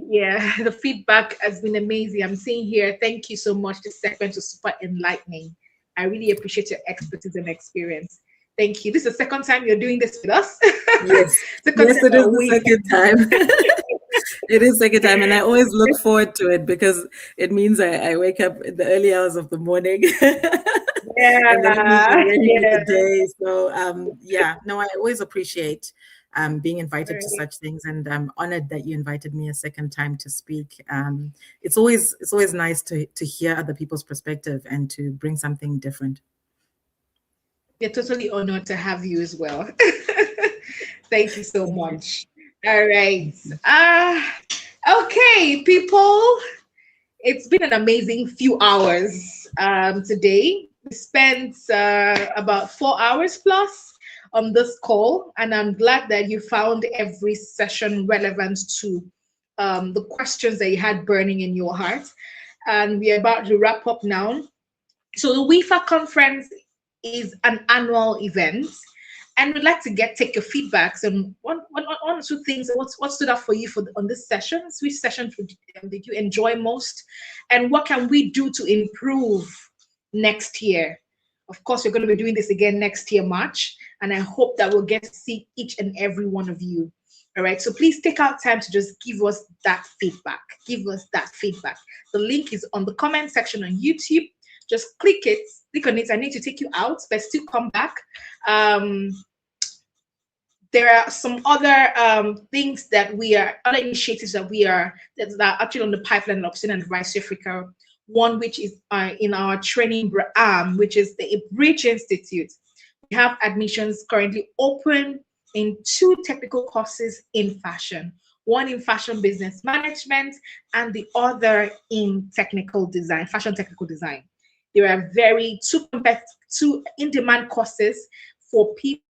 yeah, the feedback has been amazing. I'm seeing here. Thank you so much. This segment was super enlightening. I really appreciate your expertise and experience. Thank you. This is the second time you're doing this with us. Yes. Yes, it is the second time. It is second time, and I always look forward to it because it means I wake up in the early hours of the morning. Yeah. And then it means you're ready for the day. So yeah, no, I always appreciate being invited to such things, and I'm honored that you invited me a second time to speak. It's always nice to hear other people's perspective and to bring something different. We're totally honored to have you as well. Thank you so much. All right. Okay, people. It's been an amazing few hours today. We spent about 4 hours plus on this call, and I'm glad that you found every session relevant to the questions that you had burning in your heart. And we're about to wrap up now. So the WIFA conference is an annual event, and we'd like to take your feedbacks on one or two things. What stood out for you on this session? Which session did you enjoy most, and what can we do to improve next year? Of course, we're going to be doing this again next year, March, and I hope that we'll get to see each and every one of you. All right, so please take out time to just give us that feedback. Give us that feedback. The link is on the comment section on YouTube. Just click on it. I need to take you out, but still come back. There are some other things that other initiatives that are actually on the pipeline of Student Advisory Africa. One which is in our training arm, which is the Bridge Institute. We have admissions currently open in 2 technical courses in fashion. One in fashion business management and the other in technical design, fashion technical design. There are two in-demand courses for people.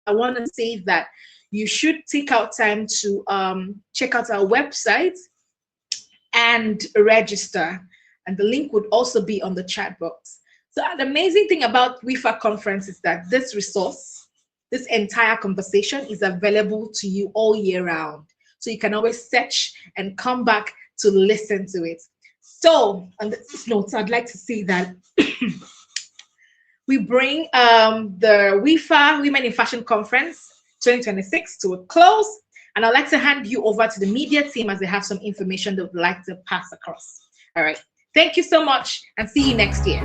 I want to say that you should take out time to check out our website and register. And the link would also be on the chat box. So the amazing thing about WIFA conference is that this resource, this entire conversation is available to you all year round. So you can always search and come back to listen to it. So on this note, I'd like to say that we bring the WIFA Women in Fashion Conference 2026 to a close. And I'd like to hand you over to the media team as they have some information they would like to pass across. All right. Thank you so much and see you next year.